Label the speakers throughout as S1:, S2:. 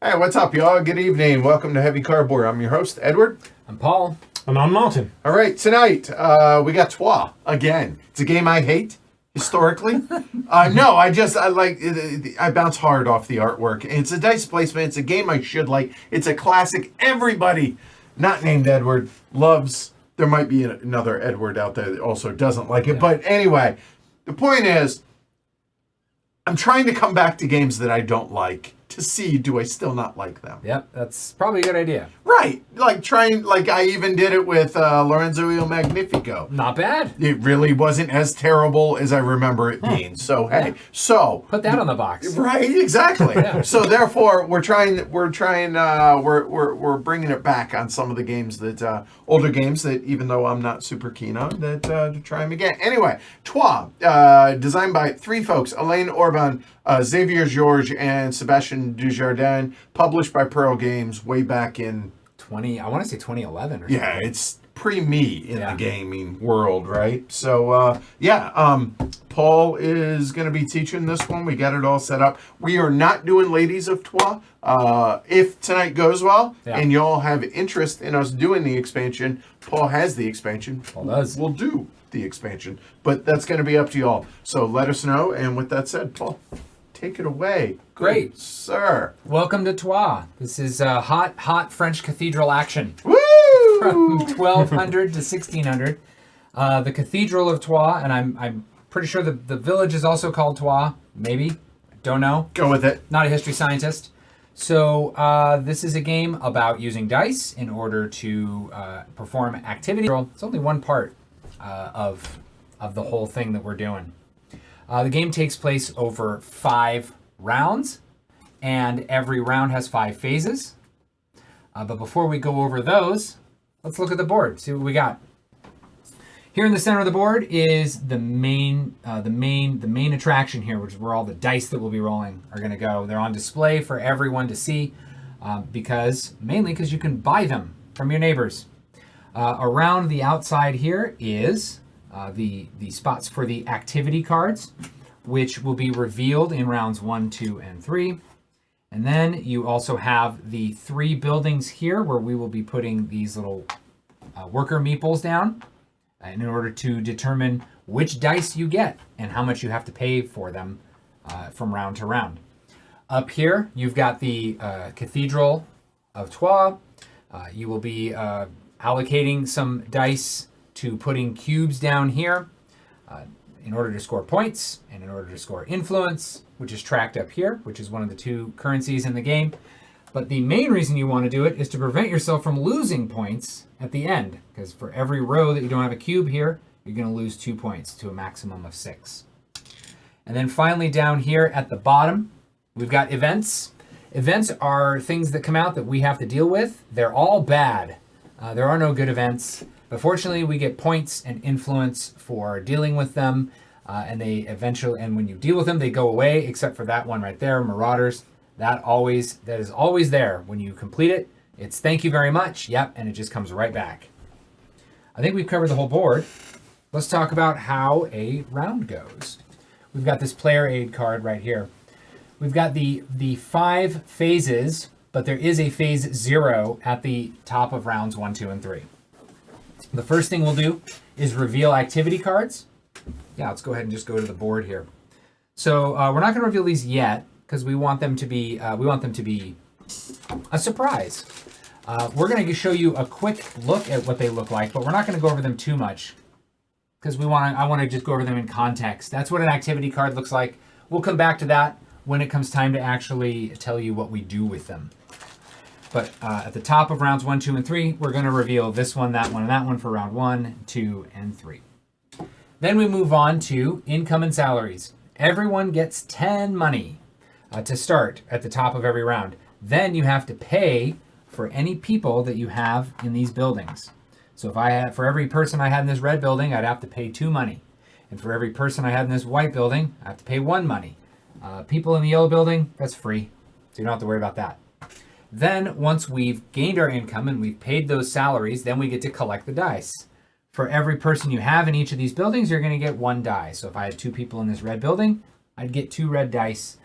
S1: Hey, what's up, y'all? Good evening. Welcome to Heavy Cardboard. I'm your host, Edward.
S2: I'm Paul.
S3: And I'm Martin.
S1: All right, tonight we got Trois again. It's a game I hate historically. No, I bounce hard off the artwork. It's a dice placement. It's a game I should like. It's a classic. Everybody not named Edward loves. There might be another Edward out there that also doesn't like it. Yeah. But anyway, the point is, I'm trying to come back to games that I don't like to see, do I still not like them?
S2: Yep, that's probably a good idea.
S1: Right. Like trying, like I even did it with Lorenzo Il Magnifico.
S2: Not bad.
S1: It really wasn't as terrible as I remember it being. So, hey, so.
S2: Put that on the box.
S1: Right, exactly. So therefore, we're bringing it back on some of the games that, older games that even though I'm not super keen on, that to try them again. Anyway, Trois, designed by three folks, Alain Orban, Xavier Georges, and Sebastien Dujardin, published by Pearl Games way back in...
S2: I want to say 2011 or something.
S1: Yeah, it's pre-me in the gaming world, right? So, Paul is going to be teaching this one. We got it all set up. We are not doing Ladies of Trois. If tonight goes well and y'all have interest in us doing the expansion, Paul has the expansion.
S2: Paul does.
S1: We'll do the expansion. But that's going to be up to y'all. So let us know. And with that said, Paul, take it away.
S2: Great.
S1: Good, sir.
S2: Welcome to Trois. This is hot French cathedral action.
S1: Woo!
S2: From 1200 to 1600. The Cathedral of Trois, and I'm pretty sure the village is also called Trois. Maybe. Don't know.
S1: Go with it.
S2: Not a history scientist. So this is a game about using dice in order to perform activity. It's only one part of the whole thing that we're doing. The game takes place over 5 rounds, and every round has 5 phases. But before we go over those, let's look at the board, see what we got. Here in the center of the board is the main attraction here, which is where all the dice that we'll be rolling are going to go. They're on display for everyone to see, mainly because you can buy them from your neighbors. Around the outside here is the spots for the activity cards, which will be revealed in rounds 1, 2, and 3. And then you also have the 3 buildings here where we will be putting these little worker meeples down in order to determine which dice you get and how much you have to pay for them from round to round. Up here, you've got the Cathedral of Trois. You will be allocating some dice to putting cubes down here in order to score points and in order to score influence, which is tracked up here, which is one of the 2 currencies in the game. But the main reason you want to do it is to prevent yourself from losing points at the end, because for every row that you don't have a cube here, you're going to lose 2 points to a maximum of 6. And then finally down here at the bottom, we've got events. Events are things that come out that we have to deal with. They're all bad. There are no good events. But fortunately, we get points and influence for dealing with them. And when you deal with them, they go away, except for that one right there, Marauders. That is always there. When you complete it, it's thank you very much. Yep, and it just comes right back. I think we've covered the whole board. Let's talk about how a round goes. We've got this player aid card right here. We've got the 5 phases, but there is a phase 0 at the top of rounds 1, 2, and 3. The first thing we'll do is reveal activity cards. Yeah, let's go ahead and just go to the board here. So we're not going to reveal these yet because we want them to be a surprise. We're going to show you a quick look at what they look like, but we're not going to go over them too much because I want to just go over them in context. That's what an activity card looks like. We'll come back to that when it comes time to actually tell you what we do with them. But at the top of rounds 1, 2, and 3, we're going to reveal this one, that one, and that one for round 1, 2, and 3. Then we move on to income and salaries. Everyone gets 10 money to start at the top of every round. Then you have to pay for any people that you have in these buildings. So for every person I had in this red building, I'd have to pay 2 money. And for every person I had in this white building, I have to pay 1 money. People in the yellow building, that's free. So you don't have to worry about that. Then once we've gained our income and we've paid those salaries, then we get to collect the dice. For every person you have in each of these buildings, you're going to get 1 die. So if I had 2 people in this red building, I'd get 2 red dice.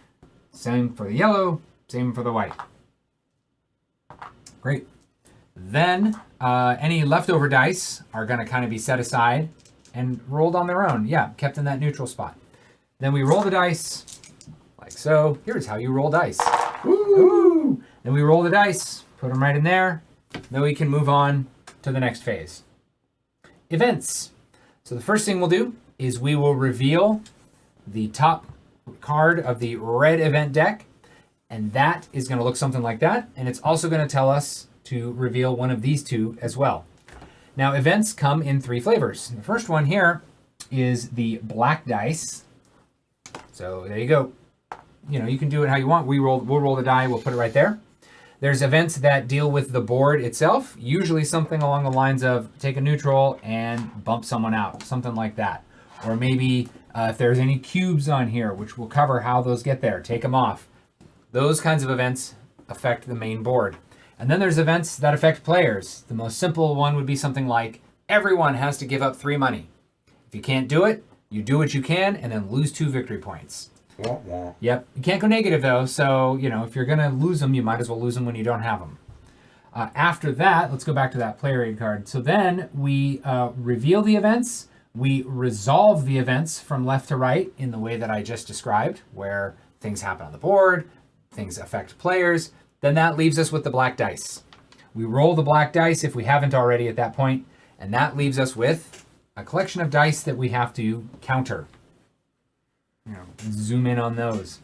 S2: Same for the yellow, same for the white. Great. Then any leftover dice are going to kind of be set aside and rolled on their own. Yeah, kept in that neutral spot. Then we roll the dice like so. Here's how you roll dice. Woo! Then we roll the dice, put them right in there. Then we can move on to the next phase. Events. So the first thing we'll do is we will reveal the top card of the red event deck, and that is going to look something like that. And it's also going to tell us to reveal one of these two as well. Now, events come in 3 flavors. The first one here is the black dice. So there you go. You know, you can do it how you want. We'll roll the die. We'll put it right there. There's events that deal with the board itself, usually something along the lines of take a neutral and bump someone out, something like that. Or maybe if there's any cubes on here, which we'll cover how those get there, take them off. Those kinds of events affect the main board. And then there's events that affect players. The most simple one would be something like everyone has to give up 3 money. If you can't do it, you do what you can and then lose 2 victory points.
S1: Wah, wah.
S2: Yep. You can't go negative, though. So, you know, if you're going to lose them, you might as well lose them when you don't have them. After that, let's go back to that player aid card. So then we reveal the events. We resolve the events from left to right in the way that I just described, where things happen on the board, things affect players. Then that leaves us with the black dice. We roll the black dice if we haven't already at that point, and that leaves us with a collection of dice that we have to counter. You know, zoom in on those.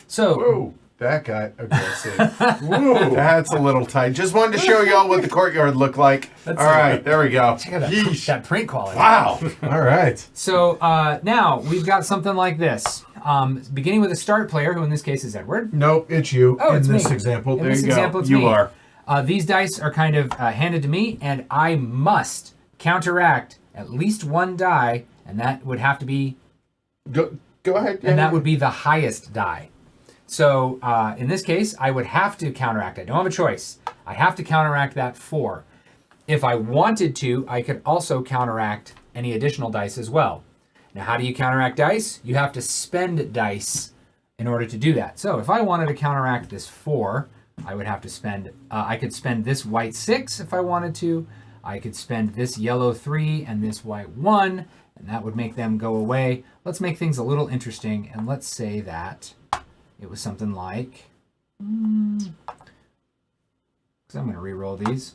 S2: So,
S1: Whoa, that got aggressive. Whoa, that's a little tight. Just wanted to show y'all what the courtyard looked like. All right, there we go.
S2: check out that print quality.
S1: Wow. All right.
S2: So now we've got something like this. Beginning with a start player, who in this case is Edward.
S1: Nope, it's you.
S2: Oh, it's
S1: in this
S2: me.
S1: example.
S2: In
S1: There
S2: this
S1: you
S2: example,
S1: go.
S2: it's
S1: You
S2: me.
S1: are.
S2: These dice are kind of handed to me, and I must counteract at least one die, and that would have to be,
S1: Go ahead.
S2: and that would be the highest die. So in this case, I would have to counteract. I don't have a choice. I have to counteract that 4. If I wanted to, I could also counteract any additional dice as well. Now, how do you counteract dice? You have to spend dice in order to do that. So if I wanted to counteract this 4, I would have to spend, I could spend this white 6 if I wanted to. I could spend this yellow 3 and this white 1, and that would make them go away. Let's make things a little interesting, and let's say that it was something like, because I'm going to re-roll these.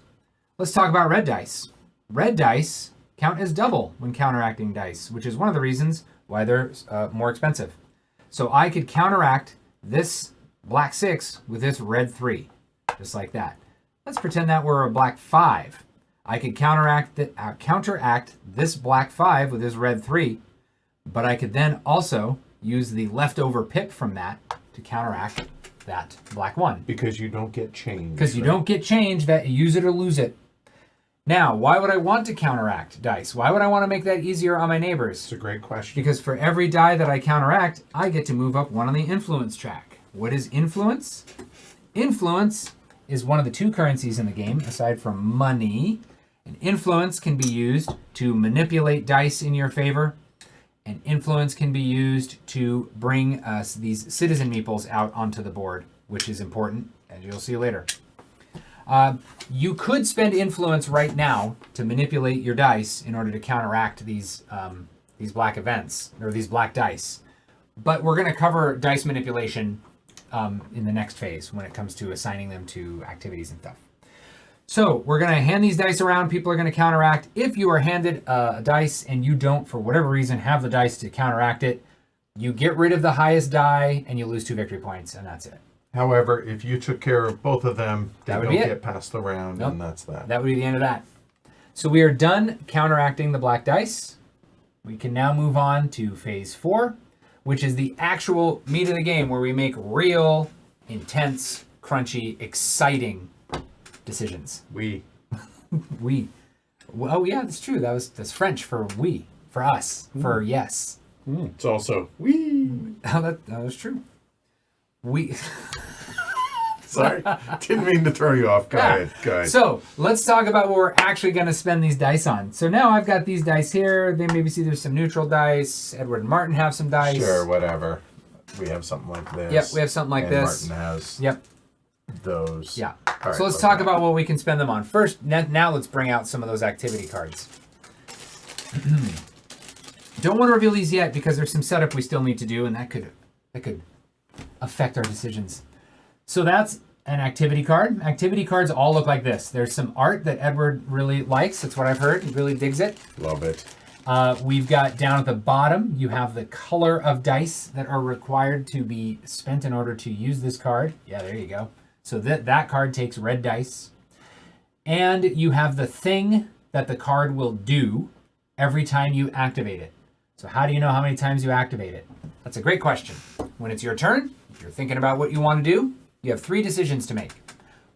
S2: Let's talk about red dice. Red dice count as double when counteracting dice, which is one of the reasons why they're more expensive. So I could counteract this black 6 with this red 3, just like that. Let's pretend that we're a black 5. I could counteract this black 5 with this red 3, but I could then also use the leftover pip from that to counteract that black 1.
S1: Because you don't get change.
S2: Because you don't get change, that use it or lose it. Now, why would I want to counteract dice? Why would I want to make that easier on my neighbors?
S1: It's a great question.
S2: Because for every die that I counteract, I get to move up 1 on the influence track. What is influence? Influence is one of the 2 currencies in the game, aside from money. And influence can be used to manipulate dice in your favor. And influence can be used to bring these citizen meeples out onto the board, which is important, as you'll see later. You could spend influence right now to manipulate your dice in order to counteract these black events, or these black dice. But we're going to cover dice manipulation in the next phase when it comes to assigning them to activities and stuff. So we're going to hand these dice around. People are going to counteract. If you are handed a dice and you don't, for whatever reason, have the dice to counteract it, you get rid of the highest die and you lose 2 victory points, and that's it.
S1: However, if you took care of both of them, they
S2: That would
S1: don't
S2: be it.
S1: get passed the round,
S2: Nope.
S1: and that's that.
S2: That would be the end of that. So we are done counteracting the black dice. We can now move on to phase 4, which is the actual meat of the game, where we make real, intense, crunchy, exciting decisions.
S1: We.
S2: We. Oh yeah, that's true. That's French for we, for us, for yes.
S1: It's also we.
S2: Oh, that was true. We.
S1: Sorry, didn't mean to throw you off. Go ahead. Go ahead.
S2: So let's talk about what we're actually going to spend these dice on. So now I've got these dice here. They maybe see there's some neutral dice. Edward and Martin have some dice.
S1: Sure, whatever. We have something like this.
S2: Yep, we have something like
S1: and
S2: this.
S1: Martin has
S2: Yep.
S1: those.
S2: Yeah.
S1: All right,
S2: So let's talk about what we can spend them on. First, now let's bring out some of those activity cards. Don't want to reveal these yet because there's some setup we still need to do, and that could affect our decisions. So that's an activity card. Activity cards all look like this. There's some art that Edward really likes. That's what I've heard. He really digs it.
S1: Love it.
S2: We've got down at the bottom, you have the color of dice that are required to be spent in order to use this card. Yeah, there you go. So that card takes red dice. And you have the thing that the card will do every time you activate it. So how do you know how many times you activate it? That's a great question. When it's your turn, if you're thinking about what you want to do, you have 3 decisions to make.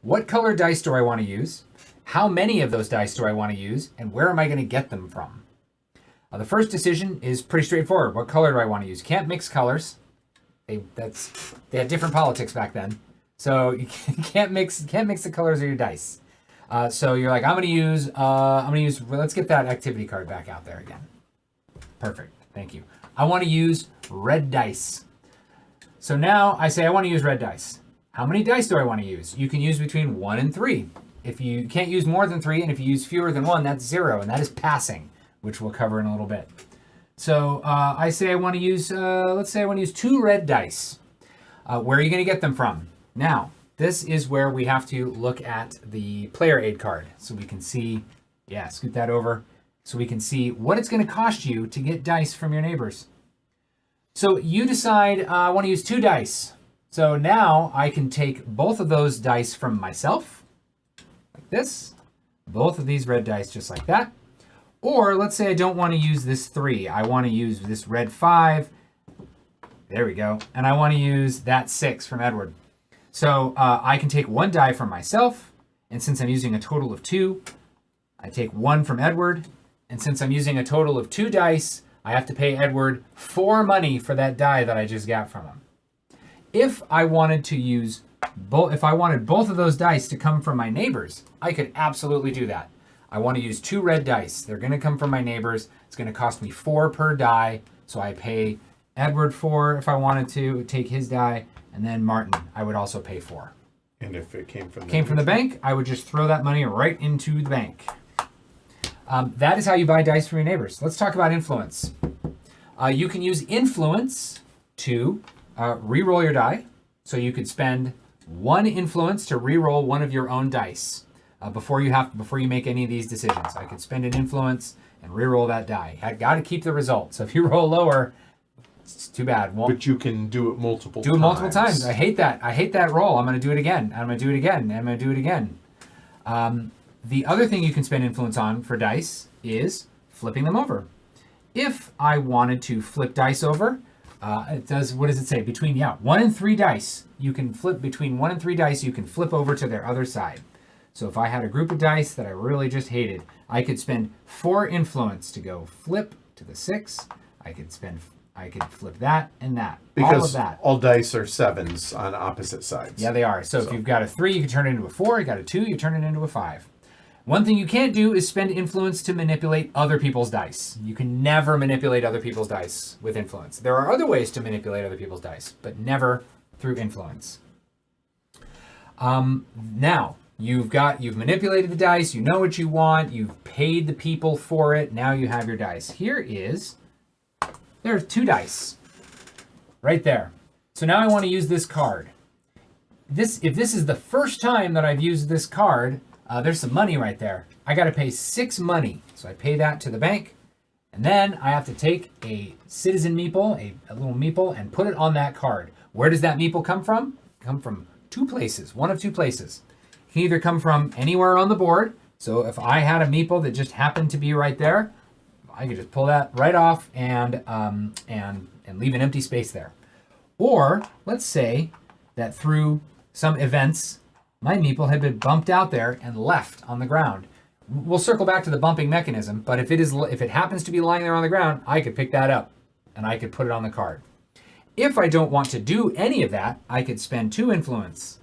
S2: What color dice do I want to use? How many of those dice do I want to use? And where am I going to get them from? The first decision is pretty straightforward. What color do I want to use? Can't mix colors. They had different politics back then. So you can't mix the colors of your dice. So you're like, I'm gonna use. Well, let's get that activity card back out there again. Perfect. Thank you. I want to use red dice. So now I say I want to use red dice. How many dice do I want to use? You can use between 1 and 3. If you can't use more than 3, and if you use fewer than 1, that's 0, and that is passing, which we'll cover in a little bit. So I say I want to use. Let's say I want to use 2 red dice. Where are you going to get them from? Now, this is where we have to look at the player aid card, so we can see. Yeah, scoot that over. So we can see what it's going to cost you to get dice from your neighbors. So you decide, I want to use 2 dice. So now I can take both of those dice from myself, like this. Both of these red dice just like that. Or let's say I don't want to use this 3. I want to use this red 5. There we go. And I want to use that 6 from Edward. So I can take 1 die from myself. And since I'm using a total of 2, I take 1 from Edward. And since I'm using a total of 2 dice, I have to pay Edward 4 money for that die that I just got from him. If I wanted to use if I wanted both of those dice to come from my neighbors, I could absolutely do that. I want to use 2 red dice. They're going to come from my neighbors. It's going to cost me 4 per die. So I pay Edward 4 if I wanted to take his die, and then Martin, I would also pay 4.
S1: And if it came from
S2: the bank, I would just throw that money right into the bank. That is how you buy dice from your neighbors. Let's talk about influence. You can use influence to re-roll your die. So you could spend 1 influence to re-roll one of your own dice before you make any of these decisions. I could spend an influence and re-roll that die. I got to keep the result. So if you roll lower, it's too bad.
S1: But you can do it multiple times.
S2: Do it multiple times. I hate that. I hate that roll. I'm going to do it again. I'm going to do it again. I'm going to do it again. The other thing you can spend influence on for dice is flipping them over. If I wanted to flip dice over, it does, what does it say? Between 1 and 3 dice, you can flip between 1 and 3 dice, you can flip over to their other side. So if I had a group of dice that I really just hated, I could spend 4 influence to go flip to the 6. I could flip that and that.
S1: Because
S2: all of that.
S1: All dice are 7s on opposite sides.
S2: Yeah, they are. So if you've got a 3, you can turn it into a 4. You got a 2, you turn it into a 5. One thing you can't do is spend influence to manipulate other people's dice. You can never manipulate other people's dice with influence. There are other ways to manipulate other people's dice, but never through influence. Now, you've manipulated the dice, you know what you want, you've paid the people for it, now you have your dice. There's 2 dice right there. So now I want to use this card. If this is the first time that I've used this card, there's some money right there. I got to pay 6 money. So I pay that to the bank. And then I have to take a citizen meeple, a little meeple, and put it on that card. Where does that meeple come from? Come from 2 places, one of 2 places. It can either come from anywhere on the board. So if I had a meeple that just happened to be right there, I could just pull that right off and leave an empty space there. Or let's say that through some events, my meeple had been bumped out there and left on the ground. We'll circle back to the bumping mechanism, but if it happens to be lying there on the ground, I could pick that up and I could put it on the card. If I don't want to do any of that, I could spend 2 influence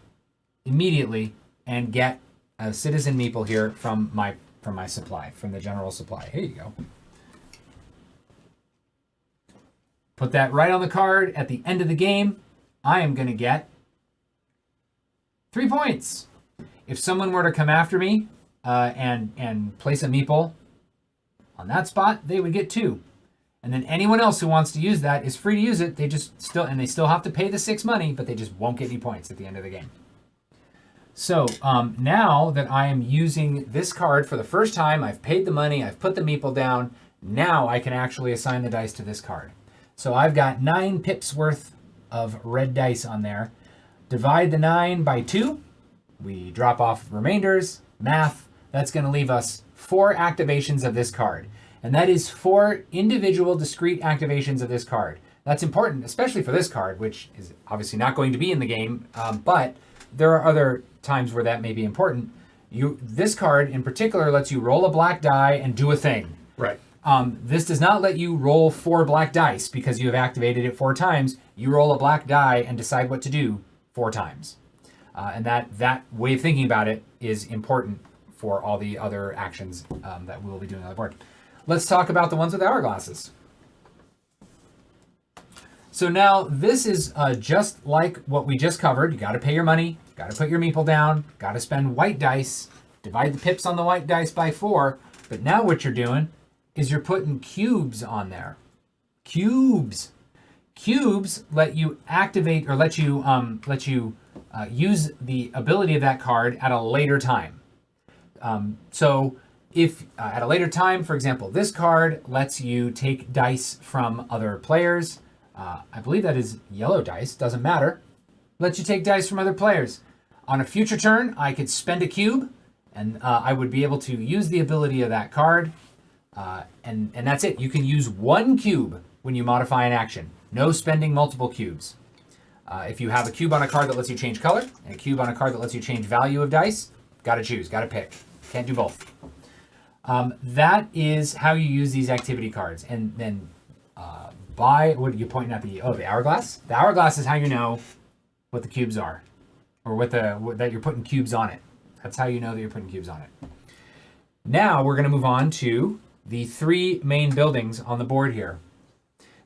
S2: immediately and get a citizen meeple here from my supply, from the general supply. Here you go. Put that right on the card. At the end of the game, I am going to get 3 points. If someone were to come after me and place a meeple on that spot, they would get 2. And then anyone else who wants to use that is free to use it. They still have to pay the 6 money, but they just won't get any points at the end of the game. So now that I am using this card for the first time, I've paid the money, I've put the meeple down. Now I can actually assign the dice to this card. So I've got 9 pips worth of red dice on there. Divide the 9 by 2, We drop off remainders, math. That's going to leave us 4 activations of this card. And that is 4 individual discrete activations of this card. That's important, especially for this card, which is obviously not going to be in the game, but there are other times where that may be important. This card in particular lets you roll a black die and do a thing.
S1: Right.
S2: This does not let you roll 4 black dice because you have activated it 4 times. You roll a black die and decide what to do 4 times. And that way of thinking about it is important for all the other actions that we will be doing on the board. Let's talk about the ones with hourglasses. So now this is just like what we just covered. You got to pay your money, got to put your meeple down, got to spend white dice, divide the pips on the white dice by 4. But now what you're doing is you're putting cubes on there. Cubes. Cubes let you activate or let you use the ability of that card at a later time. So if at a later time, for example, this card lets you take dice from other players. I believe that is yellow dice, doesn't matter. Lets you take dice from other players. On a future turn, I could spend a cube, and I would be able to use the ability of that card. And that's it. You can use 1 cube when you modify an action. No spending multiple cubes. If you have a cube on a card that lets you change color, and a cube on a card that lets you change value of dice, gotta choose, gotta pick. Can't do both. That is how you use these activity cards. And then what are you pointing at? The hourglass? The hourglass is how you know what the cubes are, or that you're putting cubes on it. That's how you know that you're putting cubes on it. Now we're going to move on to the 3 main buildings on the board here.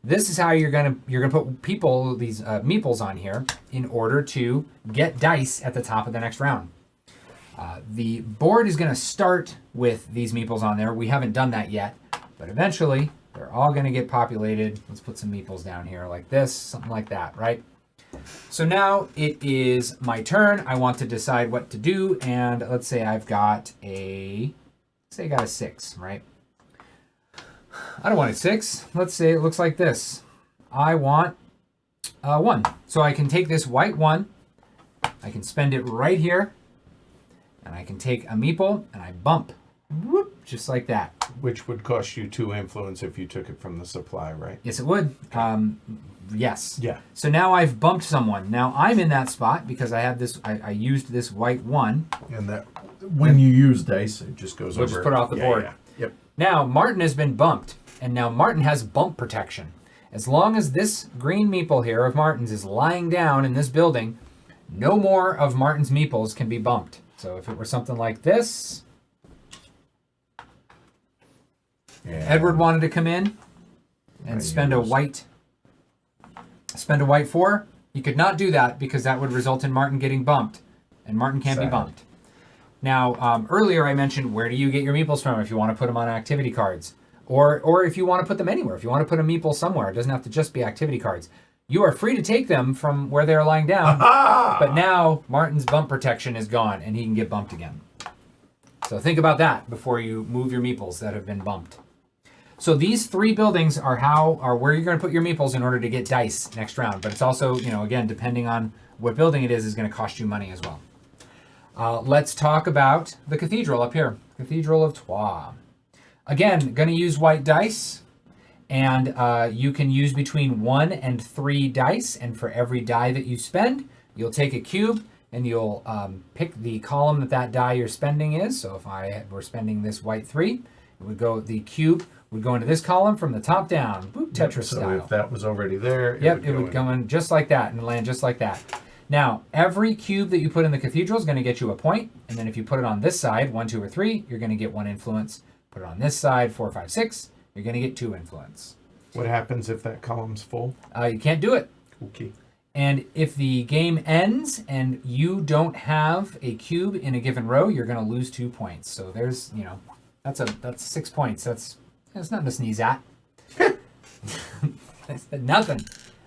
S2: This is how you're gonna put these meeples on here in order to get dice at the top of the next round. The board is going to start with these meeples on there. We haven't done that yet, but eventually they're all going to get populated. Let's put some meeples down here like this, something like that, right? So now it is my turn. I want to decide what to do, and let's say I got a 6, right? I don't want a 6. Let's say it looks like this. I want 1. So I can take this white 1. I can spend it right here. And I can take a meeple and I bump. Whoop, just like that.
S1: Which would cost you 2 influence if you took it from the supply, right?
S2: Yes, it would. Yes.
S1: Yeah.
S2: So now I've bumped someone. Now I'm in that spot because I have this. I used this white 1.
S1: And that when you use dice, it just goes
S2: We'll
S1: over.
S2: just put it off the board.
S1: Yeah. Yep.
S2: Now Martin has been bumped, and now Martin has bump protection. As long as this green meeple here of Martin's is lying down in this building, no more of Martin's meeples can be bumped. So if it were something like this,
S1: Yeah.
S2: Edward wanted to come in and spend a white 4. He could not do that because that would result in Martin getting bumped, and Martin can't be bumped. Now, earlier I mentioned where do you get your meeples from if you want to put them on activity cards, or if you want to put them anywhere. If you want to put a meeple somewhere, it doesn't have to just be activity cards. You are free to take them from where they are lying down, but now Martin's bump protection is gone, and he can get bumped again. So think about that before you move your meeples that have been bumped. So these 3 buildings are where you're going to put your meeples in order to get dice next round. But it's also, again, depending on what building it is going to cost you money as well. Let's talk about the Cathedral up here. Cathedral of Troyes. Again, going to use white dice. And you can use between 1 and 3 dice. And for every die that you spend, you'll take a cube and you'll pick the column that die you're spending is. So if I were spending this white 3, the cube would go into this column from the top down, boop, Tetris
S1: so
S2: style.
S1: If that was already there,
S2: it would go in just like that and land just like that. Now, every cube that you put in the Cathedral is going to get you a point. And then if you put it on this side, 1, 2, or 3, you're going to get 1 influence. Put it on this side, 4, 5, 6. You're going to get 2 influence.
S1: What happens if that column's full?
S2: You can't do it.
S1: Okay.
S2: And if the game ends and you don't have a cube in a given row, you're going to lose 2 points. So there's, that's 6 points. That's nothing to sneeze at.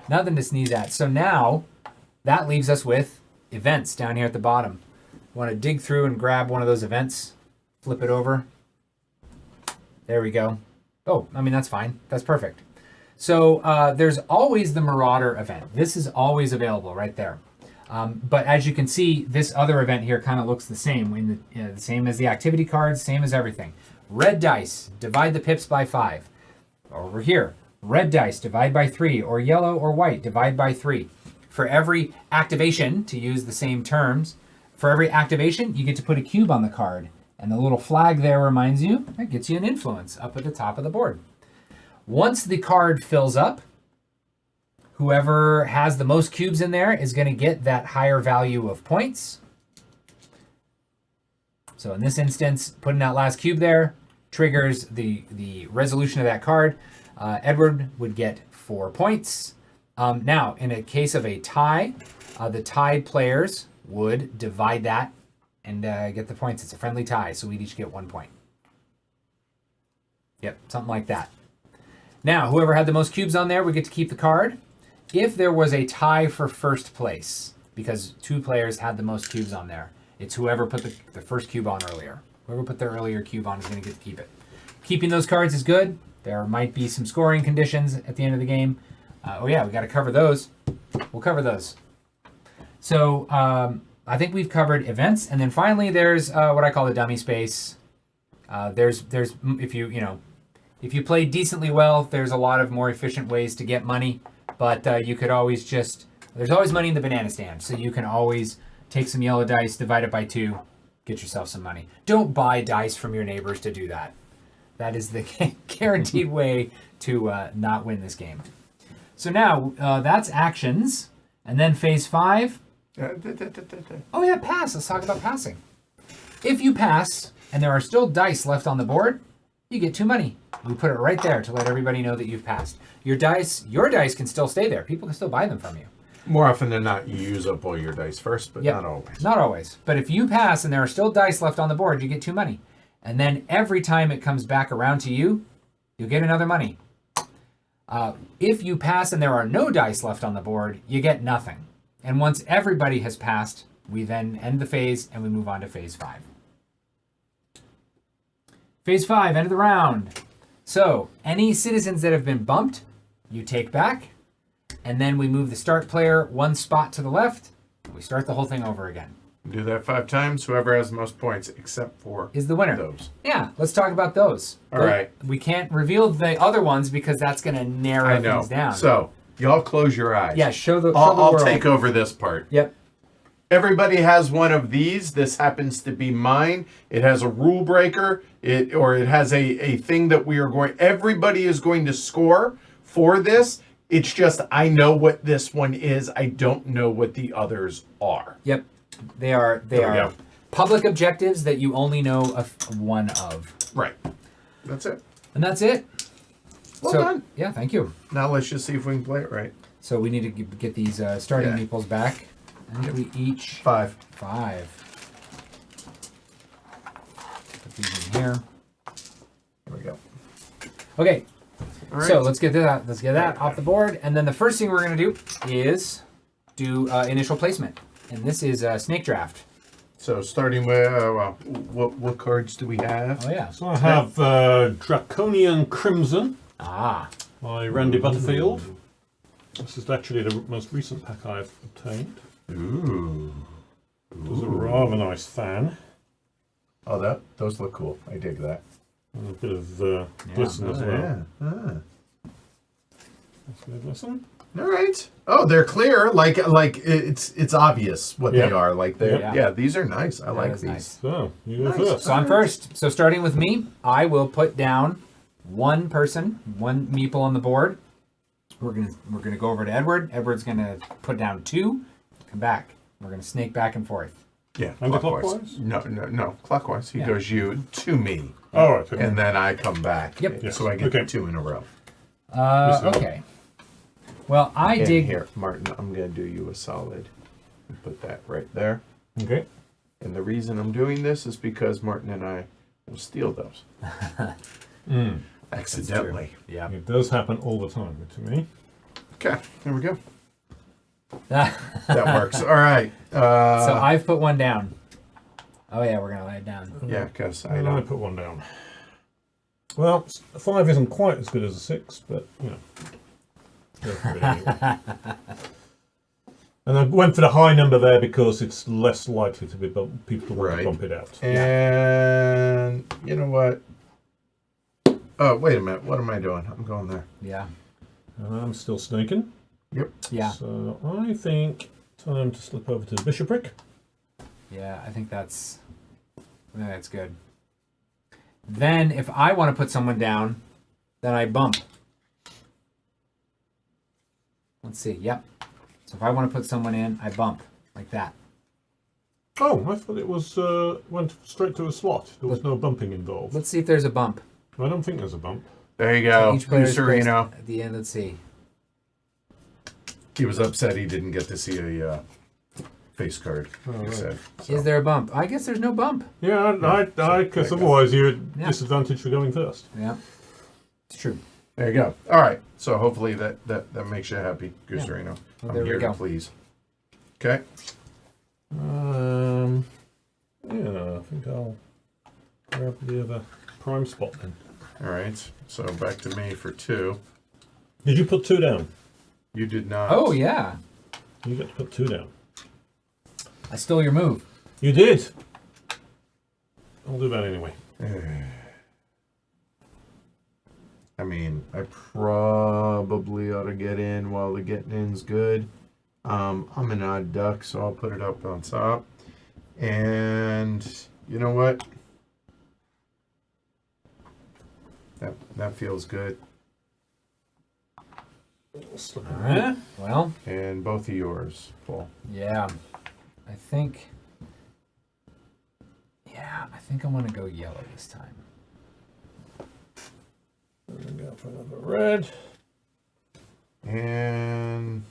S2: Nothing to sneeze at. So now that leaves us with events down here at the bottom. Want to dig through and grab one of those events, flip it over. There we go. Oh, that's fine. That's perfect. So there's always the Marauder event. This is always available right there. But as you can see, this other event here kind of looks the same. The same as the activity cards, same as everything. Red dice, divide the pips by 5. Over here, red dice, divide by 3. Or yellow or white, divide by 3. For every activation, to use the same terms, for every activation, you get to put a cube on the card. And the little flag there reminds you, that gets you an influence up at the top of the board. Once the card fills up, whoever has the most cubes in there is going to get that higher value of points. So in this instance, putting that last cube there triggers the resolution of that card. Edward would get 4 points. Now, in a case of a tie, the tied players would divide that and get the points. It's a friendly tie, so we'd each get 1 point. Yep, something like that. Now, whoever had the most cubes on there would get to keep the card. If there was a tie for first place, because 2 players had the most cubes on there, it's whoever put the first cube on earlier. Whoever put their earlier cube on is going to get to keep it. Keeping those cards is good. There might be some scoring conditions at the end of the game. Oh yeah, we got to cover those. We'll cover those. So I think we've covered events, and then finally there's what I call the dummy space. There's if you play decently well, there's a lot of more efficient ways to get money, but you could always there's always money in the banana stand, so you can always take some yellow dice, divide it by 2, get yourself some money. Don't buy dice from your neighbors to do that. That is the guaranteed way to not win this game. So now that's actions, and then phase 5. Oh yeah, pass. Let's talk about passing. If you pass and there are still dice left on the board, you get 2 money. We put it right there to let everybody know that you've passed. Your dice can still stay there. People can still buy them from you.
S1: More often than not, you use up all your dice first, but not always.
S2: Not always. But if you pass and there are still dice left on the board, you get 2 money. And then every time it comes back around to you, you'll get another money. If you pass and there are no dice left on the board, you get nothing. And once everybody has passed, we then end the phase and we move on to phase 5. Phase 5, end of the round. So any citizens that have been bumped, you take back. And then we move the start player 1 spot to the left. We start the whole thing over again.
S1: Do that 5 times. Whoever has the most points, except for
S2: is the winner.
S1: Those.
S2: Yeah, let's talk about those.
S1: All right.
S2: We can't reveal the other ones because that's going to narrow things down.
S1: So y'all close your eyes.
S2: Yeah, show the
S1: I'll
S2: world.
S1: take over this part.
S2: Yep.
S1: Everybody has one of these. This happens to be mine. It has a rule breaker. It has a thing that we are going. Everybody is going to score for this. It's just I know what this one is. I don't know what the others are.
S2: Yep. They are public objectives that you only know of one of.
S1: Right. That's it.
S2: And that's it.
S1: Well done.
S2: Yeah, thank you.
S1: Now let's just see if we can play it right.
S2: So we need to get these starting meeples back. And we each...
S1: 5.
S2: 5. Put these in here.
S1: There we go.
S2: Okay.
S1: All right.
S2: So let's get that. Let's get that off the board. And then the first thing we're going to do is do initial placement. And this is Snake Draft.
S1: So starting with what cards do we have?
S2: Oh yeah.
S3: So I have Draconian Crimson
S2: Ah.
S3: by Randy Butterfield. This is actually the most recent pack I've obtained.
S1: Ooh.
S3: It was a rather nice fan.
S1: Oh, those look cool. I dig that.
S3: And a bit of glisten as well.
S1: Yeah.
S3: That's good glisten.
S1: All right. Oh, they're clear. Like it's obvious what they are. Like these are nice. I like these.
S2: Nice.
S3: So you go first.
S2: So I'm first. So starting with me, I will put down 1 person, 1 meeple on the board. We're gonna go over to Edward. Edward's gonna put down 2. Come back. We're gonna snake back and forth.
S1: Yeah.
S3: Anti-clockwise?
S1: No. Clockwise. He goes you to me.
S3: All right. Okay.
S1: And then I come back.
S2: Yep.
S1: So I get 2 in a row.
S2: Okay. Well, I dig
S1: here, Martin. I'm gonna do you a solid. Put that right there.
S3: Okay.
S1: And the reason I'm doing this is because Martin and I will steal those. Accidentally.
S2: Yeah.
S3: It does happen all the time to me.
S1: Okay, there we go. That works. All right.
S2: So I've put 1 down. Oh yeah, we're gonna lay it down.
S1: Yeah, because
S3: I put 1 down. Well, a 5 isn't quite as good as a 6, but you know. Go for it anyway. And I went for the high number there because it's less likely to be people to want to bump it out.
S1: And you know what? Oh, wait a minute. What am I doing? I'm going there.
S2: Yeah.
S3: I'm still snaking.
S1: Yep.
S2: Yeah.
S3: So I think time to slip over to the bishopric.
S2: Yeah, I think that's good. Then if I want to put someone down, then I bump. Let's see. Yep. So if I want to put someone in, I bump like that.
S3: Oh, I thought it was went straight to a slot. There was no bumping involved.
S2: Let's see if there's a bump.
S3: I don't think there's a bump.
S1: There you go.
S2: Each player is placed
S1: Sereno.
S2: at the end. Let's see.
S1: He was upset he didn't get to see a face card.
S3: Oh,
S1: He
S3: right.
S1: said. So.
S2: Is there a bump? I guess there's no bump.
S3: Yeah, because otherwise you're at
S2: Yeah.
S3: disadvantage for going first.
S2: Yeah. It's true.
S1: There you go. All right. So hopefully that makes you happy, Gusarino.
S2: Well,
S1: I'm
S2: there we
S1: here to
S2: go.
S1: please. Okay.
S3: Yeah, I think I'll grab the other prime spot then.
S1: All right. So back to me for 2.
S3: Did you put 2 down?
S1: You did not.
S2: Oh, yeah.
S3: You got to put 2 down.
S2: I stole your move.
S3: You did. I'll do that anyway.
S1: I mean, I probably ought to get in while the getting in's good. I'm an odd duck, so I'll put it up on top. And you know what? That feels good.
S3: Slip
S2: All
S3: it
S2: right.
S3: in.
S2: Well,
S1: And both of yours, Paul.
S2: yeah. I think I want to go yellow this time.
S3: And then go for another red.
S1: And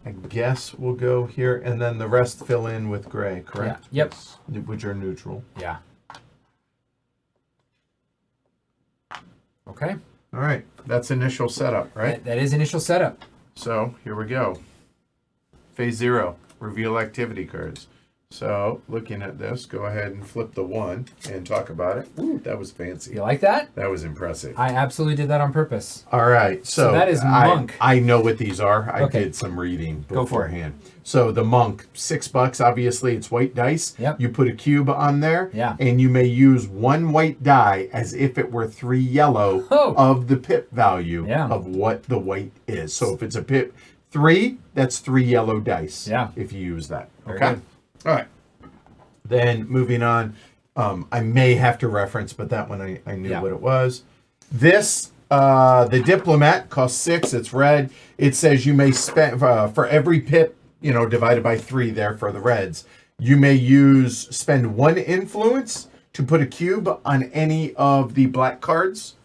S1: I guess we'll go here, and then the rest fill in with gray, correct?
S2: Yeah. Yep.
S1: Which are neutral.
S2: Yeah. Okay.
S1: All right, that's initial setup, right?
S2: That is initial setup.
S1: So here we go. Phase 0, reveal activity cards. So looking at this, go ahead and flip the 1 and talk about it. Ooh, that was fancy.
S2: You like that?
S1: That was impressive.
S2: I absolutely did that on purpose.
S1: All right, so
S2: that is monk.
S1: I know what these are. I
S2: Okay.
S1: did some reading
S2: Go for it.
S1: beforehand. So the monk, $6. Obviously, it's white dice.
S2: Yep.
S1: You put a cube on there.
S2: Yeah.
S1: And you may use 1 white die as if it were 3 yellow
S2: Oh.
S1: of the pip value
S2: Yeah.
S1: of what the white is. So if it's a pip 3, that's 3 yellow dice.
S2: Yeah.
S1: If you use that.
S2: Very
S1: Okay.
S2: good.
S1: All right. Then moving on, I may have to reference, but that one I knew
S2: Yeah.
S1: what it was. This, the Diplomat costs 6. It's red. It says you may spend for every pip, divided by 3 there for the reds. You may spend 1 influence to put a cube on any of the black cards.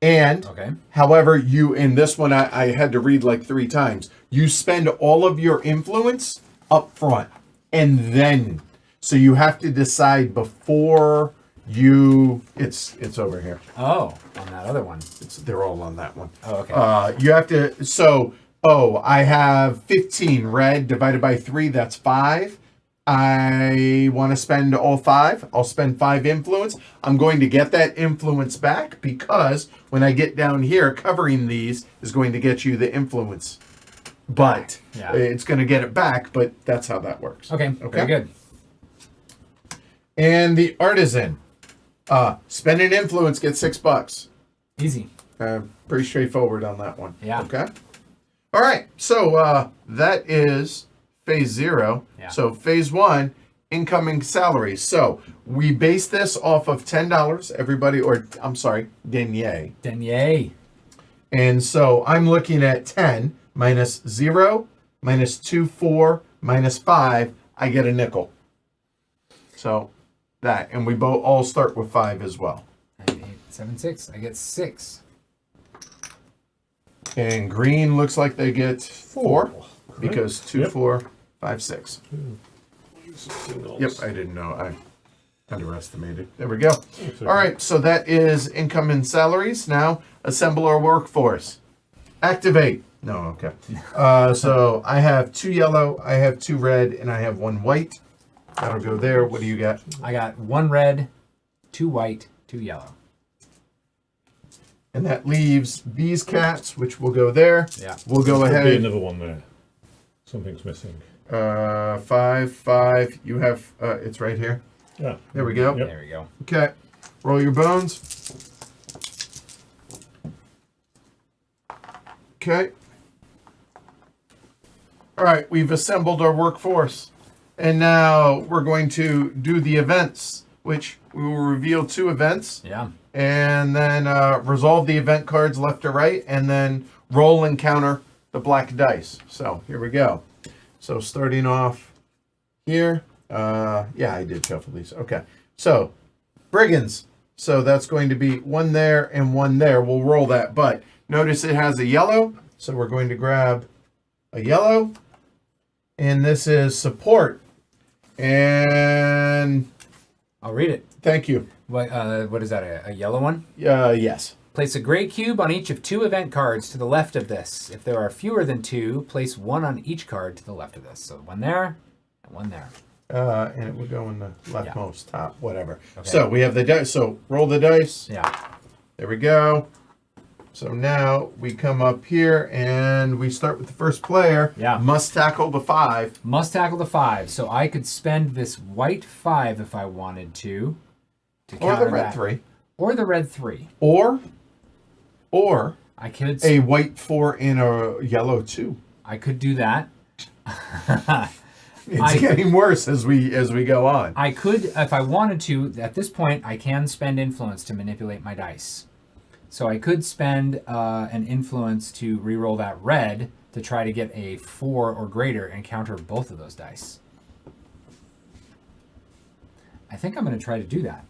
S1: And
S2: Okay.
S1: however, in this one, I had to read like 3 times. You spend all of your influence up front, and then. So you have to decide before you. It's over here.
S2: Oh, on that other one.
S1: They're all on that one.
S2: Oh, okay.
S1: You have to. So I have 15 red divided by 3. That's 5. I want to spend all 5. I'll spend 5 influence. I'm going to get that influence back because when I get down here, covering these is going to get you the influence. But
S2: Yeah.
S1: it's going to get it back. But that's how that works.
S2: Okay. Very good.
S1: And the artisan, spend an influence, get $6.
S2: Easy.
S1: Pretty straightforward on that one.
S2: Yeah.
S1: Okay. All right. So that is phase 0.
S2: Yeah.
S1: So phase 1, incoming salaries. So we base this off of $10. Everybody, denier.
S2: Denier.
S1: And so I'm looking at 10 minus 0 minus 2, 4 minus 5. I get a nickel. So that, and we both all start with 5 as well.
S2: 9, 8, 7, 6. I get 6.
S1: And green looks like they get 4 because 2,
S3: Yep.
S1: 4, 5, 6.
S3: Singles.
S1: Yep, I didn't know. I underestimated. There we go.
S3: Okay.
S1: All right, so that is income and salaries. Now, assemble our workforce. Activate. No, okay. So I have 2 yellow, I have 2 red, and I have 1 white. That'll go there. What do you got?
S2: I got 1 red, 2 white, 2 yellow.
S1: And that leaves these cats, which will go there.
S2: Yeah.
S1: We'll go
S3: There'll be
S1: ahead.
S3: another one there. Something's missing.
S1: 5. You have, it's right here.
S3: Yeah.
S1: There we go.
S3: Yep.
S2: There we go.
S1: Okay. Roll your bones. Okay. All right, we've assembled our workforce. And now we're going to do the events, which we will reveal 2 events.
S2: Yeah.
S1: And then resolve the event cards left to right, and then roll and counter the black dice. So here we go. So starting off here. Yeah, I did shuffle these. Okay. So brigands. So that's going to be 1 there and 1 there. We'll roll that. But notice it has a yellow. So we're going to grab a yellow. And this is support. And
S2: I'll read it.
S1: thank you.
S2: What is that? A yellow one?
S1: Yes.
S2: Place a gray cube on each of 2 event cards to the left of this. If there are fewer than 2, place 1 on each card to the left of this. So 1 there and 1 there.
S1: And it would go in the leftmost top, whatever.
S2: Okay.
S1: So we have the dice. So roll the dice.
S2: Yeah.
S1: There we go. So now we come up here and we start with the first player.
S2: Yeah.
S1: Must tackle the 5.
S2: Must tackle the 5. So I could spend this white 5 if I wanted to
S1: Or
S2: counter
S1: the red
S2: that.
S1: 3.
S2: Or the red 3.
S1: Or
S2: I could
S1: a white 4 and a yellow 2.
S2: I could do that.
S1: It's getting worse as we go on.
S2: I could, if I wanted to, at this point, I can spend influence to manipulate my dice. So I could spend an influence to reroll that red to try to get a 4 or greater and counter both of those dice. I think I'm going to try to do that.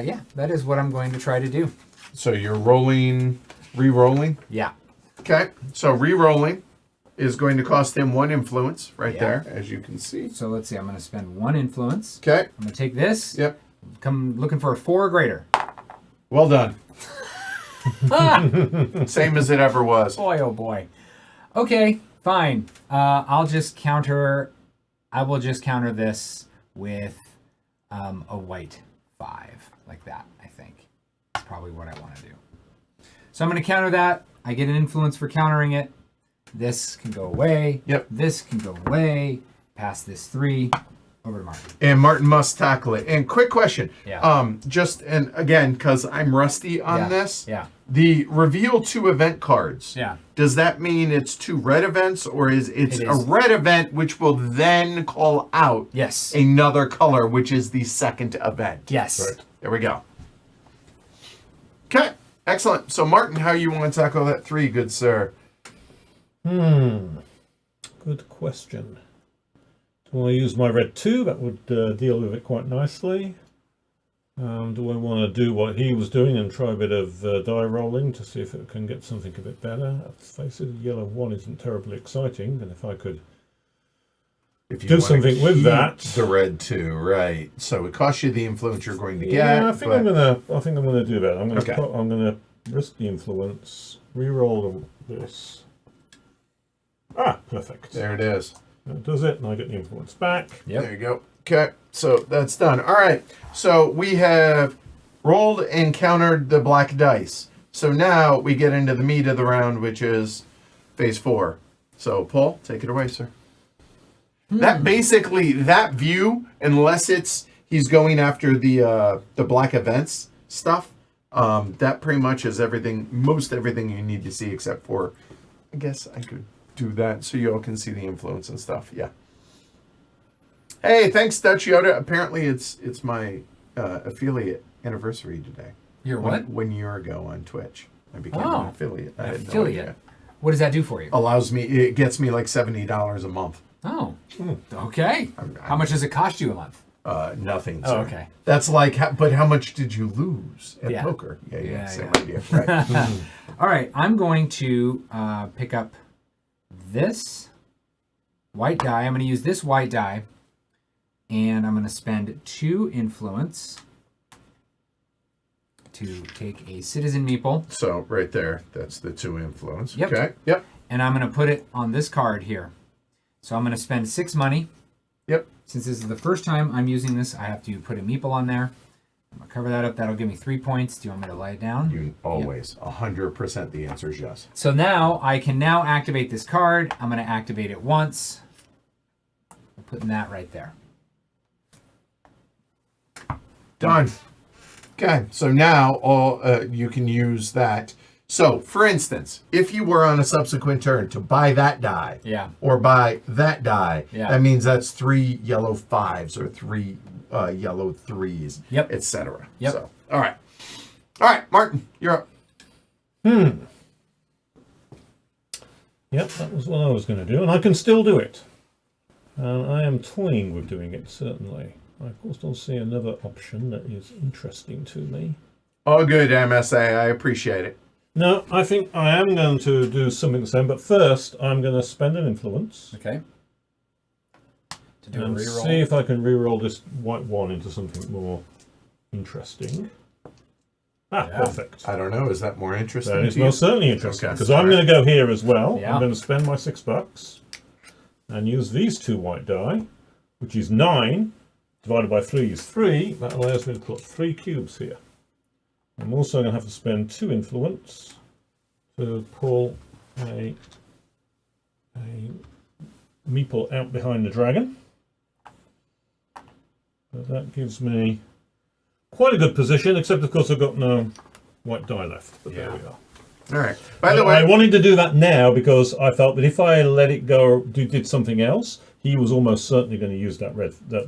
S2: Yeah, that is what I'm going to try to do.
S1: So you're re-rolling.
S2: Yeah.
S1: Okay. So re-rolling is going to cost him 1 influence right
S2: Yeah.
S1: there, as you can see.
S2: So let's see, I'm going to spend 1 influence.
S1: Okay.
S2: I'm going to take this.
S1: Yep.
S2: Come looking for a 4 or greater.
S1: Well done. Same as it ever was.
S2: Boy, oh boy. Okay, fine. I will just counter this with a white 5, like that, I think. That's probably what I want to do. So I'm going to counter that. I get an influence for countering it. This can go away.
S1: Yep.
S2: This can go away. Pass this 3. Over to Martin.
S1: And Martin must tackle it. And quick question.
S2: Yeah.
S1: Just, and again, because I'm rusty on this.
S2: Yeah.
S1: The reveal 2 event cards.
S2: Yeah.
S1: Does that mean it's 2 red events, or is
S2: It
S1: a
S2: is.
S1: red event which will then call out
S2: Yes.
S1: another color, which is the second event?
S2: Yes.
S3: Right.
S1: There we go. Okay. Excellent. So Martin, how you want to tackle that 3, good sir?
S3: Good question. Do I use my red 2? That would deal with it quite nicely. Do I want to do what he was doing and try a bit of die rolling to see if it can get something a bit better? Let's face it, yellow 1 isn't terribly exciting, and if I could
S1: If you
S3: do
S1: wanna
S3: something with
S1: keep
S3: that.
S1: the red 2, right? So it costs you the influence you're going to get.
S3: Yeah, I think
S1: but-
S3: I'm gonna do that. I'm gonna risk the influence, re-roll this. Ah, perfect.
S1: There it is.
S3: That does it, and I get the influence back.
S2: Yep.
S1: There you go. Okay, so that's done. All right, so we have rolled and countered the black dice. So now we get into the meat of the round, which is phase 4. So Paul, take it away, sir. That basically, that view, unless he's going after the black events stuff, that pretty much is most everything you need to see, except for, I guess I could do that so you all can see the influence and stuff. Yeah. Hey, thanks, Dutch Yoda. Apparently, it's my affiliate anniversary today.
S2: Your what?
S1: 1 year ago on Twitch, I became
S2: Oh,
S1: an affiliate. I had no
S2: affiliate.
S1: idea.
S2: What does that do for you?
S1: It gets me like $70 a month.
S2: Oh, okay. How much does it cost you a month?
S1: Nothing.
S2: Oh,
S1: Sir.
S2: okay.
S1: That's like, but how much did you lose at
S2: Yeah.
S1: poker? Yeah,
S2: Yeah,
S1: same
S2: yeah.
S1: idea. Right.
S2: All right, I'm going to pick up this white die. I'm going to use this white die, and I'm going to spend 2 influence to take a citizen meeple,
S1: So right there, that's the 2 influence.
S2: Yep.
S1: Okay. Yep.
S2: and I'm going to put it on this card here. So I'm going to spend 6 money.
S1: Yep.
S2: Since this is the first time I'm using this, I have to put a meeple on there. I'll cover that up. That'll give me 3 points. Do you want me to lie it down?
S1: You always 100%. The answer is yes.
S2: So now I can now activate this card. I'm going to activate it once. I'm putting that right there.
S1: Done. Okay, so now all you can use that. So, for instance, if you were on a subsequent turn to buy that die,
S2: Yeah.
S1: or buy that die,
S2: Yeah.
S1: that means that's 3 yellow 5s or 3 yellow 3s,
S2: Yep.
S1: etc.
S2: Yep.
S1: So, all right, Martin, you're up.
S3: Yep, that was what I was going to do, and I can still do it. And I am toying with doing it, certainly. I, of course, don't see another option that is interesting to me.
S1: All good, MSA. I appreciate it.
S3: No, I think I am going to do something the same, but first I'm going to spend an influence
S2: Okay. To do a
S3: and
S2: reroll.
S3: see if I can reroll this white 1 into something more interesting. Ah,
S2: Yeah.
S3: perfect.
S1: I don't know. Is that more interesting
S3: That is
S1: to you?
S3: most certainly interesting,
S1: Okay,
S3: because I'm going to go here as well.
S2: Yeah.
S3: I'm going to spend my $6 and use these 2 white die, which is 9 divided by 3 is 3. That allows me to put 3 cubes here. I'm also going to have to spend 2 influence to pull a meeple out behind the dragon. But that gives me quite a good position, except of course I've got no white die left. But there we are.
S1: All right. By the way,
S3: I wanted to do that now because I felt that if I let it go, did something else, he was almost certainly going to use that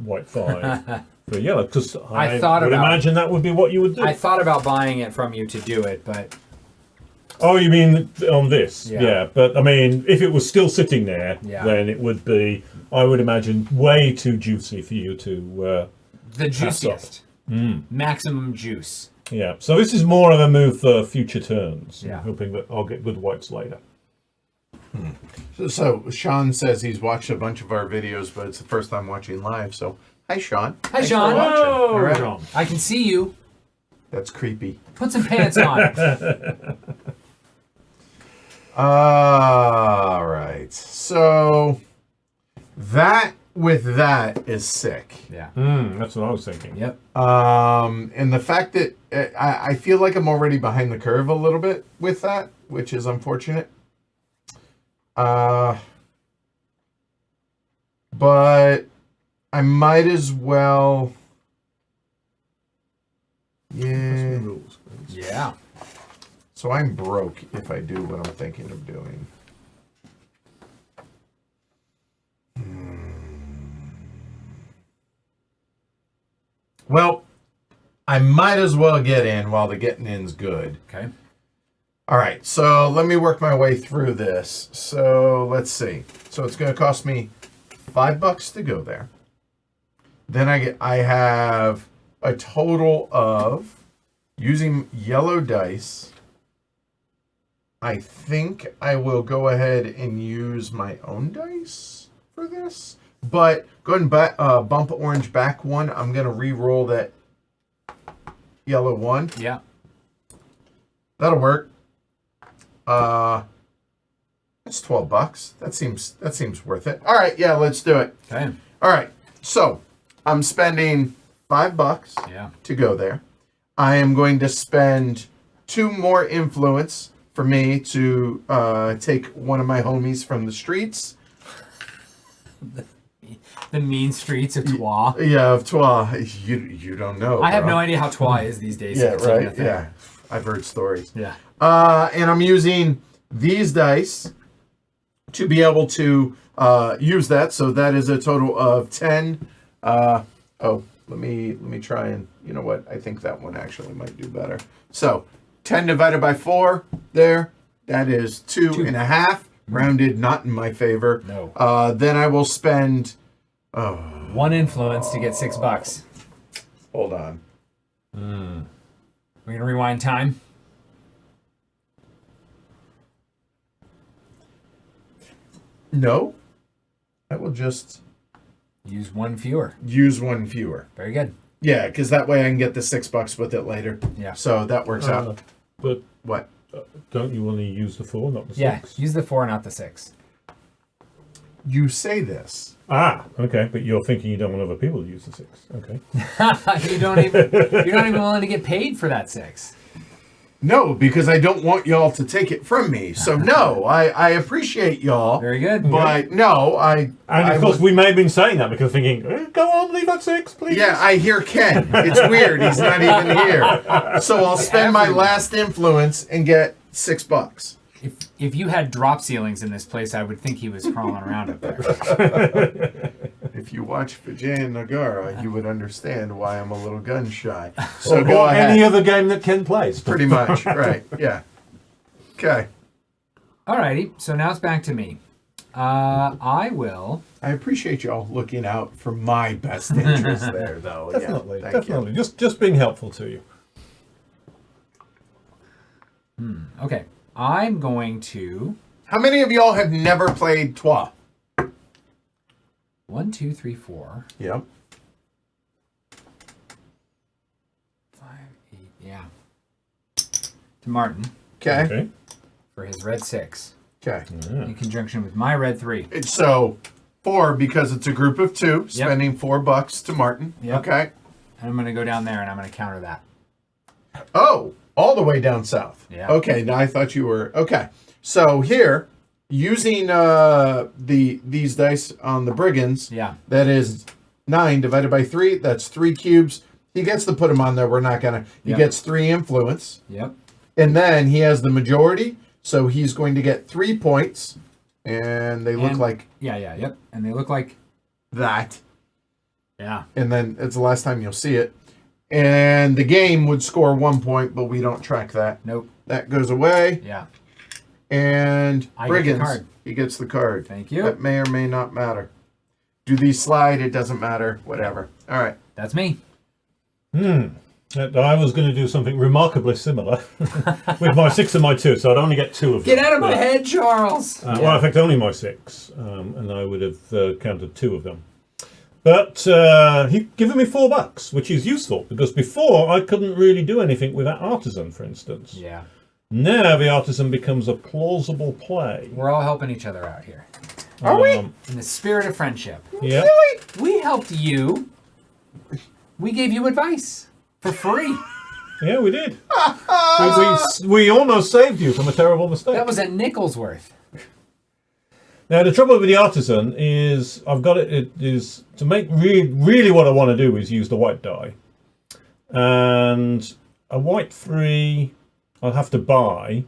S3: white 5 for yellow. Because I
S2: thought
S3: would
S2: about-
S3: imagine that would be what you would do.
S2: I thought about buying it from you to do it, but
S3: Oh, you mean on this?
S2: Yeah.
S3: Yeah. But I mean, if it was still sitting there,
S2: Yeah.
S3: then it would be, I would imagine, way too juicy for you to.
S2: the juiciest. Maximum juice.
S3: Yeah. So this is more of a move for future turns.
S2: Yeah.
S3: I'm hoping that I'll get good whites later.
S1: so Sean says he's watched a bunch of our videos, but it's the first time watching live. So, hi, Sean.
S2: Hi,
S1: Thanks
S2: Sean.
S1: For watching.
S3: Oh,
S1: All right.
S3: John.
S2: I can see you.
S1: That's creepy.
S2: Put some pants on.
S1: All right. So that with that is sick.
S2: Yeah.
S3: That's what I was thinking.
S2: Yep.
S1: And the fact that I feel like I'm already behind the curve a little bit with that, which is unfortunate. But I might as well. Yeah.
S3: Rules, please.
S2: Yeah.
S1: So I'm broke if I do what I'm thinking of doing. Well, I might as well get in while the getting in's good.
S2: Okay.
S1: All right, so let me work my way through this. So let's see. So it's going to cost me $5 to go there. Then I have a total of, using yellow dice, I think I will go ahead and use my own dice for this. But go ahead and bump orange back 1. I'm going to re-roll that yellow 1.
S2: Yeah.
S1: That'll work. That's $12. That seems worth it. All right, yeah, let's do it.
S2: Okay.
S1: All right, so I'm spending $5
S2: Yeah.
S1: to go there. I am going to spend 2 more influence for me to take one of my homies from the streets.
S2: The mean streets of Troyes.
S1: Yeah, of Troyes. You don't know.
S2: I have
S1: bro.
S2: no idea how Troyes is these days.
S1: Yeah,
S2: It's even a
S1: right.
S2: thing.
S1: Yeah, I've heard stories.
S2: Yeah.
S1: And I'm using these dice to be able to use that. So that is a total of 10. Let me try and, you know what? I think that one actually might do better. So 10 divided by 4 there. That is 2.5. Rounded, not in my favor.
S2: No.
S1: Then I will spend.
S2: 1 influence to get $6.
S1: Hold on.
S2: We're gonna rewind time.
S1: No. I will just
S2: Use 1 fewer.
S1: use 1 fewer.
S2: Very good.
S1: Yeah, because that way I can get the $6 with it later.
S2: Yeah.
S1: So that works out.
S3: But
S1: What?
S3: don't you want to use the 4, not the 6?
S2: Yeah. Use the 4, not the 6.
S1: you say this.
S3: Ah, okay. But you're thinking you don't want other people to use the 6. Okay.
S2: You're not even willing to get paid for that 6.
S1: No, because I don't want y'all to take it from me. So no, I appreciate y'all.
S2: Very good.
S1: But no,
S3: And of course, we may have been saying that because thinking, go on, leave that 6, please.
S1: Yeah, I hear Ken. It's weird. He's not even here. So I'll spend my last influence and get $6.
S2: If you had drop ceilings in this place, I would think he was crawling around up there.
S1: If you watch Vijay and Nagara, you would understand why I'm a little gun shy. So
S3: Or
S1: go ahead.
S3: any other game that Ken plays.
S1: Pretty much, right? Yeah. Okay.
S2: Alrighty, so now it's back to me. I will.
S1: I appreciate y'all looking out for my best interest there, though.
S3: Definitely,
S1: Yeah, thank
S3: definitely. Just being helpful to you.
S2: Okay, I'm going to.
S1: you. How many of y'all have never played Twa?
S2: 1, 2, 3, 4,
S1: Yep.
S2: 5, 8. Yeah. To Martin
S1: Okay.
S3: Okay.
S2: for his red 6
S1: Okay.
S2: in conjunction with my red 3.
S1: So 4 because it's a group of 2, spending $4 to Martin.
S2: Yep.
S1: Okay.
S2: And I'm going to go down there and I'm going to counter that.
S1: Oh, all the way down south.
S2: Yeah.
S1: Okay. Now I thought you were okay. So here, using these dice on the brigands.
S2: Yeah.
S1: That is 9 divided by 3. That's 3 cubes. He gets to put them on there. We're not gonna. He
S2: Yep.
S1: gets 3 influence,
S2: Yep.
S1: and then he has the majority. So he's going to get 3 points, and they look
S2: And-
S1: like
S2: Yeah, yep. And they look like.
S1: that.
S2: Yeah.
S1: And then it's the last time you'll see it. And the game would score 1 point, but we don't track that.
S2: Nope.
S1: That goes away.
S2: Yeah.
S1: And
S2: I get the
S1: brigands,
S2: card.
S1: he gets the card.
S2: Thank you.
S1: That may or may not matter. Do these slide? It doesn't matter. Whatever. All right.
S2: That's me.
S3: I was going to do something remarkably similar with my 6 and my 2, so I'd only get 2 of them.
S2: Get out of my head, Charles.
S3: Well, in fact, only my 6, and I would have counted 2 of them. But he'd given me $4, which is useful, because before I couldn't really do anything with that artisan, for instance.
S2: Yeah.
S3: Now the artisan becomes a plausible play.
S2: We're all helping each other out here.
S1: Are we?
S2: In the spirit of friendship.
S3: Yeah.
S1: Really?
S2: We helped you. We gave you advice for free.
S3: Yeah, we did. we almost saved you from a terrible mistake.
S2: That was a nickel's worth.
S3: Now the trouble with the artisan is I've got it is to make really what I want to do is use the white die, and a white 3 I'll have to buy,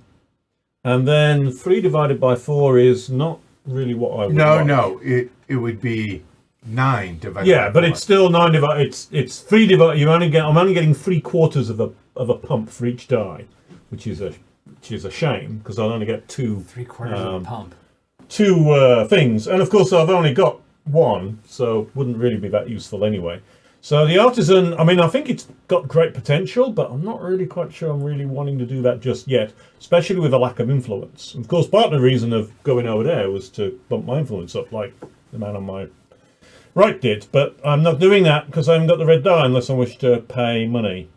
S3: and then 3 divided by 4 is not really what I would like.
S1: No. It would be 9 divided.
S3: Yeah,
S1: by
S3: but
S1: 4.
S3: it's still 9 divided. It's 3 divided. I'm only getting 3/4 of a pump for each die, which is a shame because I'll only get 2
S2: 3/4 of a pump.
S3: 2 things, and of course I've only got 1, so wouldn't really be that useful anyway. So the artisan, I mean, I think it's got great potential, but I'm not really quite sure I'm really wanting to do that just yet, especially with a lack of influence. Of course, part of the reason of going over there was to bump my influence up, like the man on my right did, but I'm not doing that because I haven't got the red die unless I wish to pay money.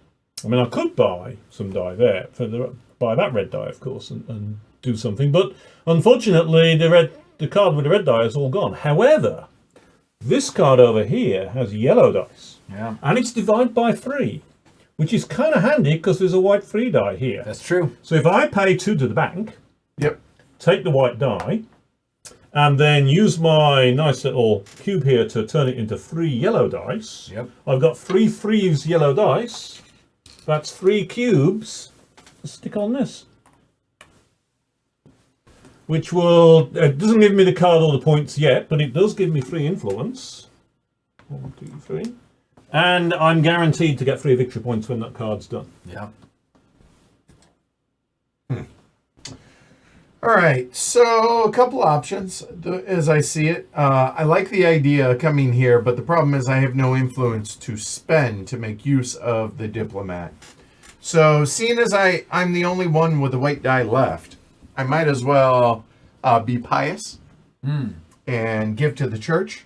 S3: I mean, I could buy some die there, buy that red die, of course, and do something, but unfortunately the card with the red die is all gone. However, this card over here has yellow dice.
S2: Yeah.
S3: And it's divided by 3, which is kind of handy because there's a white 3 die here.
S2: That's true.
S3: So if I pay 2 to the bank,
S1: Yep.
S3: take the white die, and then use my nice little cube here to turn it into 3 yellow dice.
S2: Yep.
S3: I've got 3 threes yellow dice. That's 3 cubes. Let's stick on this. Which will, it doesn't give me the card or the points yet, but it does give me 3 influence. 1, 2, 3. And I'm guaranteed to get 3 victory points when that card's done.
S2: Yeah.
S1: All right, so a couple options as I see it. I like the idea coming here, but the problem is I have no influence to spend to make use of the diplomat. So seeing as I'm the only one with a white die left, I might as well be pious and give to the church.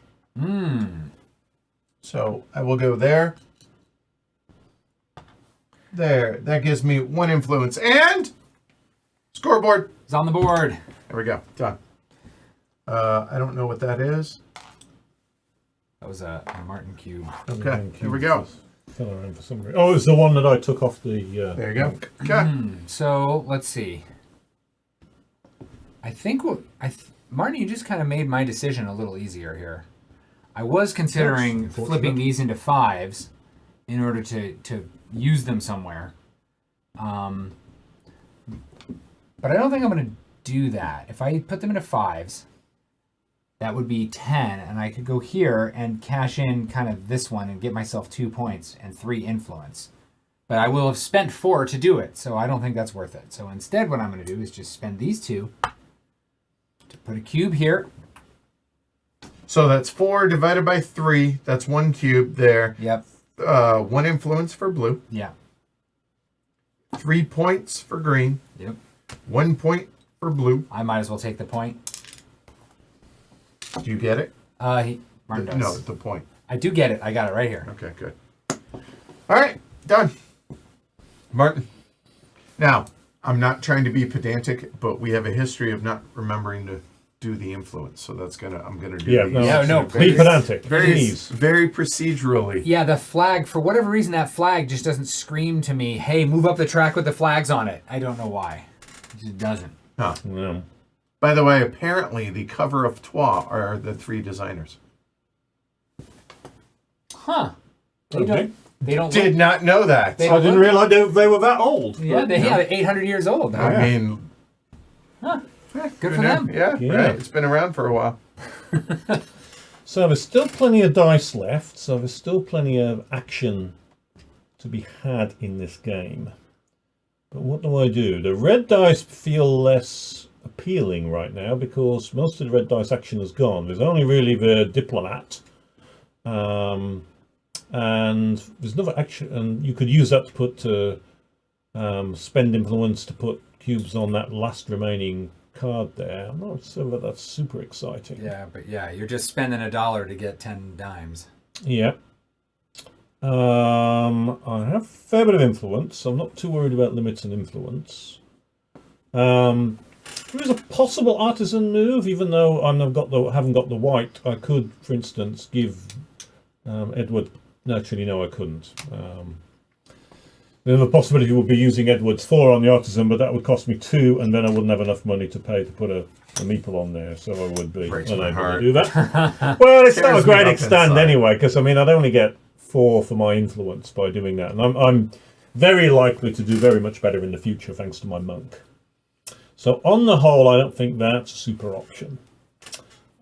S1: So I will go there. There, that gives me 1 influence and scoreboard.
S2: It's on the board.
S1: There we go. Done. I don't know what that is.
S2: That was a Martin cube.
S1: Okay, here we go.
S3: Fell around for some reason. Oh, it's the one that I took off the.
S1: There you go. Okay.
S2: So let's see. I think Martin, you just kind of made my decision a little easier here. I was considering
S3: That's unfortunate.
S2: flipping these into 5s in order to use them somewhere. But I don't think I'm going to do that. If I put them into 5s, that would be 10, and I could go here and cash in kind of this one and get myself 2 points and 3 influence. But I will have spent 4 to do it, so I don't think that's worth it. So instead what I'm going to do is just spend these 2 to put a cube here.
S1: So that's 4 divided by 3. That's 1 cube there.
S2: Yep.
S1: 1 influence for blue.
S2: Yeah.
S1: 3 points for green.
S2: Yep.
S1: 1 point for blue.
S2: I might as well take the point.
S1: Do you get it?
S2: Martin does.
S1: No, the point.
S2: I do get it. I got it right here.
S1: Okay, good. All right, done. Martin. Now, I'm not trying to be pedantic, but we have a history of not remembering to do the influence, so I'm gonna do these.
S2: No,
S3: Be pedantic. Please.
S1: Very procedurally.
S2: Yeah, the flag, for whatever reason, that flag just doesn't scream to me, hey, move up the track with the flags on it. I don't know why. It just doesn't.
S1: Huh.
S3: No.
S1: By the way, apparently the cover of Trois are the 3 designers.
S2: Huh.
S3: Okay.
S2: They don't
S1: Did not know that.
S2: They-
S3: I didn't realize they were that old.
S2: Yeah, they're 800 years old.
S1: I mean,
S2: Huh. Good for them.
S1: Yeah,
S3: Yeah.
S1: right. It's been around for a while.
S3: So there's still plenty of dice left, so there's still plenty of action to be had in this game. But what do I do? The red dice feel less appealing right now because most of the red dice action is gone. There's only really the diplomat. And there's another action, and you could use that to put spend influence to put cubes on that last remaining card there. I'm not sure that that's super exciting.
S2: Yeah, but yeah, you're just spending $1 to get 10 dimes.
S3: Yeah. I have a fair bit of influence, so I'm not too worried about limits and influence. There is a possible artisan move, even though haven't got the white. I could, for instance, give Edward. Actually, no, I couldn't. The possibility would be using Edward's 4 on the artisan, but that would cost me 2, and then I wouldn't have enough money to pay to put a meeple on there, so I would be
S1: Breaks my
S3: unable to
S1: heart.
S3: do that. Well, it's not
S1: Tears
S3: a
S1: me
S3: great
S1: up
S3: extent
S1: inside.
S3: anyway, because I mean, I'd only get 4 for my influence by doing that, and I'm very likely to do very much better in the future thanks to my monk. So on the whole, I don't think that's a super option.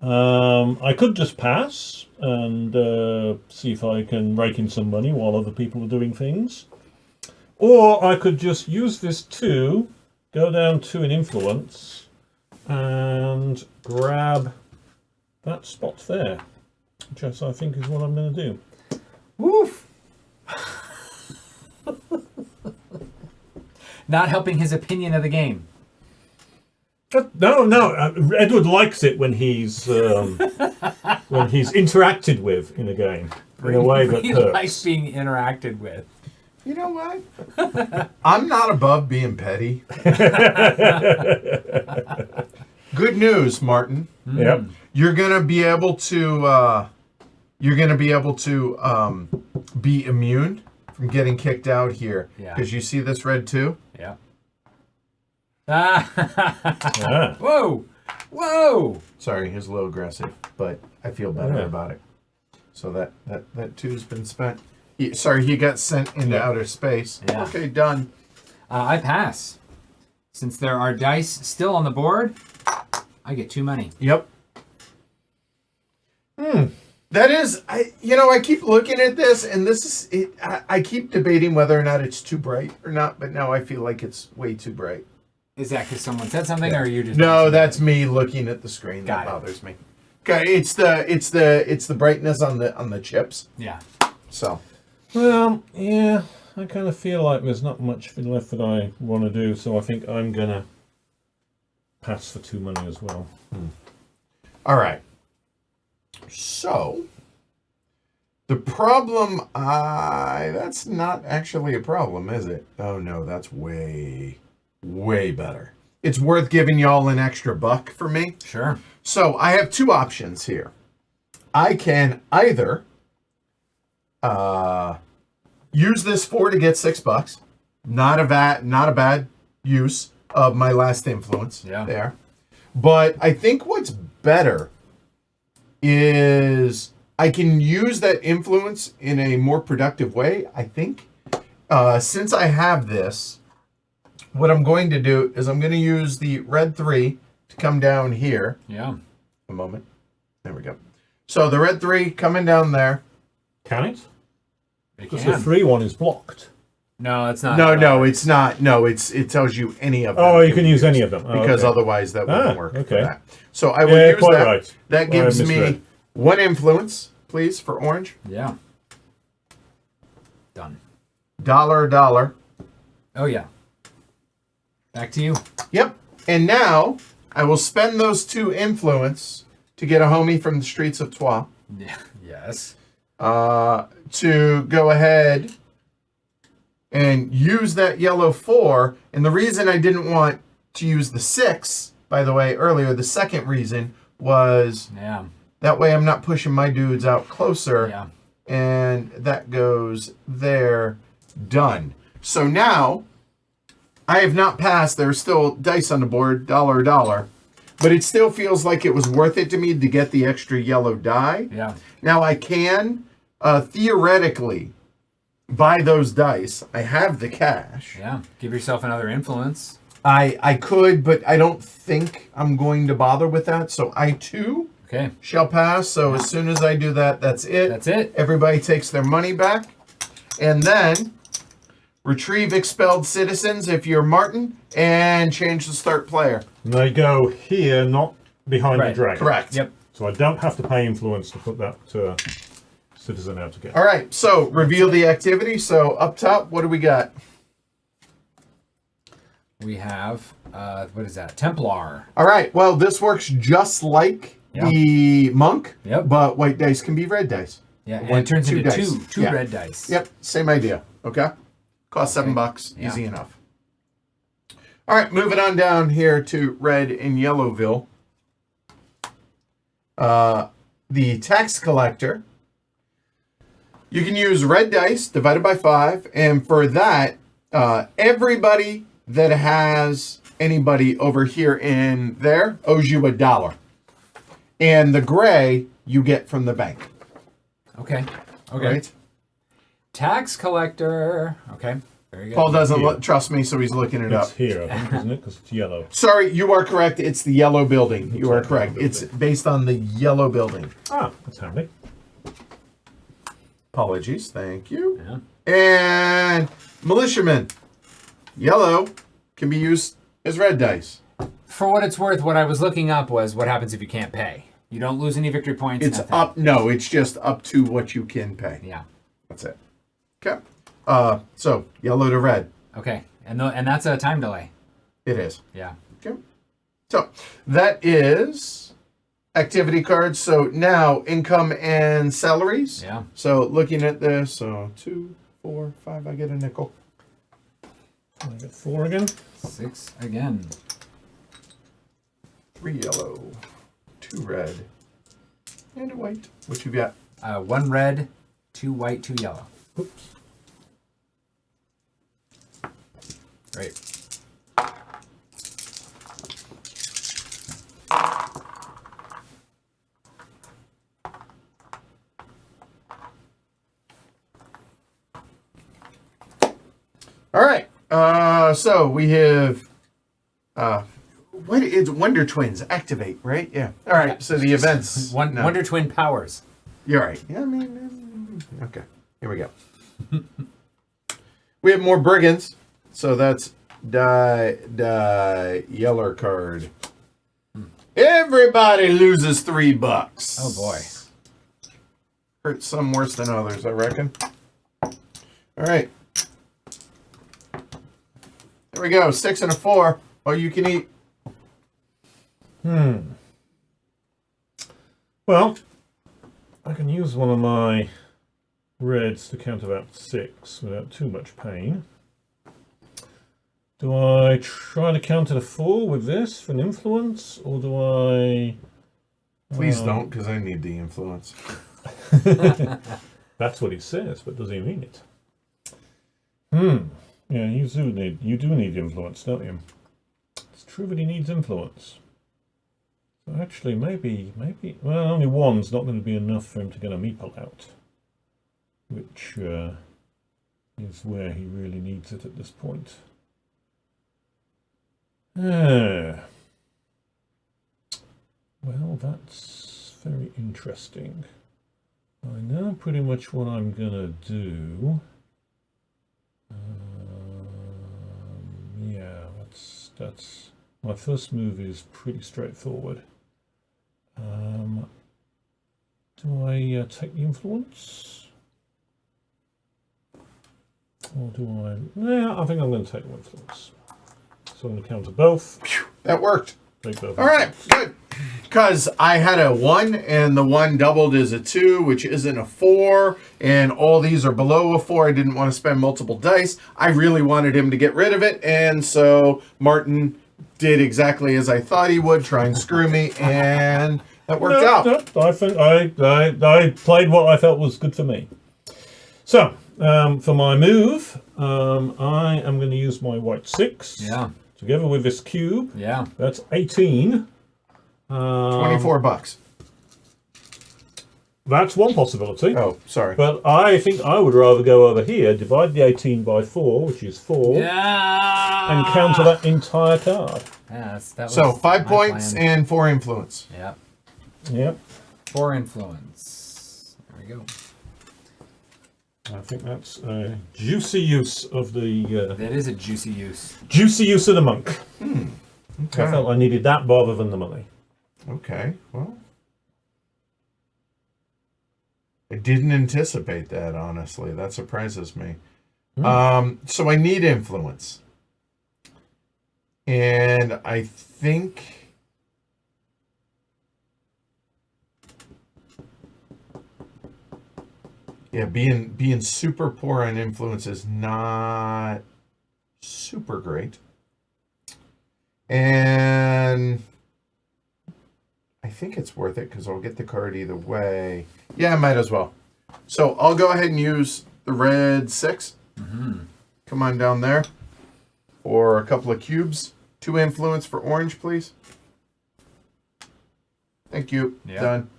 S3: I could just pass and see if I can rake in some money while other people are doing things. Or I could just use this 2, go down to an influence, and grab that spot there, which I think is what I'm going to do.
S2: Woof! Not helping his opinion of the game.
S3: No, Edward likes it when he's interacted with in a game in a way that
S2: He
S3: hurts.
S2: likes being interacted with.
S1: You know what? I'm not above being petty. Good news, Martin.
S3: Yep.
S1: You're gonna be able to. Be immune from getting kicked out here.
S2: Yeah.
S1: Because you see this red too.
S2: Yeah. Ah!
S3: Yeah.
S2: Whoa! Whoa!
S1: Sorry, he's a little aggressive, but I feel better
S3: Yeah.
S1: about it. So that 2's been spent. He got sent into outer space.
S2: Yeah.
S1: Okay, done.
S2: I pass. Since there are dice still on the board, I get 2 money.
S1: Yep. That is, I keep looking at this, and this is, I keep debating whether or not it's too bright or not, but now I feel like it's way too bright.
S2: Is that because someone said something, or are you just...
S1: No, that's me looking at the screen that
S2: Got it.
S1: bothers me. Okay, it's the brightness on the chips.
S2: Yeah.
S1: So.
S3: Well, yeah, I kind of feel like there's not much left that I want to do, so I think I'm gonna pass for 2 money as well.
S1: All right. So, the problem, that's not actually a problem, is it? Oh no, that's way, way better. It's worth giving y'all an extra buck for me.
S2: Sure.
S1: So I have two options here. I can either use this 4 to get $6. Not a bad use of my last influence there. But I think what's better is I can use that influence in a more productive way, I think. Since I have this, what I'm going to do is I'm going to use the red 3 to come down here.
S2: Yeah.
S1: A moment. There we go. So the red 3 coming down there.
S3: Can it?
S2: It
S3: Because
S2: can.
S3: the 3 one is blocked.
S2: No, it's not.
S1: No, it's not. No, it tells you any of them.
S3: Oh, you can use any of them. Oh,
S1: because
S3: okay.
S1: otherwise that wouldn't work.
S3: Okay.
S1: For that. So I will use
S3: quite
S1: that.
S3: right.
S1: That gives me 1 influence, please, for orange.
S2: Yeah. Done.
S1: $1.
S2: Oh, yeah. Back to you.
S1: Yep. And now I will spend those 2 influence to get a homie from the streets of Troyes.
S2: Yeah. Yes.
S1: To go ahead and use that yellow 4. And the reason I didn't want to use the 6, by the way, earlier, the second reason was that way I'm not pushing my dudes out closer.
S2: Yeah.
S1: And that goes there. Done. So now I have not passed. There's still dice on the board, $1. But it still feels like it was worth it to me to get the extra yellow die.
S2: Yeah.
S1: Now I can theoretically buy those dice. I have the cash.
S2: Yeah. Give yourself another influence.
S1: I could, but I don't think I'm going to bother with that. So I too shall pass. So as soon as I do that, that's it.
S2: That's it.
S1: Everybody takes their money back. And then retrieve expelled citizens if you're Martin, and change the start player.
S3: And they go here, not behind the dragon.
S1: Correct.
S2: Yep.
S3: So I don't have to pay influence to put that citizen out again.
S1: All right, so reveal the activity. So up top, what do we got?
S2: We have, what is that? Templar.
S1: All right, well, this works just like the monk, but white dice can be red dice.
S2: Yeah, and it turns into two red dice.
S1: Yep, same idea. Okay, cost $7. Easy enough. All right, moving on down here to red and yellowville. The tax collector. You can use red dice divided by 5, and for that, everybody that has anybody over here in there owes you $1. And the gray you get from the bank.
S2: Okay.
S1: Right?
S2: Tax collector. Okay. Very good.
S1: Paul doesn't trust me, so he's looking it up.
S3: It's here, I think, isn't it? Because it's yellow.
S1: Sorry, you are correct. It's the yellow building. You are correct. It's based on the yellow building.
S3: Ah, that's handy.
S1: Apologies. Thank you.
S2: Yeah.
S1: And militiaman. Yellow can be used as red dice.
S2: For what it's worth, what I was looking up was what happens if you can't pay. You don't lose any victory points.
S1: It's
S2: nothing.
S1: up. No, it's just up to what you can pay.
S2: Yeah.
S1: That's it. Okay. So yellow to red.
S2: Okay. And that's a time delay.
S1: It is.
S2: Yeah.
S1: Okay. So that is activity cards. So now income and salaries.
S2: Yeah.
S1: So looking at this, so 2, 4, 5. I get a nickel.
S3: I get 4 again.
S2: 6 again.
S1: 3 yellow, 2 red, and a white. What you got?
S2: 1 red, 2 white, 2 yellow.
S3: Oops.
S2: Great.
S1: All right. So we have what is Wonder Twins activate, right? Yeah. All right.
S2: Yeah.
S1: So the events.
S2: Wonder Twin powers.
S1: You're right. Yeah. I mean, okay. Here we go. We have more brigands. So that's yeller card. Everybody loses $3.
S2: Oh boy.
S1: Hurts some worse than others, I reckon. All right. There we go. 6 and a 4. All you can eat.
S3: Well, I can use one of my reds to counteract 6 without too much pain. Do I try to counter the 4 with this for an influence, or do I
S1: Please don't, because I need the influence.
S3: That's what he says, but does he mean it? Yeah, you do need influence, don't you? It's true that he needs influence. So actually, maybe, well, only one's not going to be enough for him to get a meeple out, which is where he really needs it at this point. Well, that's very interesting. I know pretty much what I'm gonna do. Yeah, that's my first move is pretty straightforward. Do I take the influence? Or do I? Yeah, I think I'm going to take the influence. So I'm going to counter both.
S1: That worked.
S3: Take both.
S1: All right, good. Because I had a 1, and the 1 doubled is a 2, which isn't a 4, and all these are below a 4. I didn't want to spend multiple dice. I really wanted him to get rid of it, and so Martin did exactly as I thought he would, try and screw me, and that worked out.
S3: No, I think I played what I felt was good for me. So, for my move, I am going to use my white 6.
S2: Yeah.
S3: Together with this cube.
S2: Yeah.
S3: That's 18.
S1: $24.
S3: That's one possibility.
S1: Oh, sorry.
S3: But I think I would rather go over here, divide the 18 by 4, which is 4,
S2: Yeah.
S3: and counter that entire card.
S2: Yeah, that was
S1: So 5
S2: my
S1: points
S2: plan.
S1: and 4 influence.
S2: Yep.
S3: Yep.
S2: 4 influence. There we go.
S3: I think that's a juicy use of the...
S2: That is a juicy use.
S3: juicy use of the monk.
S1: Okay.
S3: I felt I needed that rather than the money.
S1: Okay, well. I didn't anticipate that, honestly. That surprises me. So I need influence. And I think... Yeah, being super poor on influence is not super great. And I think it's worth it because I'll get the card either way. Yeah, I might as well. So I'll go ahead and use the red 6. Come on down there for a couple of cubes. 2 influence for orange, please. Thank you.
S2: Yeah.
S1: Done.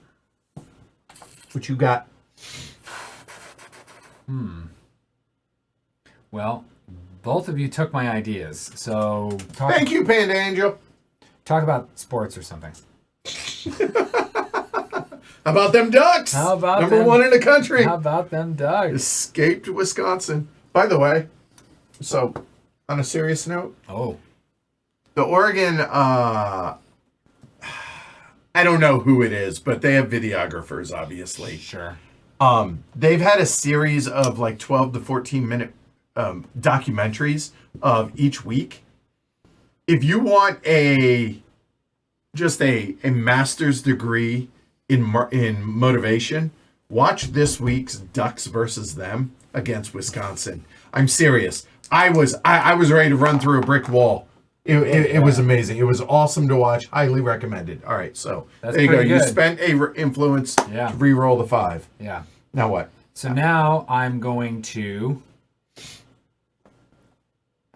S1: What you got?
S2: Well, both of you took my ideas. So
S1: Thank you, Panda Angel.
S2: talk about sports or something.
S1: How about them Ducks?
S2: How about
S1: Number
S2: them-
S1: 1 in the country?
S2: How about them dogs?
S1: Escaped Wisconsin. By the way, so on a serious note,
S2: Oh.
S1: the Oregon, I don't know who it is, but they have videographers, obviously.
S2: Sure.
S1: They've had a series of like 12 to 14 minute documentaries of each week. If you want just a master's degree in motivation, watch this week's Ducks versus them against Wisconsin. I'm serious. I was ready to run through a brick wall. It was amazing. It was awesome to watch. Highly recommended. All right, so
S2: That's
S1: there you go.
S2: pretty
S1: You
S2: good.
S1: spent a influence
S2: Yeah.
S1: to re-roll the 5.
S2: Yeah.
S1: Now what?
S2: So now I'm going to...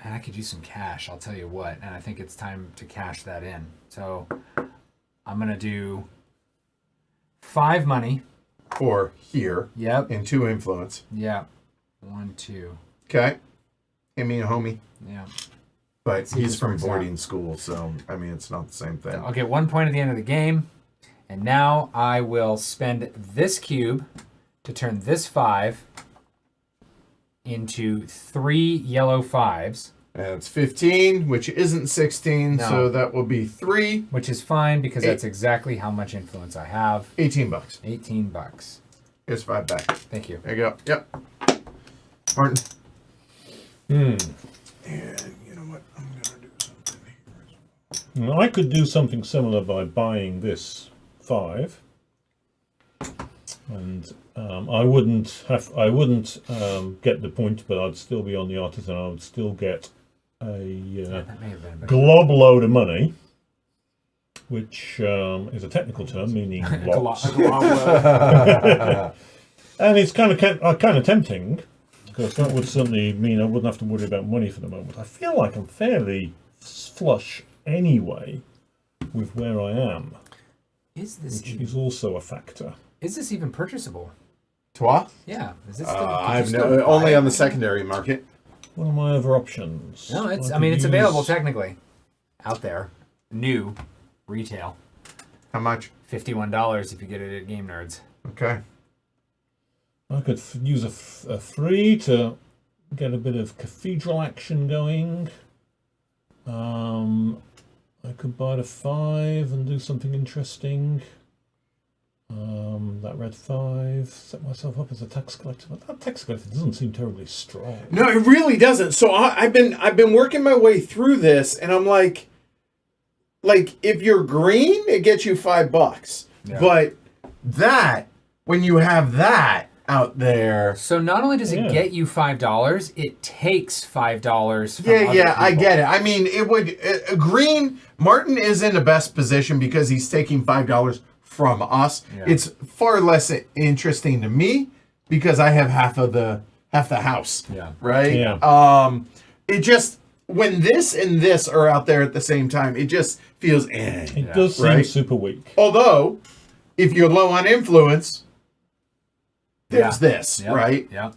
S2: And I could use some cash, I'll tell you what. And I think it's time to cash that in. So I'm going to do 5 money.
S1: For here
S2: Yep.
S1: and 2 influence.
S2: Yeah. 1, 2.
S1: Okay. Hit me a homie.
S2: Yeah.
S1: But
S2: see
S1: he's
S2: this
S1: from
S2: works out.
S1: boarding school, so I mean it's not the same thing.
S2: I'll get 1 point at the end of the game. And now I will spend this cube to turn this 5 into 3 yellow 5s.
S1: And it's 15, which isn't 16,
S2: No.
S1: so that will be 3.
S2: Which is fine because that's exactly how much influence I have.
S1: $18.
S2: 18 bucks.
S1: Here's 5 back.
S2: Thank you.
S1: There you go. Yep. Martin. And you know what? I'm gonna do something here.
S3: Now, I could do something similar by buying this 5, and I wouldn't get the point, but I'd still be on the artisan. I would still get a
S2: That may have been a bit.
S3: glob load of money, which is a technical term meaning lots.
S2: Well,
S3: And it's kind of tempting, because that would certainly mean I wouldn't have to worry about money for the moment. I feel like I'm fairly flush anyway with where I am,
S2: is this
S3: which is also a factor.
S2: is this even purchasable?
S1: Trois?
S2: Yeah. Is it still, could you
S1: I've
S2: still
S1: no,
S2: buy
S1: only
S2: it?
S1: on the secondary market.
S3: What are my other options?
S2: No, it's.
S3: I
S2: I mean,
S3: could
S2: it's available
S3: use-
S2: technically, out there, new, retail,
S1: How much?
S2: $51 if you get it at Game Nerds.
S1: Okay.
S3: I could use a 3 to get a bit of Cathedral action going. I could buy the 5 and do something interesting. That red 5, set myself up as a tax collector, but that tax collector doesn't seem terribly strong.
S1: No, it really doesn't. So I've been working my way through this, and I'm like if you're green, it gets you $5.
S2: Yeah.
S1: But that when you have that out there,
S2: So not only does it
S3: Yeah.
S2: get you $5, it takes $5 from
S1: yeah,
S2: other
S1: I
S2: people.
S1: get it. I mean, it would green. Martin is in the best position because he's taking $5 from us.
S2: Yeah.
S1: It's far less interesting to me because I have half the house.
S2: Yeah.
S1: Right.
S3: Yeah.
S1: It just when this and this are out there at the same time, it just feels eh.
S3: It does seem
S1: Right.
S3: super weak.
S1: Although, if you're low on influence, there's this,
S2: Yep.
S1: right?
S2: Yeah.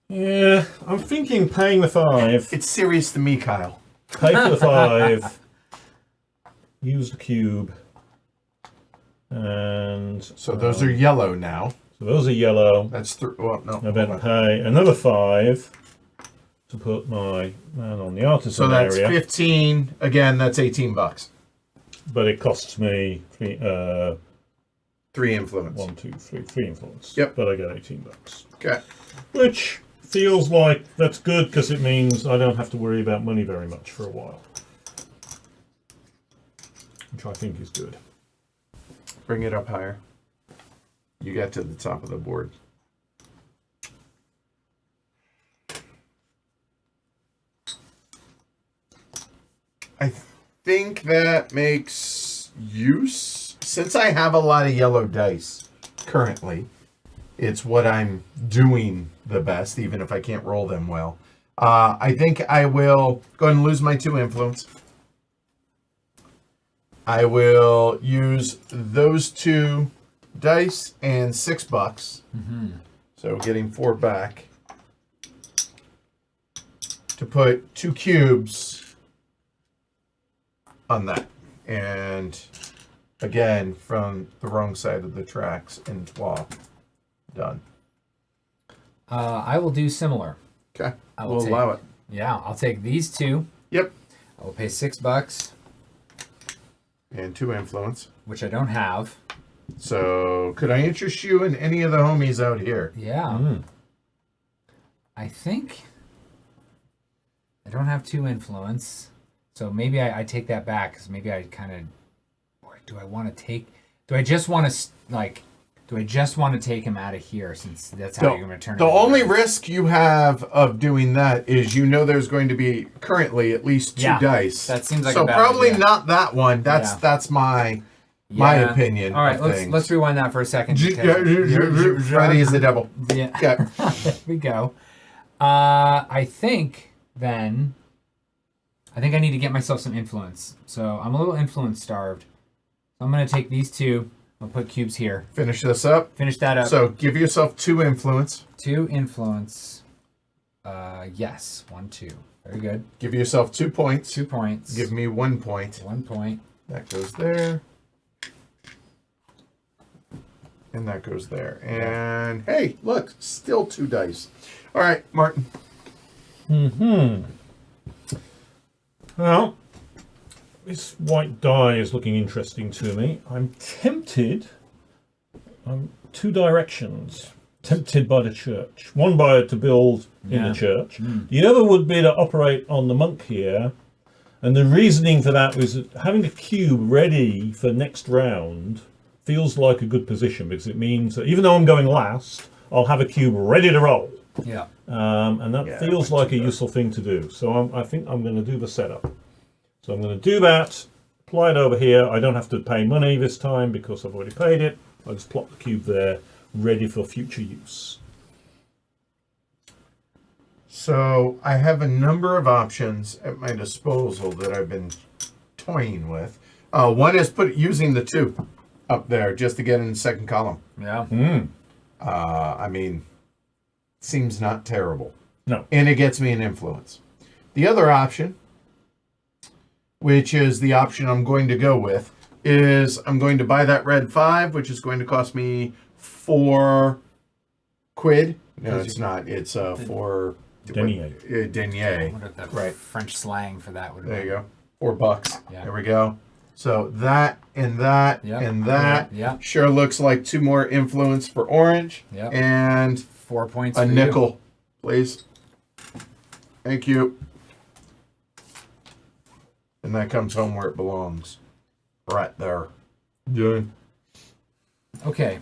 S3: Yeah, I'm thinking paying the 5.
S1: It's serious to me, Kyle.
S3: Pay for the 5. Use the cube. And
S1: So those are yellow now.
S3: so those are yellow.
S1: That's well, no.
S3: I then pay another 5 to put my man on the artisan
S1: So that's
S3: area.
S1: 15. Again, that's $18.
S3: But it costs me 3
S1: influence.
S3: 1, 2, 3 3 influence.
S1: Yep.
S3: But I get $18.
S1: Okay.
S3: Which feels like that's good because it means I don't have to worry about money very much for a while. Which I think is good.
S1: Bring it up higher. You got to the top of the board. I think that makes use. Since I have a lot of yellow dice currently, it's what I'm doing the best, even if I can't roll them well. I think I will go ahead and lose my 2 influence. I will use those 2 dice and $6.
S2: Mm-hmm.
S1: So getting 4 back. To put 2 cubes on that. And again, from the wrong side of the tracks in Trois. Done.
S2: I will do similar.
S1: Okay.
S2: I will
S1: We'll
S2: take-
S1: allow it.
S2: Yeah, I'll take these 2.
S1: Yep.
S2: I will pay $6,
S1: And 2 influence.
S2: which I don't have.
S1: So could I interest you in any of the homies out here?
S2: Yeah.
S3: Mm.
S2: I think I don't have 2 influence, so maybe I take that back because maybe I kind of. Or do I want to take? Do I just want to Do I just want to take him out of here since that's how you're going to turn it?
S1: The only
S2: around?
S1: risk you have of doing that is there's going to be currently at least 2
S2: Yeah,
S1: dice.
S2: that seems like
S1: so
S2: a bad
S1: probably
S2: idea.
S1: not that one. That's my
S2: Yeah.
S1: opinion.
S2: All right,
S1: of
S2: let's rewind that for a second.
S1: Freddy is the devil.
S2: Yeah.
S1: Okay.
S2: There we go. I think then. I think I need to get myself some influence. So I'm a little influence starved. So I'm going to take these 2. I'll put cubes here.
S1: Finish this up.
S2: Finish that up.
S1: So give yourself 2 influence.
S2: 2 influence. Yes. 1, 2. Very good.
S1: Give yourself 2 points.
S2: 2 points.
S1: Give me 1 point.
S2: 1 point.
S1: That goes there. And that goes there. And hey, look, still 2 dice. All right, Martin.
S3: Well, this white die is looking interesting to me. I'm tempted. I'm 2 directions. Tempted by the church. One by to build in
S2: Yeah.
S3: the church. The other would be to operate on the monk here. And the reasoning for that was that having a cube ready for next round feels like a good position because it means that even though I'm going last, I'll have a cube ready to roll.
S2: Yeah.
S3: And that
S1: Yeah,
S3: feels
S1: that
S3: like a
S1: makes
S3: useful thing to do. So I think I'm going to do the setup. So I'm going to do that, apply it over here. I don't have to pay money this time because I've already paid it. I just plop the cube there, ready for future use.
S1: So I have a number of options at my disposal that I've been toying with. One is using the 2 up there just to get in the second column.
S2: Yeah.
S1: I mean, seems not terrible.
S3: No.
S1: And it gets me an influence. The other option, which is the option I'm going to go with, is I'm going to buy that red 5, which is going to cost me 4 quid. No, it's not. It's 4
S3: Denier.
S2: I
S1: denier.
S2: wonder if that
S1: Right.
S2: French slang for that would be.
S1: There you go. $4.
S2: Yeah.
S1: There we go. So that and that
S2: Yep.
S1: and that
S2: Yep.
S1: sure looks like 2 more influence for orange.
S2: Yep.
S1: And
S2: 4 points
S1: a
S2: for
S1: nickel, please. Thank you. And that comes home where it belongs. Right there. Yeah.
S2: you. Okay.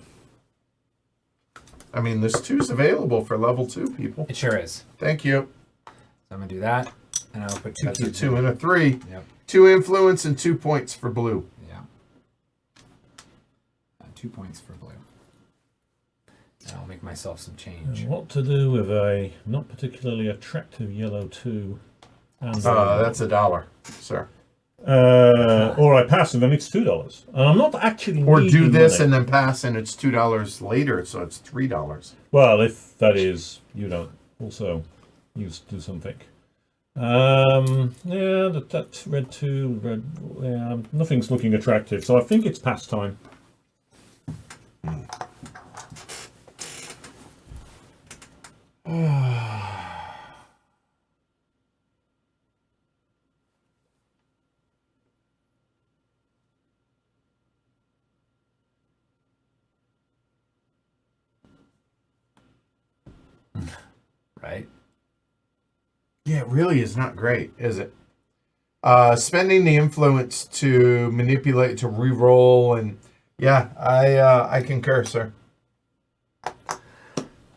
S1: I mean, this 2's available for level 2 people.
S2: It sure is.
S1: Thank you.
S2: So I'm going to do that. And I'll put 2
S1: That's a
S2: cubes
S1: 2
S2: in.
S1: and a 3.
S2: Yep.
S1: 2 influence and 2 points for blue.
S2: Yeah. 2 points for blue. And I'll make myself some change.
S3: And what to do with a not particularly attractive yellow 2? And
S1: That's $1, sir.
S3: or I pass and then it's $2. And I'm not actually
S1: Or do
S3: needing
S1: this
S3: money.
S1: and then pass, and it's $2 later, so it's $3.
S3: Well, if that is, you don't also do something. Yeah, that red 2, red, yeah, nothing's looking attractive, so I think it's past time.
S2: Right?
S1: Yeah, it really is not great, is it? Spending the influence to manipulate, to re-roll, and yeah, I concur, sir.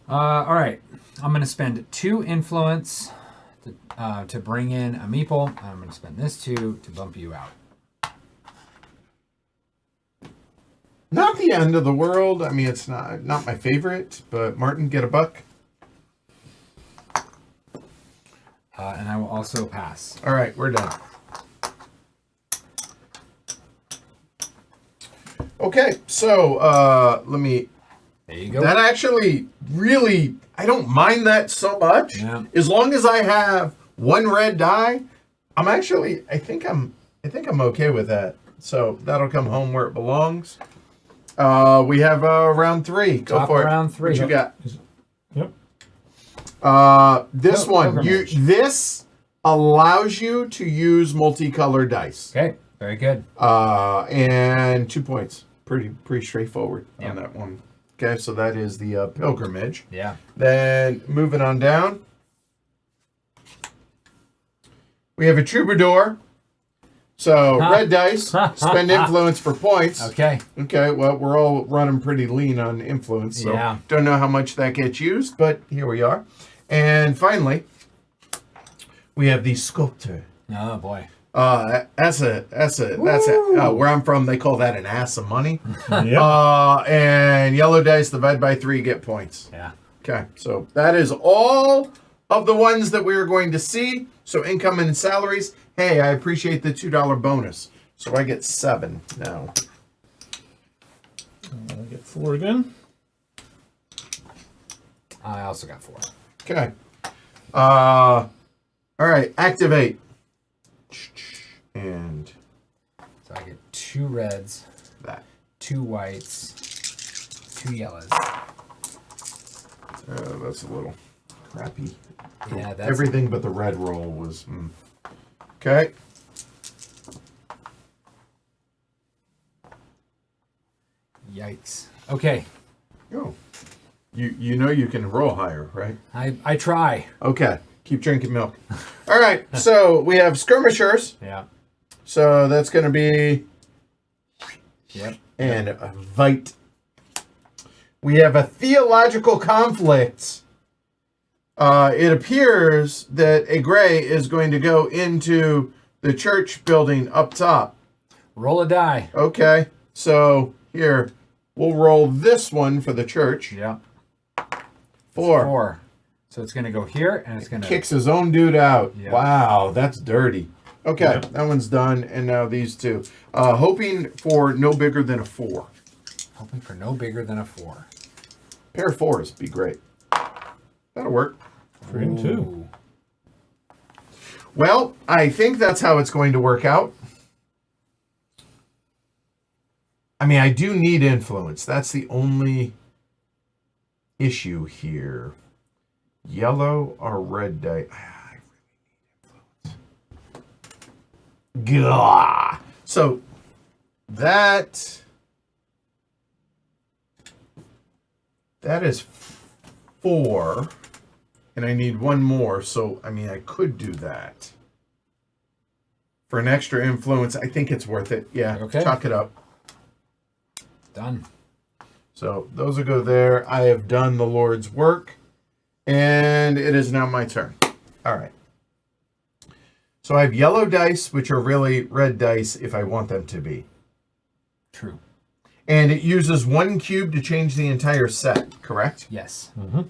S2: All right. I'm going to spend 2 influence to bring in a meeple. I'm going to spend this 2 to bump you out.
S1: Not the end of the world. I mean, it's not my favorite, but Martin, get a buck.
S2: And I will also pass.
S1: All right, we're done. Okay, so let me.
S2: There you go.
S1: That actually really, I don't mind that so much.
S2: Yeah.
S1: As long as I have 1 red die, I think I'm okay with that. So that'll come home where it belongs. We have round 3. Go
S2: Top
S1: for it.
S2: round 3.
S1: What you got?
S3: Yep.
S1: This one, this allows you to use multicolored dice.
S2: Okay. Very good.
S1: And 2 points. Pretty straightforward
S2: Yep.
S1: on that one. Okay, so that is the pilgrimage.
S2: Yeah.
S1: Then moving on down, we have a troubadour. So red dice, spend influence for points.
S2: Okay.
S1: Okay, well, we're all running pretty lean on influence, so
S2: Yeah.
S1: don't know how much that gets used, but here we are. And finally, we have the sculptor.
S2: Oh boy.
S1: That's where I'm from. They call that an ass of money.
S3: Yep.
S1: And yellow dice divide by 3, get points.
S2: Yeah.
S1: Okay, so that is all of the ones that we are going to see. So income and salaries. Hey, I appreciate the $2 bonus. So I get 7 now.
S3: I get 4 again.
S2: I also got 4.
S1: Okay. All right, activate. And
S2: So I get 2 reds,
S1: that.
S2: 2 whites, 2 yellows.
S1: That's a little crappy.
S2: Yeah, that's
S1: Everything but the red roll was. Okay.
S2: Yikes. Okay.
S1: Oh. You know you can roll higher, right?
S2: I try.
S1: Okay. Keep drinking milk. All right. So we have skirmishers.
S2: Yeah.
S1: So that's going to be
S2: Yep.
S1: and a vite. We have a theological conflict. It appears that a gray is going to go into the church building up top.
S2: Roll a die.
S1: Okay, so here, we'll roll this one for the church.
S2: Yeah.
S1: 4.
S2: 4. So it's going to go here, and it's going to...
S1: Kicks his own dude out.
S2: Yeah.
S1: Wow, that's dirty. Okay,
S3: Yeah.
S1: that one's done, and now these two. Hoping for no bigger than a 4.
S2: Hoping for no bigger than a 4.
S1: Pair of 4s be great. That'll work.
S3: 3 and 2.
S2: Ooh.
S1: Well, I think that's how it's going to work out. I mean, I do need influence. That's the only issue here. Yellow or red die. I really need influence. Gah. So that is 4, and I need one more. So I mean, I could do that for an extra influence. I think it's worth it. Yeah.
S2: Okay.
S1: Chalk it up.
S2: Done.
S1: So those will go there. I have done the Lord's work, and it is now my turn. All right. So I have yellow dice, which are really red dice if I want them to be.
S2: True.
S1: And it uses 1 cube to change the entire set, correct?
S2: Yes.
S3: Mm-hmm.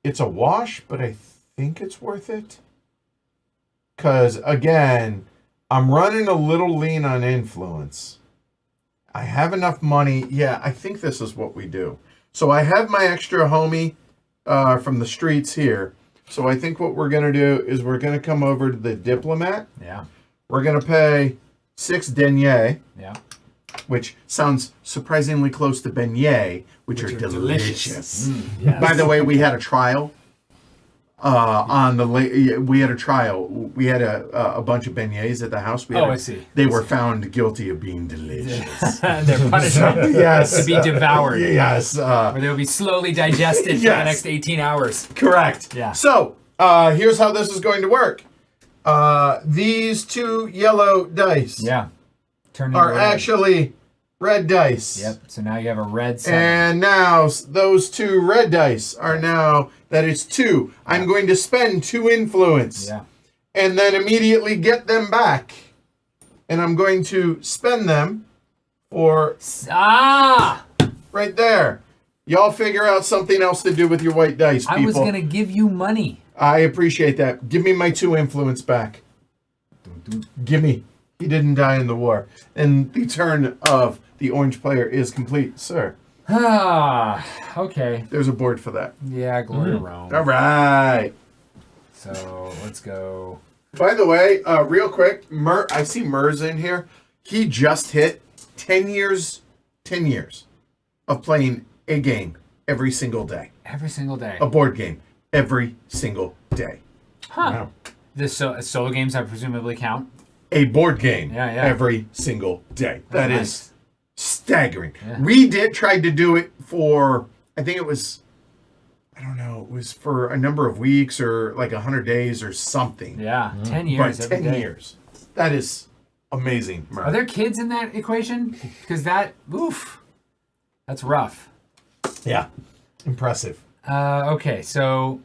S1: It's a wash, but I think it's worth it. Because, again, I'm running a little lean on influence. I have enough money. Yeah, I think this is what we do. So I have my extra homie from the streets here. So I think what we're going to do is we're going to come over to the diplomat.
S2: Yeah.
S1: We're going to pay 6 deniers,
S2: Yeah.
S1: which sounds surprisingly close to beignets, which are delicious.
S2: Yes.
S1: By the way, we had a trial on the we had a trial. We had a bunch of beignets at the house.
S2: I see.
S1: They were found guilty of being delicious.
S2: Their punishment
S1: Yes.
S2: to be devoured.
S1: Yes.
S2: Where they will be slowly digested for the
S1: Yes.
S2: next 18 hours.
S1: Correct.
S2: Yeah.
S1: So, here's how this is going to work. These 2 yellow dice
S2: Yeah. Turn
S1: are
S2: into red.
S1: actually red dice.
S2: Yep. So now you have a red set.
S1: And now those 2 red dice are now that it's 2. I'm going to spend 2 influence.
S2: Yeah.
S1: And then immediately get them back. And I'm going to spend them for
S2: Ah!
S1: right there. Y'all figure out something else to do with your white dice, people.
S2: I was going to give you money.
S1: I appreciate that. Give me my 2 influence back. Give me. He didn't die in the war. And the turn of the orange player is complete, sir.
S2: Ah, okay.
S1: There's a board for that.
S2: Yeah, Glory to Rome.
S1: All right.
S2: So let's go.
S1: By the way, real quick, I see Murs in here. He just hit 10 years of playing a game every single day.
S2: Every single day.
S1: A board game every single day.
S2: Huh.
S3: Wow.
S2: This solo games I presumably count.
S1: A board game
S2: Yeah.
S1: every single day. That
S2: That's
S1: is staggering.
S2: Yeah.
S1: We tried to do it for, I think it was, I don't know, it was for a number of weeks or like 100 days or something.
S2: Yeah, 10
S1: But
S2: years.
S1: 10
S2: every day.
S1: years. That is amazing, Mur.
S2: Are there kids in that equation? Because that's rough.
S1: Yeah. Impressive.
S2: Okay, so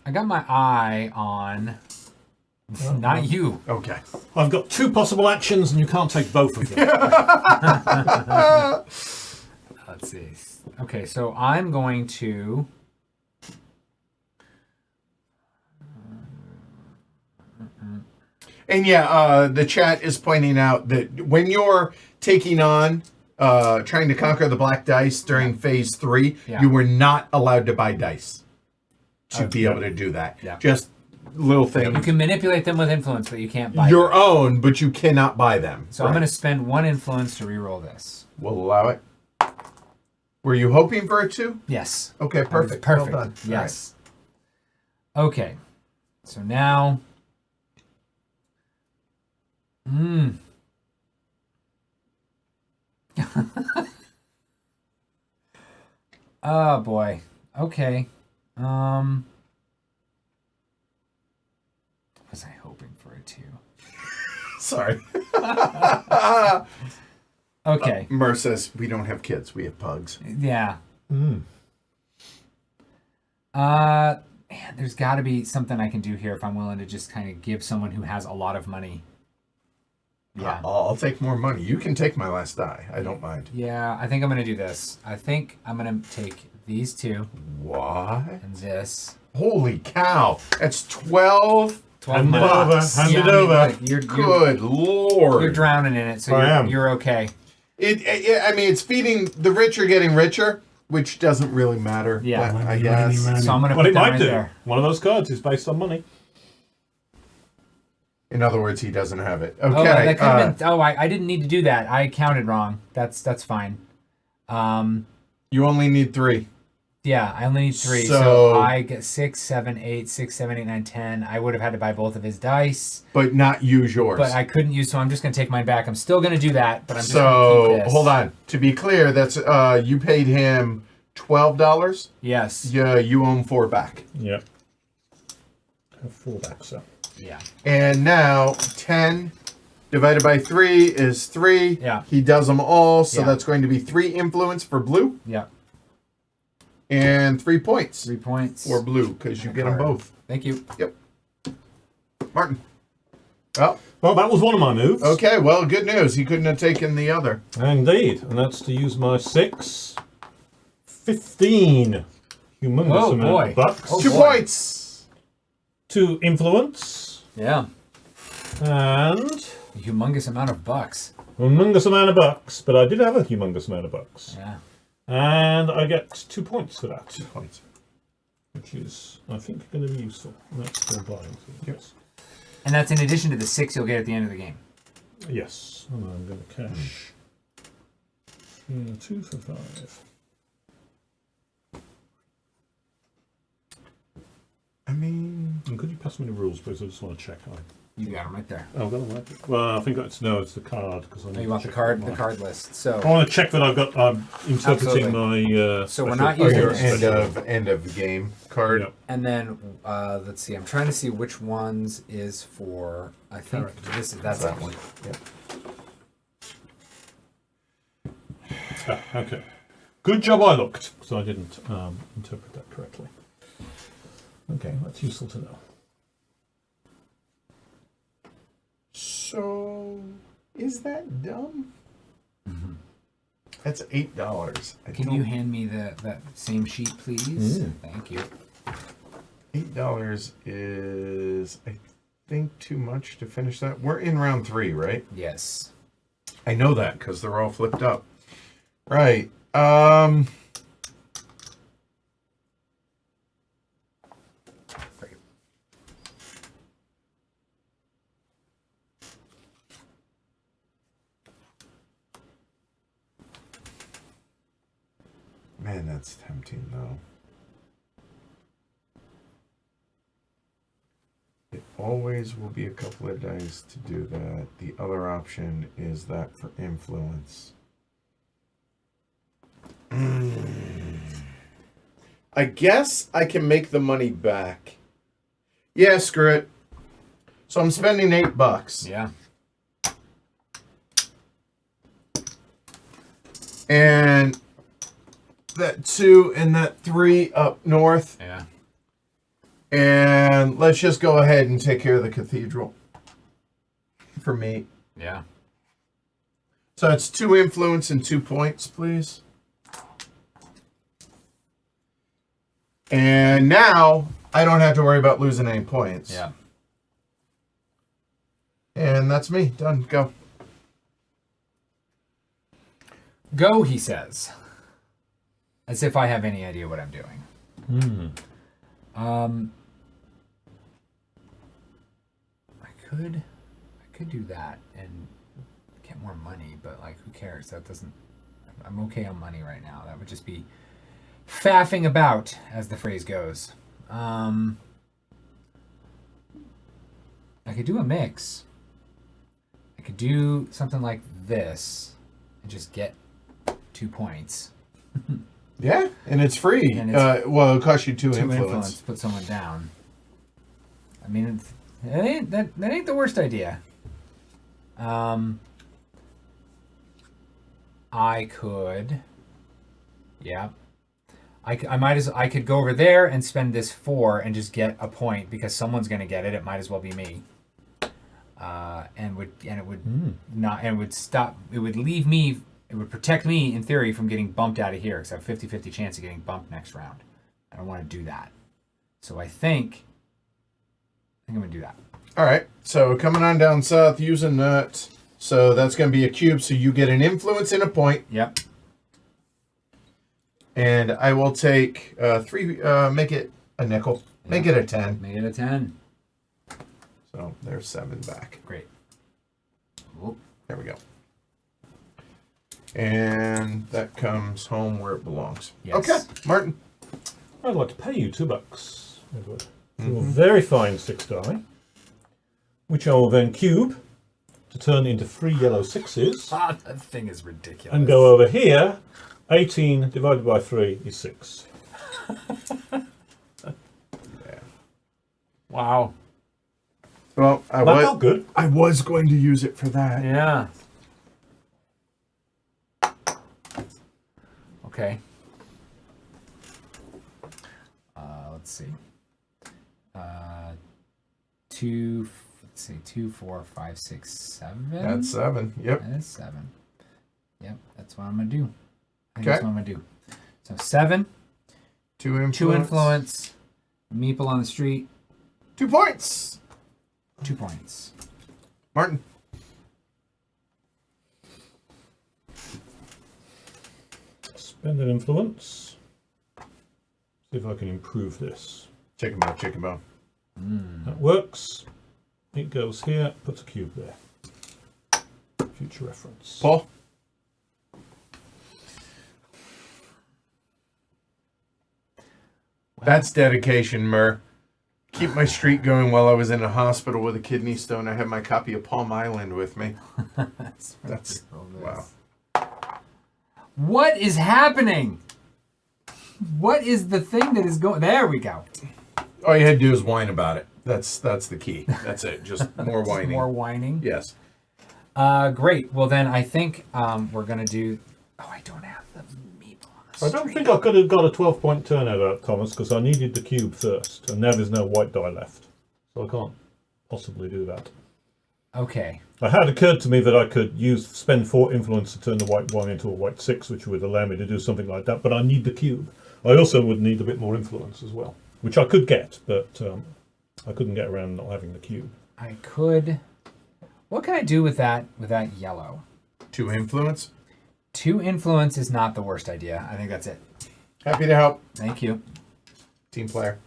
S2: I got my eye on not you.
S1: Okay.
S3: I've got 2 possible actions, and you can't take both of them.
S2: Let's see. Okay, so I'm going to.
S1: And the chat is pointing out that when you're taking on trying to conquer the black dice during phase 3,
S2: Yeah.
S1: you were not allowed to buy dice to be
S3: yeah.
S1: able to do that.
S2: Yeah.
S1: Just little thing.
S2: You can manipulate them with influence, but you can't buy
S1: Your
S2: them.
S1: own, but you cannot buy them.
S2: So I'm going to spend 1 influence to reroll this.
S1: We'll allow it. Were you hoping for a 2?
S2: Yes.
S1: Okay, perfect.
S2: Perfect.
S1: Well done.
S2: Yes. Okay. So now. Oh boy. Okay. Was I hoping for a 2?
S1: Sorry.
S2: Okay.
S1: Mer says, we don't have kids. We have pugs.
S2: Yeah.
S3: Mm.
S2: Man, there's got to be something I can do here if I'm willing to just kind of give someone who has a lot of money. Yeah.
S1: I'll take more money. You can take my last die. I don't mind.
S2: Yeah, I think I'm going to do this. I think I'm going to take these two
S1: What?
S2: and this.
S1: Holy cow. That's 12
S3: Hand it
S1: bucks.
S3: over. Hand
S2: Yeah,
S3: it
S2: I mean,
S3: over.
S2: like,
S1: Good Lord.
S2: You're drowning in it, so
S3: I am.
S2: you're okay.
S1: I mean, it's feeding the rich are getting richer, which doesn't really matter.
S2: Yeah.
S1: I guess.
S2: So I'm going to
S3: What
S2: put
S3: it
S2: that
S3: might
S2: right
S3: do.
S2: there.
S3: One of those cards is based on money.
S1: In other words, he doesn't have it.
S2: Oh,
S1: Okay.
S2: that could have been. Oh, I didn't need to do that. I counted wrong. That's fine.
S1: You only need 3.
S2: Yeah, I only need 3.
S1: So-
S2: So I get 6, 7, 8, 6, 7, 8, 9, 10. I would have had to buy both of his dice,
S1: But not use yours.
S2: but I couldn't use. So I'm just going to take mine back. I'm still going to do that, but I'm just going to
S1: So
S2: keep this.
S1: hold on. To be clear, that's you paid him $12.
S2: Yes.
S1: Yeah, you own 4 back.
S3: Yep. Have 4 back, so.
S2: Yeah.
S1: And now 10 divided by 3 is 3.
S2: Yeah.
S1: He does them all, so
S2: Yeah.
S1: that's going to be 3 influence for blue
S2: Yeah.
S1: and 3 points
S2: 3 points.
S1: for blue because you
S2: And
S1: get
S2: a
S1: them
S2: card.
S1: both.
S2: Thank you.
S1: Yep. Martin. Oh,
S3: Well, that was one of my moves.
S1: okay. Well, good news. He couldn't have taken the other.
S3: Indeed. And that's to use my 6. 15. Humongous
S2: Oh,
S3: amount
S2: boy.
S3: of bucks.
S2: Oh,
S1: 2
S2: boy.
S1: points.
S3: 2 influence.
S2: Yeah.
S3: And
S2: A humongous amount of bucks.
S3: humongous amount of bucks. But I did have a humongous amount of bucks.
S2: Yeah.
S3: And I get 2 points for that.
S1: 2 points.
S3: Which is, I think, going to be useful. And that's still buying. So yes.
S2: And that's in addition to the 6 you'll get at the end of the game.
S3: Yes. And I'm going to cash 2 for 5.
S1: I mean,
S3: And could you pass me the rules, please? I just want to check.
S2: You got them right there.
S3: Oh, I've got them right. Well, I think it's the card because I.
S2: Oh, you want the card list. So
S3: I want to check that I've got. I'm interpreting my.
S2: So we're
S3: special-
S2: not
S1: oh,
S2: using
S1: your
S2: this.
S1: end of game card.
S3: Yep.
S2: And then let's see. I'm trying to see which ones is for. I think that's
S1: That
S2: it.
S1: one. Yep.
S3: Okay. Good job I looked, because I didn't interpret that correctly. Okay, that's useful to know.
S1: So, is that dumb? That's $8.
S2: Can you hand me that same sheet, please? Thank you.
S1: $8 is, I think, too much to finish that. We're in round 3, right?
S2: Yes.
S1: I know that because they're all flipped up. Right. Man, that's tempting though. It always will be a couple of dice to do that. The other option is that for influence. I guess I can make the money back. Yeah, screw it. So I'm spending $8.
S2: Yeah.
S1: And that 2 and that 3 up north.
S2: Yeah.
S1: And let's just go ahead and take care of the cathedral. For me.
S2: Yeah.
S1: So it's 2 influence and 2 points, please. And now I don't have to worry about losing any points.
S2: Yeah.
S1: And that's me. Done. Go.
S2: Go, he says. As if I have any idea what I'm doing. I could do that and get more money, but like who cares? That doesn't I'm okay on money right now. That would just be faffing about, as the phrase goes. I could do a mix. I could do something like this and just get 2 points.
S1: Yeah, and it's free.
S2: And it's
S1: well, it'll cost you 2
S2: 2
S1: influence.
S2: put someone down. I mean, it ain't that ain't the worst idea. I could. Yeah. I could go over there and spend this 4 and just get a point because someone's going to get it. It might as well be me. It would leave me. It would protect me in theory from getting bumped out of here because I have a 50-50 chance of getting bumped next round. I don't want to do that. So I think I'm going to do that.
S1: All right. So coming on down south using that. So that's going to be a cube. So you get an influence and a point.
S2: Yep.
S1: And I will take 3. Make it a nickel.
S2: Yep.
S1: Make it a 10.
S2: Make it a 10.
S1: So there's 7 back.
S2: Great.
S1: Oop, there we go. And that comes home where it belongs.
S2: Yes.
S1: Okay, Martin.
S3: I'd like to pay you $2, Edward, for your very fine 6 die, which I will then cube to turn into 3 yellow 6s.
S2: That thing is ridiculous.
S3: And go over here. 18 divided by 3 is 6.
S1: Yeah.
S2: Wow.
S1: Well,
S3: That felt good.
S1: I was going to use it for that.
S2: Yeah. Okay. Let's see. 2. Let's see. 2, 4, 5, 6, 7.
S1: That's 7. Yep.
S2: That is 7. Yep. That's what I'm gonna do. I think
S1: Okay.
S2: that's what I'm gonna do. So 7.
S1: 2 influence.
S2: 2 influence. Meeple on the street.
S1: 2 points.
S2: 2 points.
S1: Martin.
S3: Spend an influence. See if I can improve this.
S1: Chicken bone, chicken bone.
S3: That works. It goes here, puts a cube there. Future reference.
S1: Paul. That's dedication, Mur. Keep my streak going while I was in a hospital with a kidney stone. I had my copy of Palm Island with me. That's wow.
S2: What is happening? What is the thing that is going? There we go.
S1: All you had to do is whine about it. That's the key. That's it. Just more whining.
S2: More whining.
S1: Yes.
S2: Great. Well, then I think we're gonna do. Oh, I don't have the meeple on the
S3: I
S2: street.
S3: don't think I could have got a 12-point turn out of that, Thomas, because I needed the cube first, and now there's no white die left. So I can't possibly do that.
S2: Okay.
S3: It had occurred to me that I could spend 4 influence to turn the white 1 into a white 6, which would allow me to do something like that, but I need the cube. I also would need a bit more influence as well, which I could get, but I couldn't get around not having the cube.
S2: I could. What can I do with that yellow?
S1: 2 influence.
S2: 2 influence is not the worst idea. I think that's it.
S1: Happy to help.
S2: Thank you.
S1: Team player.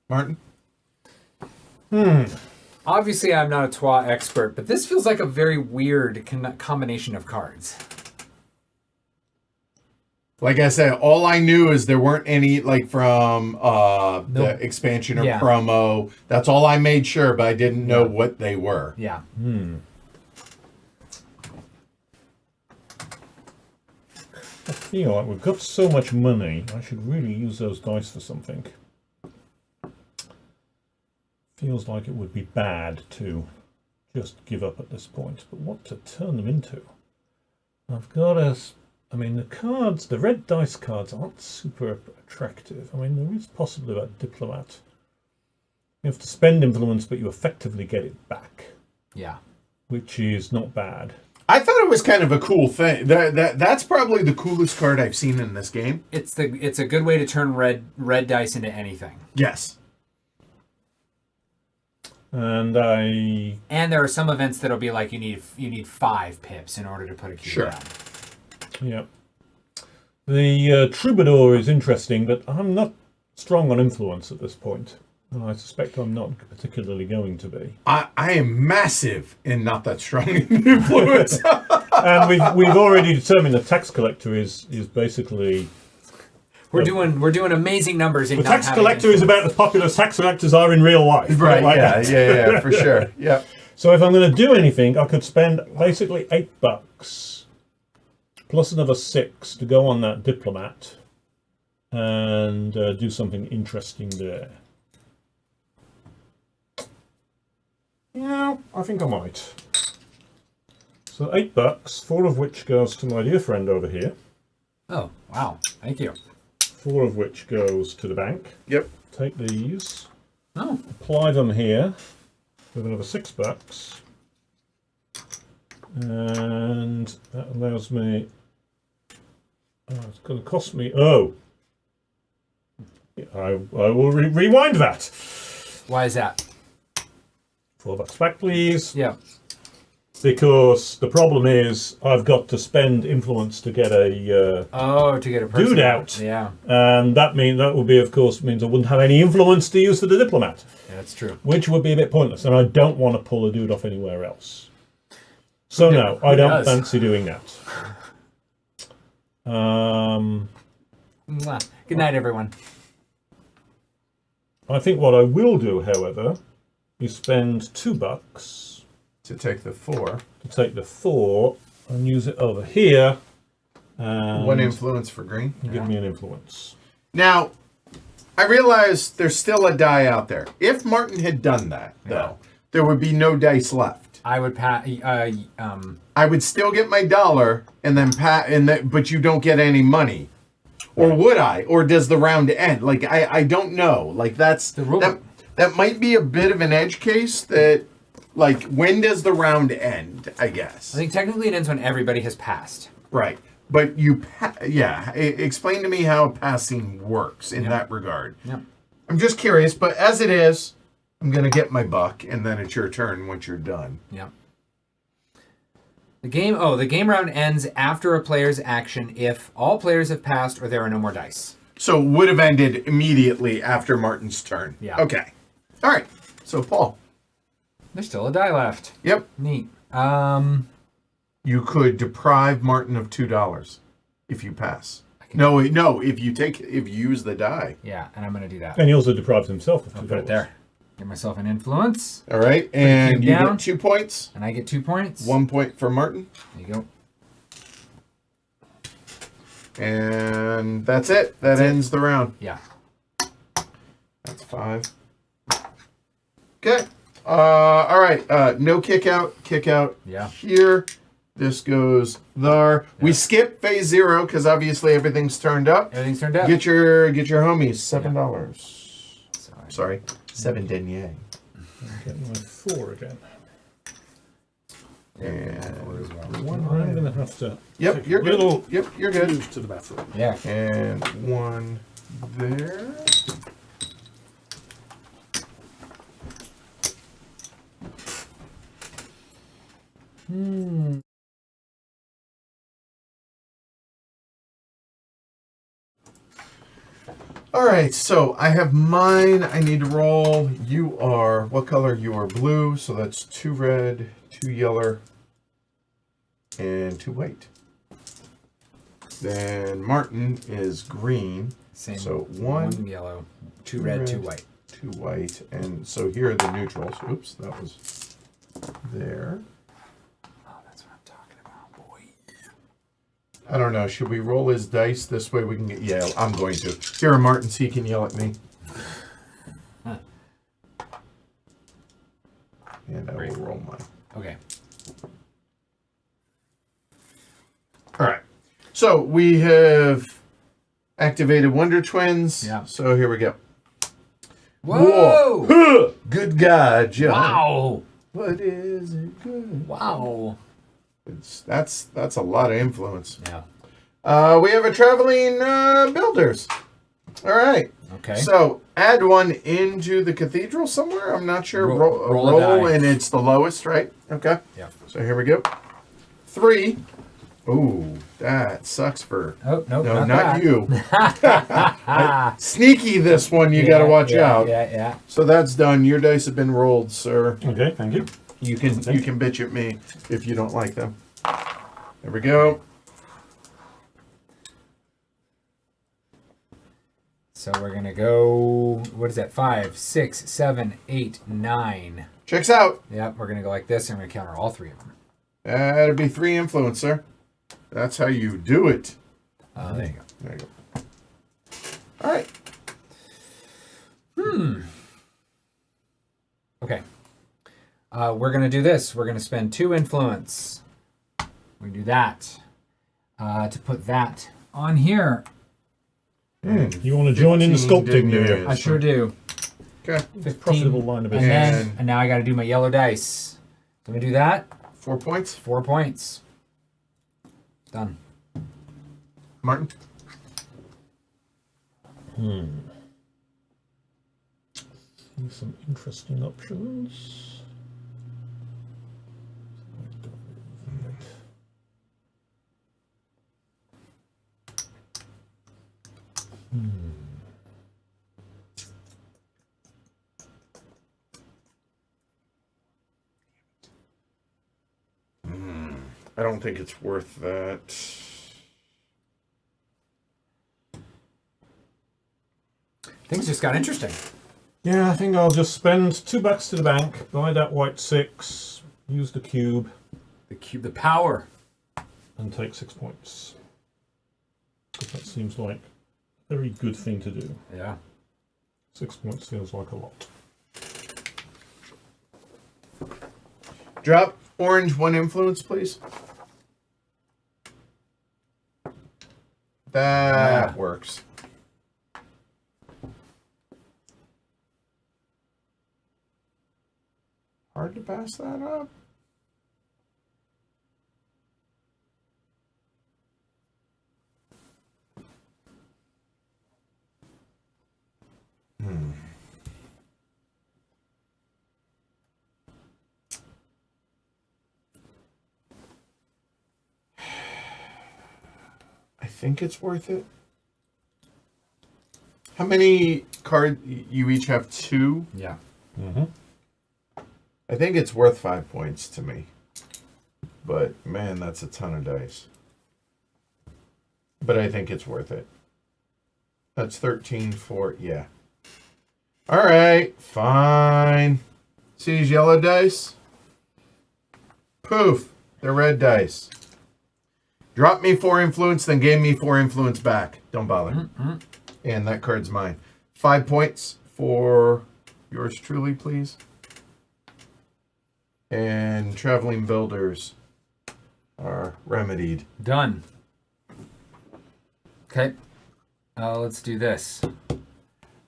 S1: Martin.
S2: Obviously, I'm not a TWA expert, but this feels like a very weird combination of cards.
S1: Like I said, all I knew is there weren't any from the expansion or
S2: Yeah.
S1: promo. That's all I made sure, but I didn't know what they were.
S2: Yeah.
S3: I feel like we've got so much money, I should really use those dice for something. Feels like it would be bad to just give up at this point, but what to turn them into? I've got the cards, the red dice cards aren't super attractive. I mean, there is possibly that diplomat. You have to spend influence, but you effectively get it back,
S2: Yeah.
S3: which is not bad.
S1: I thought it was kind of a cool thing. That's probably the coolest card I've seen in this game.
S2: It's a good way to turn red dice into anything.
S1: Yes.
S3: And
S2: there are some events that'll be like you need 5 pips in order to put a cube
S1: Sure.
S2: down.
S3: yeah. The Troubadour is interesting, but I'm not strong on influence at this point. And I suspect I'm not particularly going to be.
S1: I am massive and not that strong in influence.
S3: And we've already determined the tax collector is basically
S2: We're doing amazing numbers in
S3: the
S2: not
S3: tax
S2: having
S3: collector is about as popular as tax collectors are in real life.
S1: Right,
S3: Like
S1: yeah,
S3: that.
S1: yeah, for sure. Yep.
S3: So if I'm going to do anything, I could spend basically $8 plus another 6 to go on that diplomat and do something interesting there. Yeah, I think I might. So $8, 4 of which goes to my dear friend over here.
S2: Oh, wow. Thank you.
S3: 4 of which goes to the bank.
S1: Yep.
S3: Take these,
S2: Oh,
S3: apply them here with another $6. And that allows me... Oh, it's going to cost me... Oh! I will rewind that.
S2: why is that?
S3: $4 back, please.
S2: Yeah.
S3: Because the problem is I've got to spend influence to get a
S2: Oh, to get a person.
S3: dude out.
S2: Yeah.
S3: And that would be, of course, means I wouldn't have any influence to use for the diplomat,
S2: Yeah, that's true.
S3: which would be a bit pointless. And I don't want to pull a dude off anywhere else. So no, I don't
S2: does?
S3: fancy doing that.
S2: Mwah. Good night, everyone.
S3: I think what I will do, however, is spend $2
S1: To take the 4.
S3: to take the 4 and use it over here and
S1: 1 influence for green.
S3: give me an influence.
S1: Now, I realize there's still a die out there. If Martin had done that, though, there would be no dice left.
S2: I would
S1: I would still get my dollar and then but you don't get any money. Or would I? Or does the round end? Like I don't know. Like that's
S2: The rule.
S1: that might be a bit of an edge case that like when does the round end, I guess.
S2: I think technically it ends when everybody has passed.
S1: Right. But explain to me how passing works in that regard.
S2: Yep.
S1: I'm just curious, but as it is, I'm going to get my buck, and then it's your turn once you're done.
S2: Yep. The game round ends after a player's action if all players have passed or there are no more dice.
S1: So it would have ended immediately after Martin's turn.
S2: Yeah.
S1: Okay. All right. So, Paul.
S2: There's still a die left.
S1: Yep.
S2: Neat.
S1: You could deprive Martin of $2 if you pass. No, if you use the die.
S2: Yeah, and I'm going to do that.
S3: And he also deprives himself of $2.
S2: I'll put it there. Get myself an influence.
S1: All right. And you
S2: down.
S1: get 2 points.
S2: And I get 2 points.
S1: 1 point for Martin.
S2: There you go.
S1: And that's it. That ends the round.
S2: Yeah.
S1: That's 5. Okay. All right. No kick out. Kick out.
S2: Yeah.
S1: Here. This goes there. Yeah. We skip phase 0 because obviously everything's turned up.
S2: Everything's turned up.
S1: Get your homies $7. Sorry, 7 denier.
S3: Get my 4 again.
S1: And
S3: I'm going to have to.
S1: Yep, you're good. Yep, you're good.
S3: Move to the bathroom.
S2: Yeah.
S1: And 1 there. All right, so I have mine. I need to roll. You are, what color? You are blue, so that's 2 red, 2 yellow, and 2 white. Then Martin is green.
S2: Same.
S1: So 1
S2: yellow, 2 red, 2 white.
S1: 2 white, and so here are the neutrals. Oops, that was there.
S2: Oh, that's what I'm talking about, boy.
S1: I don't know. Should we roll his dice this way? We can get. Yeah, I'm going to. Here are Martin's. He can yell at me. And I will roll mine.
S2: Okay.
S1: All right. So we have activated Wonder Twins.
S2: Yeah.
S1: So here we go.
S2: Whoa!
S1: Whoa. Good God, John.
S2: Wow!
S1: What is it good?
S2: Wow!
S1: That's a lot of influence.
S2: Yeah.
S1: We have a traveling builders. All right.
S2: Okay.
S1: So add 1 into the cathedral somewhere. I'm not sure.
S2: Roll a die.
S1: And it's the lowest, right? Okay.
S2: Yeah.
S1: So here we go. 3. Ooh, that sucks for.
S2: Oh no!
S1: No,
S2: not
S1: you. Sneaky, this one. You got to watch out.
S2: Yeah.
S1: So that's done. Your dice have been rolled, sir.
S3: Okay, thank you.
S1: You can bitch at me if you don't like them. There we go.
S2: So we're gonna go. What is that? 5, 6, 7, 8, 9.
S1: Checks out.
S2: Yep. We're gonna go like this, and we're gonna counter all 3 of them.
S1: That'd be 3 influence, sir. That's how you do it.
S2: There you go.
S1: There you go. All right.
S2: Okay. We're going to do this. We're going to spend 2 influence. We do that. To put that on here.
S3: You want to join in the
S1: 15,
S3: sculpting, do you?
S2: I sure do.
S1: Okay.
S2: 15.
S3: Profitable line of
S2: And
S3: business.
S2: then, now I got to do my yellow dice. So we do that.
S1: 4 points.
S2: 4 points. Done.
S1: Martin.
S3: Some interesting options.
S1: I don't think it's worth that.
S2: Things just got interesting.
S3: Yeah, I think I'll just spend $2 to the bank, buy that white 6, use the cube,
S2: The power.
S3: and take 6 points. Because that seems like a very good thing to do.
S2: Yeah.
S3: 6 points feels like a lot.
S1: Drop orange 1 influence, please. That works. Hard to pass that up. I think it's worth it. How many cards? You each have 2?
S2: Yeah.
S1: I think it's worth 5 points to me. But man, that's a ton of dice. But I think it's worth it. That's 13 for, yeah. All right, fine. See these yellow dice? Poof, they're red dice. Drop me 4 influence, then gave me 4 influence back. Don't bother. And that card's mine. 5 points for yours truly, please. And traveling builders are remedied.
S2: Done. Okay. Let's do this.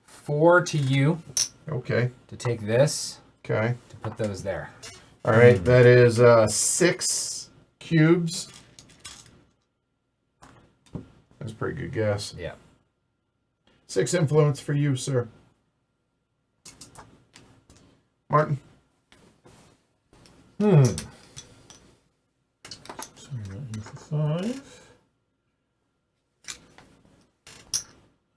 S2: 4 to you
S1: Okay.
S2: to take this,
S1: Okay.
S2: to put those there.
S1: All right. That is 6 cubes. That's a pretty good guess.
S2: Yeah.
S1: 6 influence for you, sir. Martin.
S3: So that in for 5.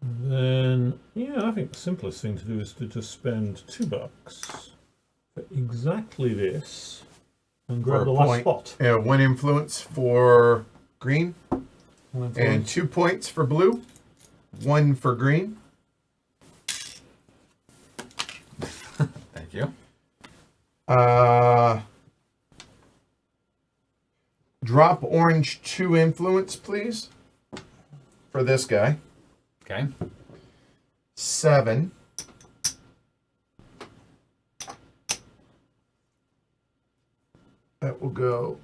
S3: And then, yeah, I think the simplest thing to do is to just spend $2 for exactly this and grab
S1: For
S3: the
S1: a
S3: last
S1: point.
S3: spot.
S1: 1 influence for green.
S3: One
S1: And
S3: influence.
S1: 2 points for blue. 1 for green.
S2: Thank you.
S1: Drop orange 2 influence, please. For this guy.
S2: Okay.
S1: 7. That will go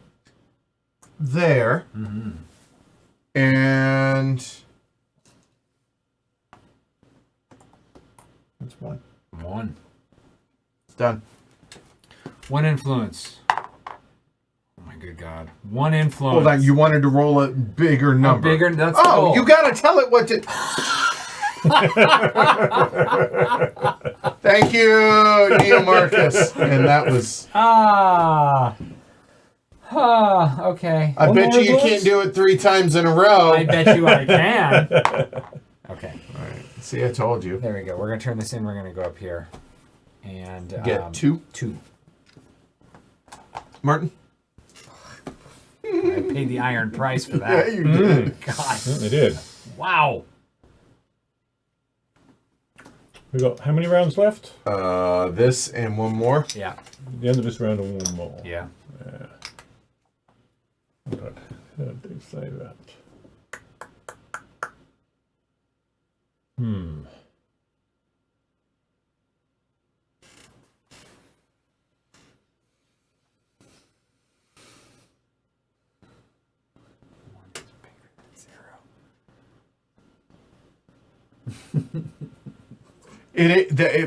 S1: there. And that's 1.
S2: 1.
S1: Done.
S2: 1 influence. Oh my good God. 1 influence.
S1: Hold on, you wanted to roll a bigger number.
S2: bigger- that's the
S1: oh,
S2: goal.
S1: you gotta tell it what to. Thank you, Neil Marcus. And that was.
S2: Okay.
S1: I
S3: One
S1: bet
S3: more
S1: you
S3: influence?
S1: can't do it 3 times in a row.
S2: I bet you I can. Okay.
S1: All right. See, I told you.
S2: There we go. We're going to turn this in. We're going to go up here. And
S1: Get 2.
S2: 2.
S1: Martin.
S2: I paid the iron price for
S1: Yeah,
S2: that.
S1: you did.
S2: God.
S3: Certainly did.
S2: Wow.
S3: We got how many rounds left?
S1: This and 1 more.
S2: Yeah.
S3: The end of this round and 1 more.
S2: Yeah.
S3: Right. How did they say that?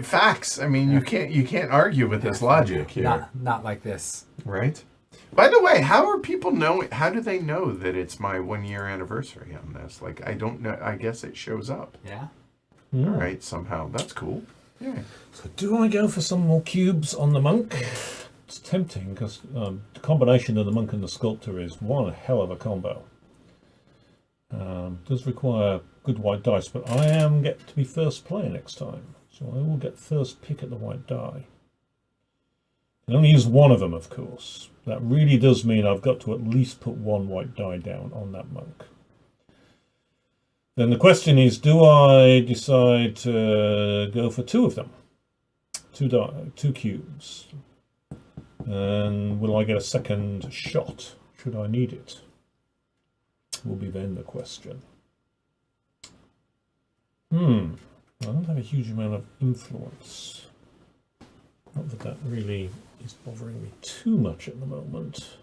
S1: Facts. I mean, you can't argue with this logic here,
S2: Not like this.
S1: right? By the way, how are people knowing? How do they know that it's my 1 year anniversary on this? Like, I don't know. I guess it shows up.
S2: Yeah.
S3: Hmm.
S1: All right, somehow that's cool. Yeah.
S3: So do I go for some more cubes on the monk? It's tempting because the combination of the monk and the sculptor is one hell of a combo. Does require good white dice, but I am get to be first player next time, so I will get first pick at the white die. I can only use one of them, of course. That really does mean I've got to at least put one white die down on that monk. Then the question is, do I decide to go for two of them? Two cubes. And will I get a second shot, should I need it? Will be then the question. I don't have a huge amount of influence. Not that that really is bothering me too much at the moment.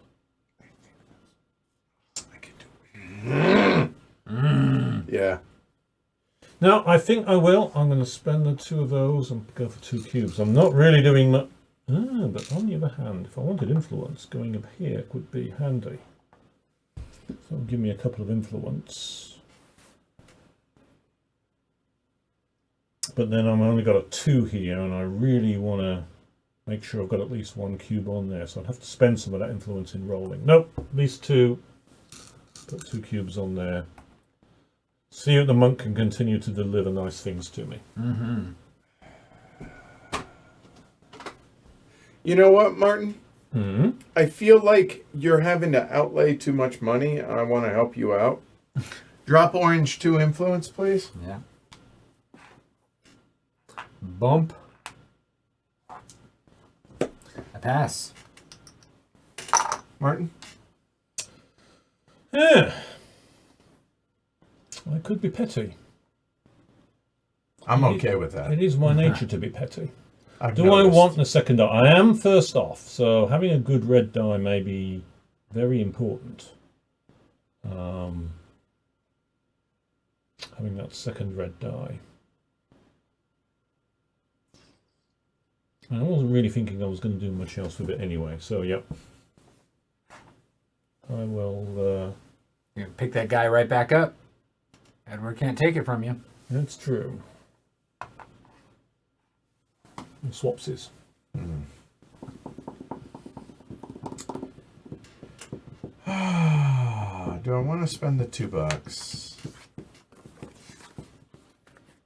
S1: I can do it. Yeah.
S3: Now, I think I will. I'm going to spend the two of those and go for two cubes. I'm not really doing much. But on the other hand, if I wanted influence, going up here could be handy. So it'll give me a couple of influence. But then I've only got a 2 here, and I really want to make sure I've got at least one cube on there. So I'd have to spend some of that influence in rolling. Nope, at least 2. Put 2 cubes on there. See if the monk can continue to deliver nice things to me.
S2: Mm-hmm.
S1: You know what, Martin?
S3: Mm-hmm.
S1: I feel like you're having to outlay too much money, and I want to help you out. Drop orange 2 influence, please.
S2: Yeah. Bump. I pass.
S1: Martin?
S3: Yeah. I could be petty.
S1: I'm okay with that.
S3: It is my nature to be petty.
S1: I've
S3: Do
S1: noticed.
S3: I want the second die? I am first off, so having a good red die may be very important. Having that second red die. I wasn't really thinking I was going to do much else with it anyway, so yep. I will...
S2: You pick that guy right back up. Edward can't take it from you.
S3: That's true. Swapsies.
S1: Do I want to spend the $2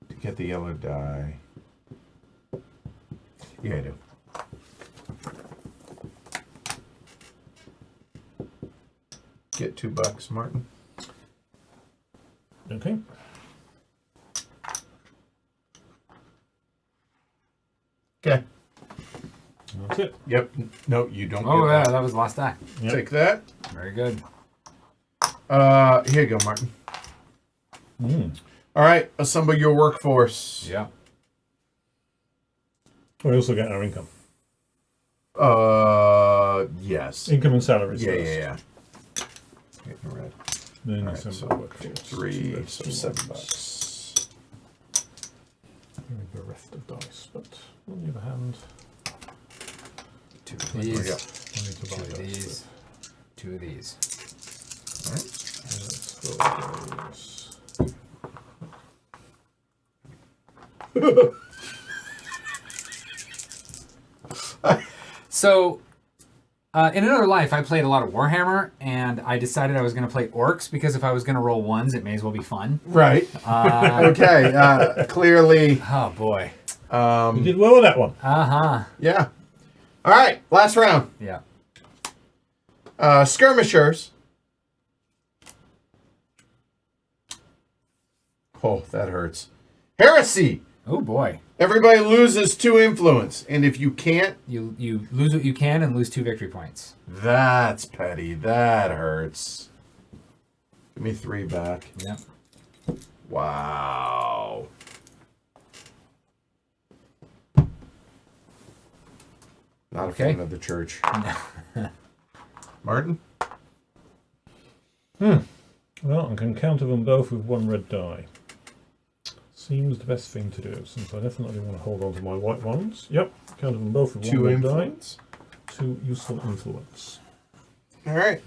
S1: to get the yellow die? Yeah, I do. Get $2, Martin.
S3: Okay.
S1: Okay.
S3: That's it.
S1: Yep. No, you don't.
S2: Oh,
S1: get
S2: yeah,
S1: that.
S2: that was the last die.
S3: Yep.
S1: Take that.
S2: Very good.
S1: Here you go, Martin.
S3: Mm.
S1: All right, assemble your workforce.
S2: Yeah.
S3: We also get our income.
S1: Yes.
S3: Income and salaries
S1: Yeah,
S3: first.
S1: yeah. Getting red.
S3: Then
S1: All right,
S3: assemble
S1: so
S3: workforce.
S1: 3, so
S3: Two
S1: $7.
S3: Very bereft of dice, but on the other hand,
S2: 2 of
S1: There we
S2: these.
S1: go.
S3: I need to
S2: 2
S3: buy
S2: of
S3: dice.
S2: these. 2 of these.
S1: All right.
S3: Let's go.
S2: So, in another life, I played a lot of Warhammer, and I decided I was going to play orcs because if I was going to roll ones, it may as well be fun.
S1: Right. Okay. Clearly.
S2: Oh boy.
S3: You did well with that one.
S1: Yeah. All right. Last round.
S2: Yeah.
S1: Skirmishers. Oh, that hurts. Heresy.
S2: Oh boy.
S1: Everybody loses 2 influence, and if you can't,
S2: You lose what you can and lose 2 victory points.
S1: that's petty. That hurts. Give me 3 back.
S2: Yep.
S1: Wow. Not
S2: Okay.
S1: a fan of the church. Martin?
S3: Well, I can counter them both with 1 red die. Seems the best thing to do, since I definitely want to hold on to my white ones. Yep, counter them both with
S1: 2
S3: one red die.
S1: influence.
S3: 2 useful influence.
S1: All right.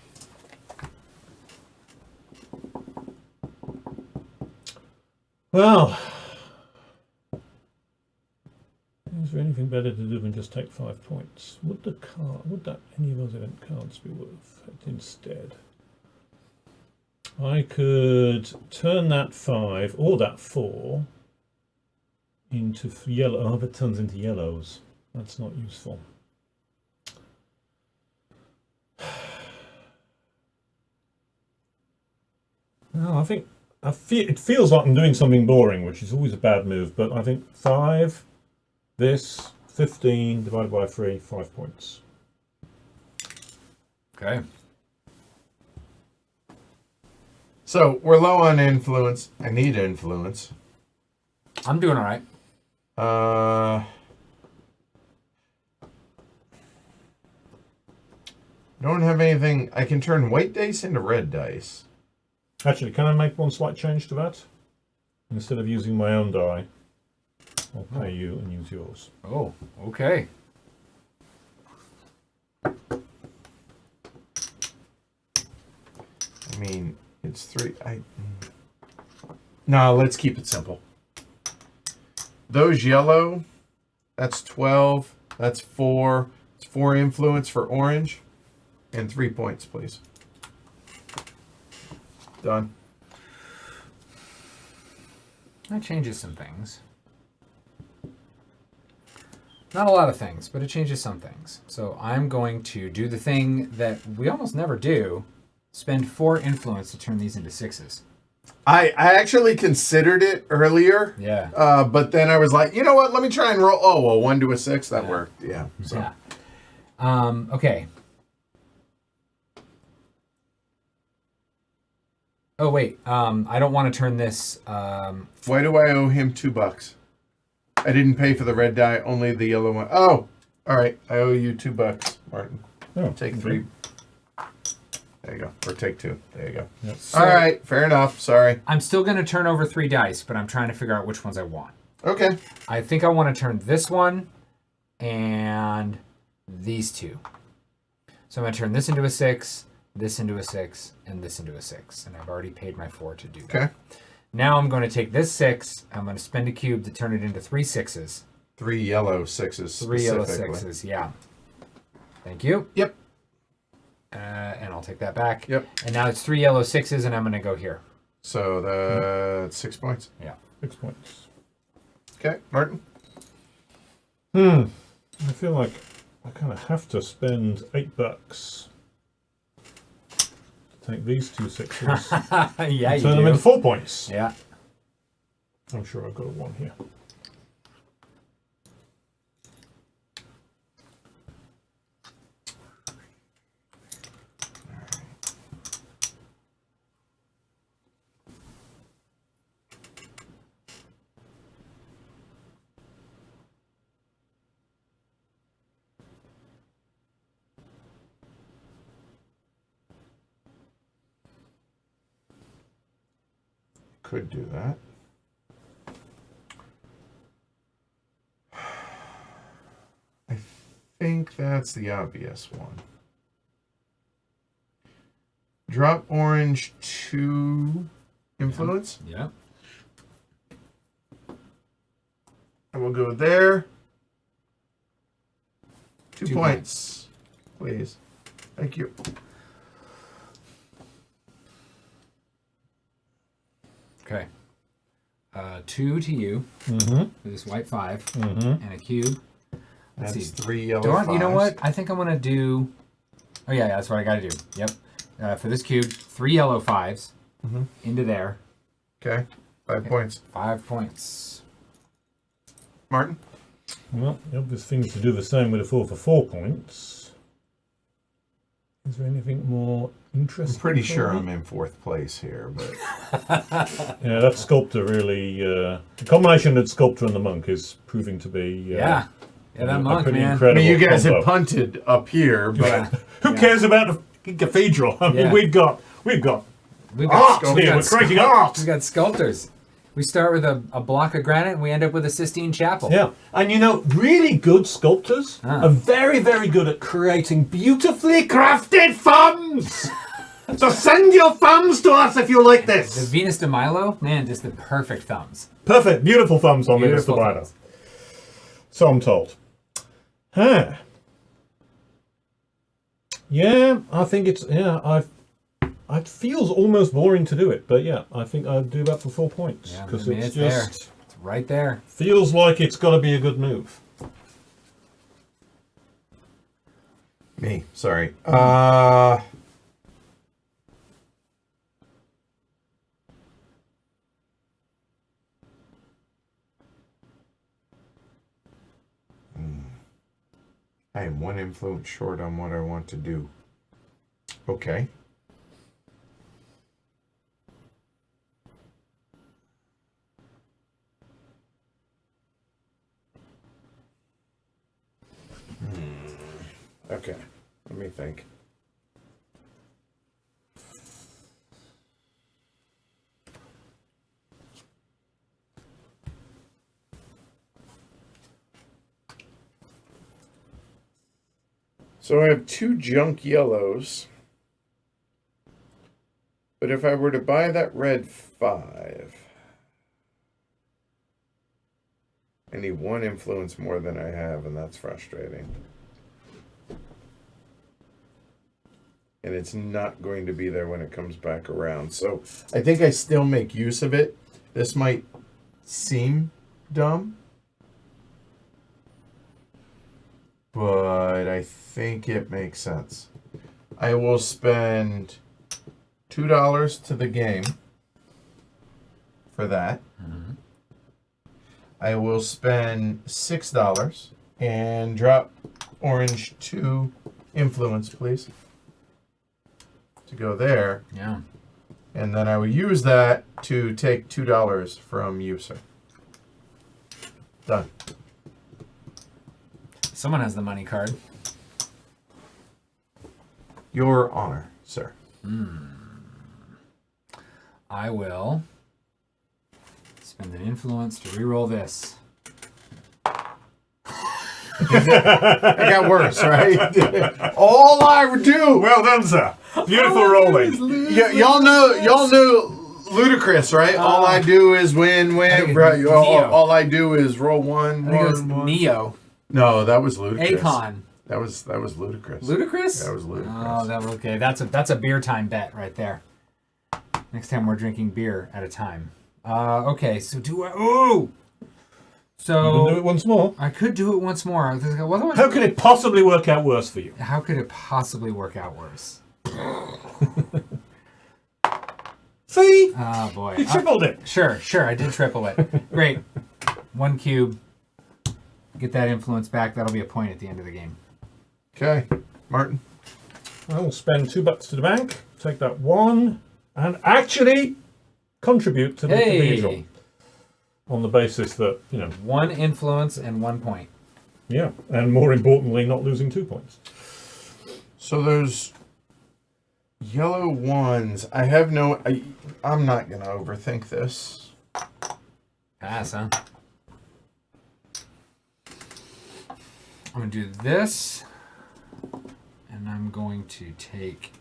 S3: Well, is there anything better to do than just take 5 points? Would any of those event cards be worth it instead? I could turn that 5 or that 4 into yellow. Oh, it turns into yellows. That's not useful. No, it feels like I'm doing something boring, which is always a bad move, but I think 5, this, 15 divided by 3, 5 points.
S2: Okay.
S1: So we're low on influence. I need influence.
S2: I'm doing all right.
S1: Don't have anything. I can turn white dice into red dice.
S3: Actually, can I make one slight change to that? Instead of using my own die, I'll pay you and use yours.
S2: Oh, okay.
S1: I mean, it's 3. No, let's keep it simple. Those yellow, that's 12. That's 4. It's 4 influence for orange. And 3 points, please. Done.
S2: That changes some things. Not a lot of things, but it changes some things. So I'm going to do the thing that we almost never do. Spend 4 influence to turn these into 6s.
S1: I actually considered it earlier.
S2: Yeah.
S1: But then I was like, you know what? Let me try and roll. Oh, well, 1 to a 6. That worked. Yeah. So.
S2: Yeah. Okay. Oh, wait. I don't want to turn this...
S1: Why do I owe him $2? I didn't pay for the red die, only the yellow one. Oh, all right. I owe you $2, Martin.
S3: Oh,
S1: Take 3. There you go. Or take 2. There you go.
S3: Yep.
S2: So
S1: all right. Fair enough. Sorry.
S2: I'm still going to turn over 3 dice, but I'm trying to figure out which ones I want.
S1: Okay.
S2: I think I want to turn this one and these 2. So I'm going to turn this into a 6, this into a 6, and this into a 6. And I've already paid my 4 to do that.
S1: Okay.
S2: Now I'm going to take this 6. I'm going to spend a cube to turn it into 3 6s.
S1: 3 yellow 6s.
S2: 3 yellow
S1: specifically.
S2: 6s, yeah. Thank you.
S1: Yep.
S2: And I'll take that back.
S1: Yep.
S2: And now it's 3 yellow 6s, and I'm going to go here.
S1: So that's 6 points.
S2: Yeah.
S3: 6 points.
S1: Okay, Martin.
S3: I feel like I kind of have to spend $8 to take these 2 6s.
S2: Yeah, you
S3: turn them
S2: do.
S3: into 4 points.
S2: Yeah.
S3: I'm sure I've got a 1 here.
S1: Could do that. I think that's the obvious one. Drop orange 2 influence.
S2: Yeah.
S1: And we'll go there. 2
S2: 2
S1: points, please. Thank you.
S2: Okay. 2 to you
S3: Mm-hmm.
S2: for this white 5
S3: Mm-hmm.
S2: and a cube. Let's
S1: That's
S2: see.
S1: 3 yellow
S2: Do I, you know
S1: 5s.
S2: what? I think I'm going to do... Oh, yeah, that's what I got to do. Yep. For this cube, 3 yellow 5s into there.
S1: Okay, 5 points.
S2: 5 points.
S1: Martin?
S3: Well, the obvious thing is to do the same with a 4 for 4 points. Is there anything more interesting?
S1: I'm pretty
S3: for
S1: sure
S3: me?
S1: I'm in 4th place here, but
S3: Yeah, that sculptor really... the combination of sculptor and the monk is proving to be...
S2: Yeah, that
S3: a
S2: monk,
S3: pretty
S2: man.
S1: I
S3: incredible
S1: mean, you guys
S3: combo.
S1: had punted up here, but
S3: Who cares about the cathedral? I mean,
S2: Yeah.
S3: we've got
S2: We've
S3: art
S2: got,
S3: here. We're creating art.
S2: We've got sculptors. We start with a block of granite and we end up with a Sistine Chapel.
S3: Yeah, and you know, really good sculptors are very, very good at creating beautifully crafted thumbs. So send your thumbs to us if you like
S2: The
S3: this.
S2: Venus de Milo, man, just the perfect thumbs.
S3: Perfect, beautiful thumbs on Venus de
S2: Beautiful
S3: Milo.
S2: thumbs.
S3: So I'm told. Huh. Yeah, I think it's, it feels almost boring to do it, but yeah, I think I'd do that for 4 points.
S2: Yeah,
S3: Because
S2: I mean,
S3: it's
S2: there.
S3: just
S2: It's right there.
S3: feels like it's got to be a good move.
S1: Me, sorry. I am one influence short on what I want to do. Okay. Okay, let me think. So I have 2 junk yellows. But if I were to buy that red 5, I need 1 influence more than I have, and that's frustrating. And it's not going to be there when it comes back around. So I think I still make use of it. This might seem dumb, but I think it makes sense. I will spend $2 to the game for that.
S2: Mm-hmm.
S1: I will spend $6 and drop orange 2 influence, please, to go there.
S2: Yeah.
S1: And then I will use that to take $2 from you, sir. Done.
S2: Someone has the money card.
S1: Your honor, sir.
S2: I will spend an influence to reroll this.
S1: It got worse, right? All I do.
S3: Well done, sir. Beautiful rolling.
S1: Y'all know Ludicrous, right? All I do is win.
S2: think it's
S1: Right?
S2: Neo.
S1: All I do is roll 1.
S2: I think it was
S1: one.
S2: Neo.
S1: No, that was Ludicrous.
S2: Akon.
S1: That was Ludicrous.
S2: Ludicrous?
S1: That was Ludicrous.
S2: Oh, that was okay. That's a beer time bet right there. Next time we're drinking beer at a time. Okay, so do I... Ooh! So...
S3: You can do it once more.
S2: I could do it once more. Otherwise,
S3: How could it possibly work out worse for you?
S2: how could it possibly work out worse?
S3: See?
S2: Oh, boy.
S3: You tripled it.
S2: Sure, I did triple it. Great. 1 cube. Get that influence back. That'll be a point at the end of the game.
S1: Okay, Martin.
S3: I'll spend $2 to the bank, take that 1, and actually contribute to the cathedral. On the basis that,
S2: 1 influence and 1 point.
S3: yeah, and more importantly, not losing 2 points.
S1: So those yellow ones, I have no... I'm not going to overthink this.
S2: Pass, huh? I'm going to do this. And I'm going to take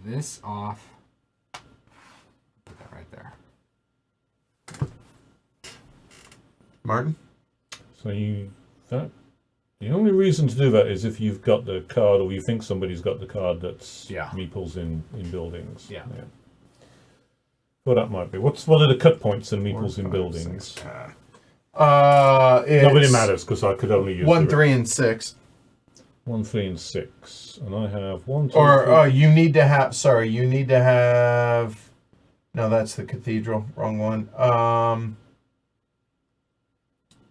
S2: this off. Put that right there.
S1: Martin?
S3: So the only reason to do that is if you've got the card, or you think somebody's got the card that's meeples in buildings.
S2: Yeah.
S3: Well, that might be. What are the cut points in
S1: 4,
S3: meeples in
S1: 5,
S3: buildings?
S1: 6. It's
S3: Nobody matters because I could only use
S1: 1, 3, and 6.
S3: 1, 3, and 6, and I have 1, 2,
S1: Or
S3: 3.
S1: you need to have. Sorry, you need to have. No, that's the cathedral. Wrong one.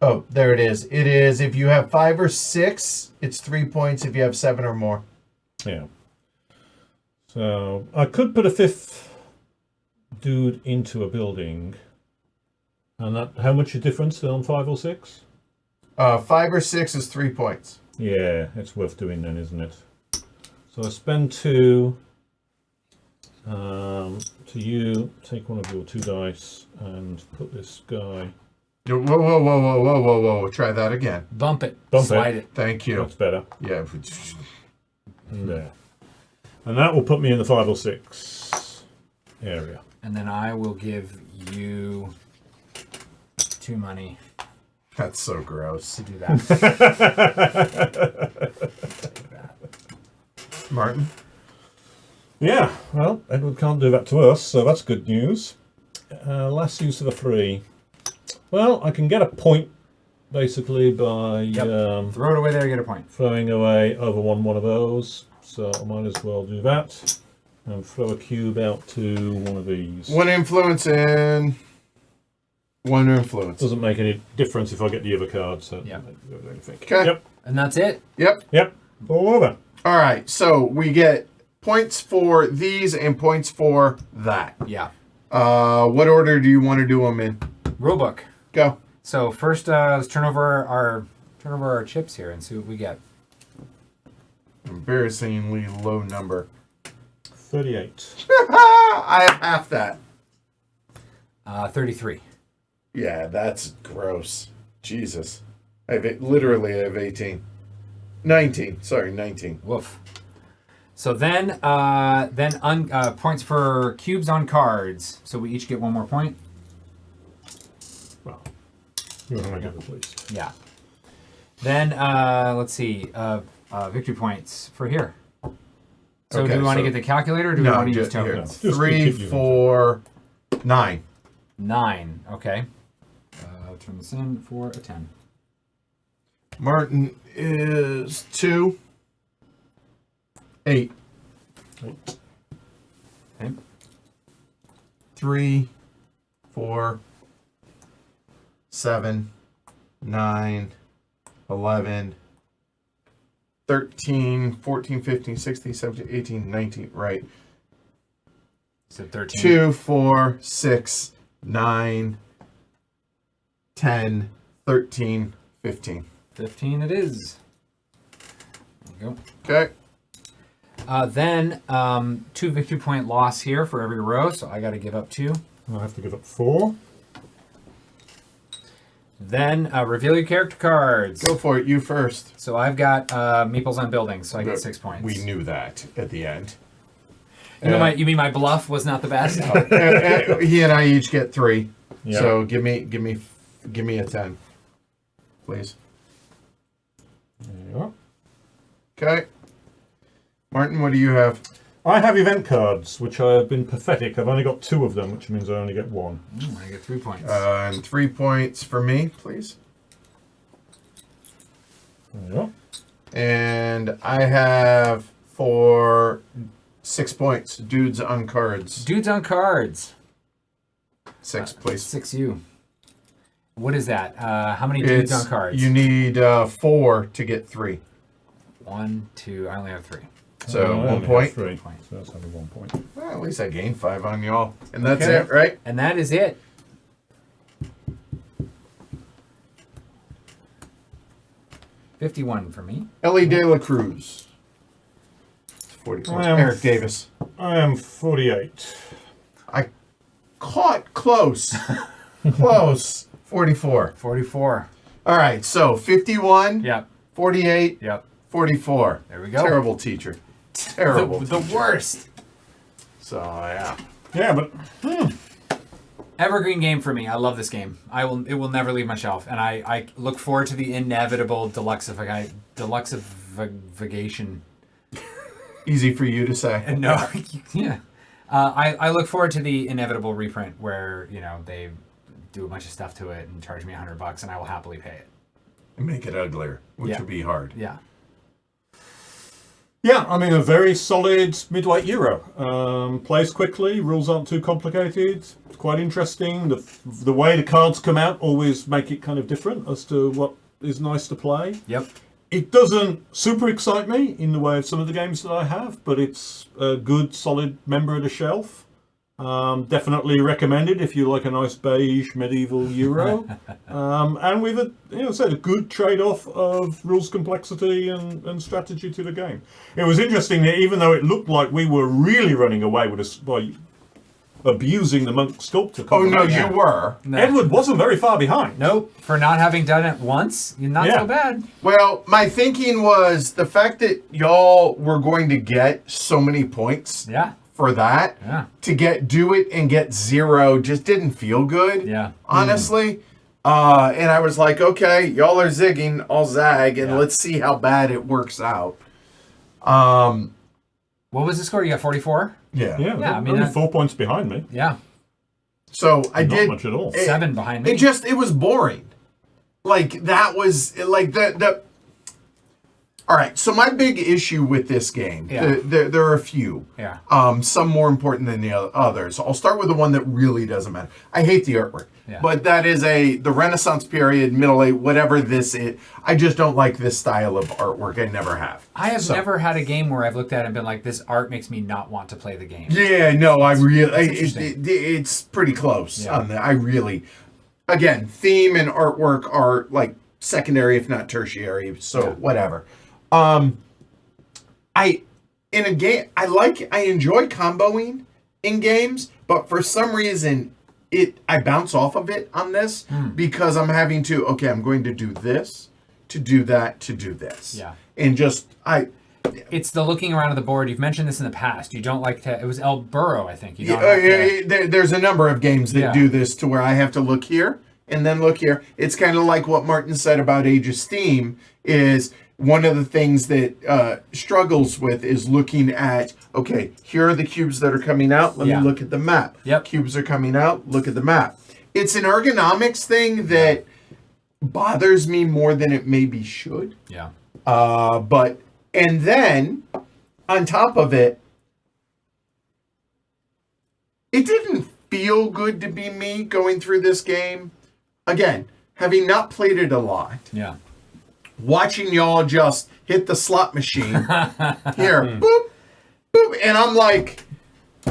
S1: Oh, there it is. It is if you have 5 or 6, it's 3 points. If you have 7 or more.
S3: Yeah. So I could put a 5th dude into a building, and that how much a difference then on 5 or 6?
S1: 5 or 6 is 3 points.
S3: Yeah, it's worth doing then, isn't it? So I spend 2. To you, take one of your 2 dice and put this guy.
S1: Whoa, whoa, whoa, whoa, whoa, whoa, whoa. Try that again.
S2: Bump it.
S3: Bump
S2: Slide
S3: it.
S2: it.
S1: Thank you.
S3: That's better.
S1: Yeah.
S3: There. And that will put me in the 5 or 6 area.
S2: And then I will give you 2 money
S1: That's so gross.
S2: to do that.
S1: Martin?
S3: Yeah, well, Edward can't do that to us, so that's good news. Last use of a 3. Well, I can get a point, basically, by
S2: Throw it away there, get a point.
S3: throwing away over one of those. So I might as well do that. And throw a cube out to one of these.
S1: 1 influence and 1 influence.
S3: Doesn't make any difference if I get the other card, so
S2: Yeah.
S3: anything.
S1: Okay.
S3: Yep,
S2: And that's it.
S3: yep, all over.
S1: All right. So we get points for these and points for that.
S2: Yeah.
S1: What order do you want to do them in?
S2: Rulebook.
S1: Go.
S2: So first, let's turn over our chips here and see what we get.
S1: Embarrassingly low number.
S3: 38.
S1: I have half that.
S2: 33.
S1: Yeah, that's gross. Jesus. I have literally I have 18. 19. Sorry, 19.
S2: Woof. So then points for cubes on cards. So we each get 1 more point.
S3: Well, you want to make it at least.
S2: Yeah. Then let's see. Victory points for here. So
S1: Okay,
S2: do we want to
S1: so-
S2: get the calculator or do we want to use
S1: here.
S2: tokens?
S3: Just
S1: 3,
S3: keep using
S1: 4, 9.
S2: 9. Okay. I'll turn this in for a 10.
S1: Martin is 2. 8.
S3: 8.
S2: Okay.
S1: 3, 4, 7, 9, 11, 13, 14, 15, 16, 17, 18, 19. Right.
S2: So 13.
S1: 2, 4, 6, 9, 10, 13, 15.
S2: 15 it is. There you
S1: Okay.
S2: go. Then 2 victory point loss here for every row, so I got to give up 2.
S3: I have to give up 4.
S2: Then reveal your character cards.
S1: Go for it. You first.
S2: So I've got Meeples on Buildings, so I get 6 points.
S1: We knew that at the end.
S2: You mean my bluff was not the best?
S1: He and I each get 3.
S3: Yeah.
S1: So give me a 10, please.
S3: There you are.
S1: Okay. Martin, what do you have?
S3: I have event cards, which I have been pathetic. I've only got 2 of them, which means I only get 1.
S2: I get 3 points.
S1: And 3 points for me, please.
S3: There you are.
S1: And I have for 6 points. Dudes on cards.
S2: Dudes on cards.
S1: 6, please.
S2: 6U. What is that? How many dudes on cards?
S1: You need 4 to get 3.
S2: 1, 2. I only have 3.
S1: So
S3: I only
S1: 1
S3: have
S1: point.
S3: 3. So that's only 1 point.
S1: Well, at least I gained 5 on y'all. And that's
S2: Okay.
S1: it, right?
S2: And that is it. $51 for me.
S1: Ellie De La Cruz. 40 points. Eric Davis.
S3: I am 48.
S1: I caught close. Close. 44.
S2: 44.
S1: All right, so 51,
S2: Yep.
S1: 48,
S2: Yep.
S1: 44.
S2: There we go.
S1: Terrible teacher. Terrible
S2: The
S1: teacher.
S2: worst.
S1: So, yeah.
S3: Yeah, but
S2: Evergreen game for me. I love this game. It will never leave my shelf, and I look forward to the inevitable deluxeification.
S1: Easy for you to say.
S2: And no, yeah. I look forward to the inevitable reprint where they do a bunch of stuff to it and charge me $100, and I will happily pay it.
S1: And make it uglier, which
S2: Yeah.
S1: would be hard.
S2: Yeah.
S3: yeah, I mean a very solid midweight Euro. Plays quickly, rules aren't too complicated. It's quite interesting. The way the cards come out always make it kind of different as to what is nice to play.
S2: Yep.
S3: It doesn't super excite me in the way of some of the games that I have, but it's a good, solid member of the shelf. Definitely recommended if you like a nice beige medieval Euro. And with a good trade-off of rules complexity and strategy to the game. It was interesting that even though it looked like we were really running away with us by abusing the monk sculptor.
S1: Oh no,
S3: combination.
S1: you were.
S2: No.
S3: Edward wasn't very far behind.
S2: Nope. For not having done it once, you're not so bad.
S1: Well, my thinking was the fact that y'all were going to get so many points
S2: Yeah.
S1: for that.
S2: Yeah.
S1: To do it and get 0 just didn't feel good.
S2: Yeah.
S1: Honestly. And I was like, okay, y'all are zigging, I'll zag, and
S2: Yeah.
S1: let's see how bad it works out.
S2: What was the score? You got 44?
S1: Yeah.
S3: Yeah,
S2: I mean,
S3: only
S2: that-
S3: 4 points behind me.
S2: Yeah.
S1: So I
S3: Not
S1: did
S3: much at all.
S2: 7 behind me.
S1: It was boring. Like that was like the. All right, so my big issue with this game,
S2: Yeah.
S1: there are a few.
S2: Yeah.
S1: Some more important than the others. I'll start with the one that really doesn't matter. I hate the artwork,
S2: Yeah.
S1: but that is the Renaissance period, Middle Age, whatever this is. I just don't like this style of artwork. I never have.
S2: I have never had a game where I've looked at it and been like, this art makes me not want to play the game.
S1: Yeah, no, I really,
S2: interesting.
S1: it's pretty close
S2: Yeah.
S1: on that. I really, again, theme and artwork are like secondary, if not tertiary. So
S2: Yeah.
S1: whatever. In a game, I enjoy comboing in games, but for some reason, I bounce off of it on this because I'm having to. Okay, I'm going to do this, to do that, to do this.
S2: Yeah.
S1: And just
S2: It's the looking around of the board. You've mentioned this in the past. You don't like to. It was El Burro, I think. You don't have to,
S1: there's a number of games that
S2: Yeah.
S1: do this to where I have to look here and then look here. It's kind of like what Martin said about Age of Steam is one of the things that struggles with is looking at, okay, here are the cubes that are coming out. Let
S2: Yeah.
S1: me look at the map.
S2: Yep.
S1: Cubes are coming out. Look at the map. It's an ergonomics thing that bothers me more than it maybe should.
S2: yeah.
S1: And then on top of it, it didn't feel good to be me going through this game. Again, having not played it a lot,
S2: Yeah.
S1: watching y'all just hit the slot machine here, boop, boop, and I'm like,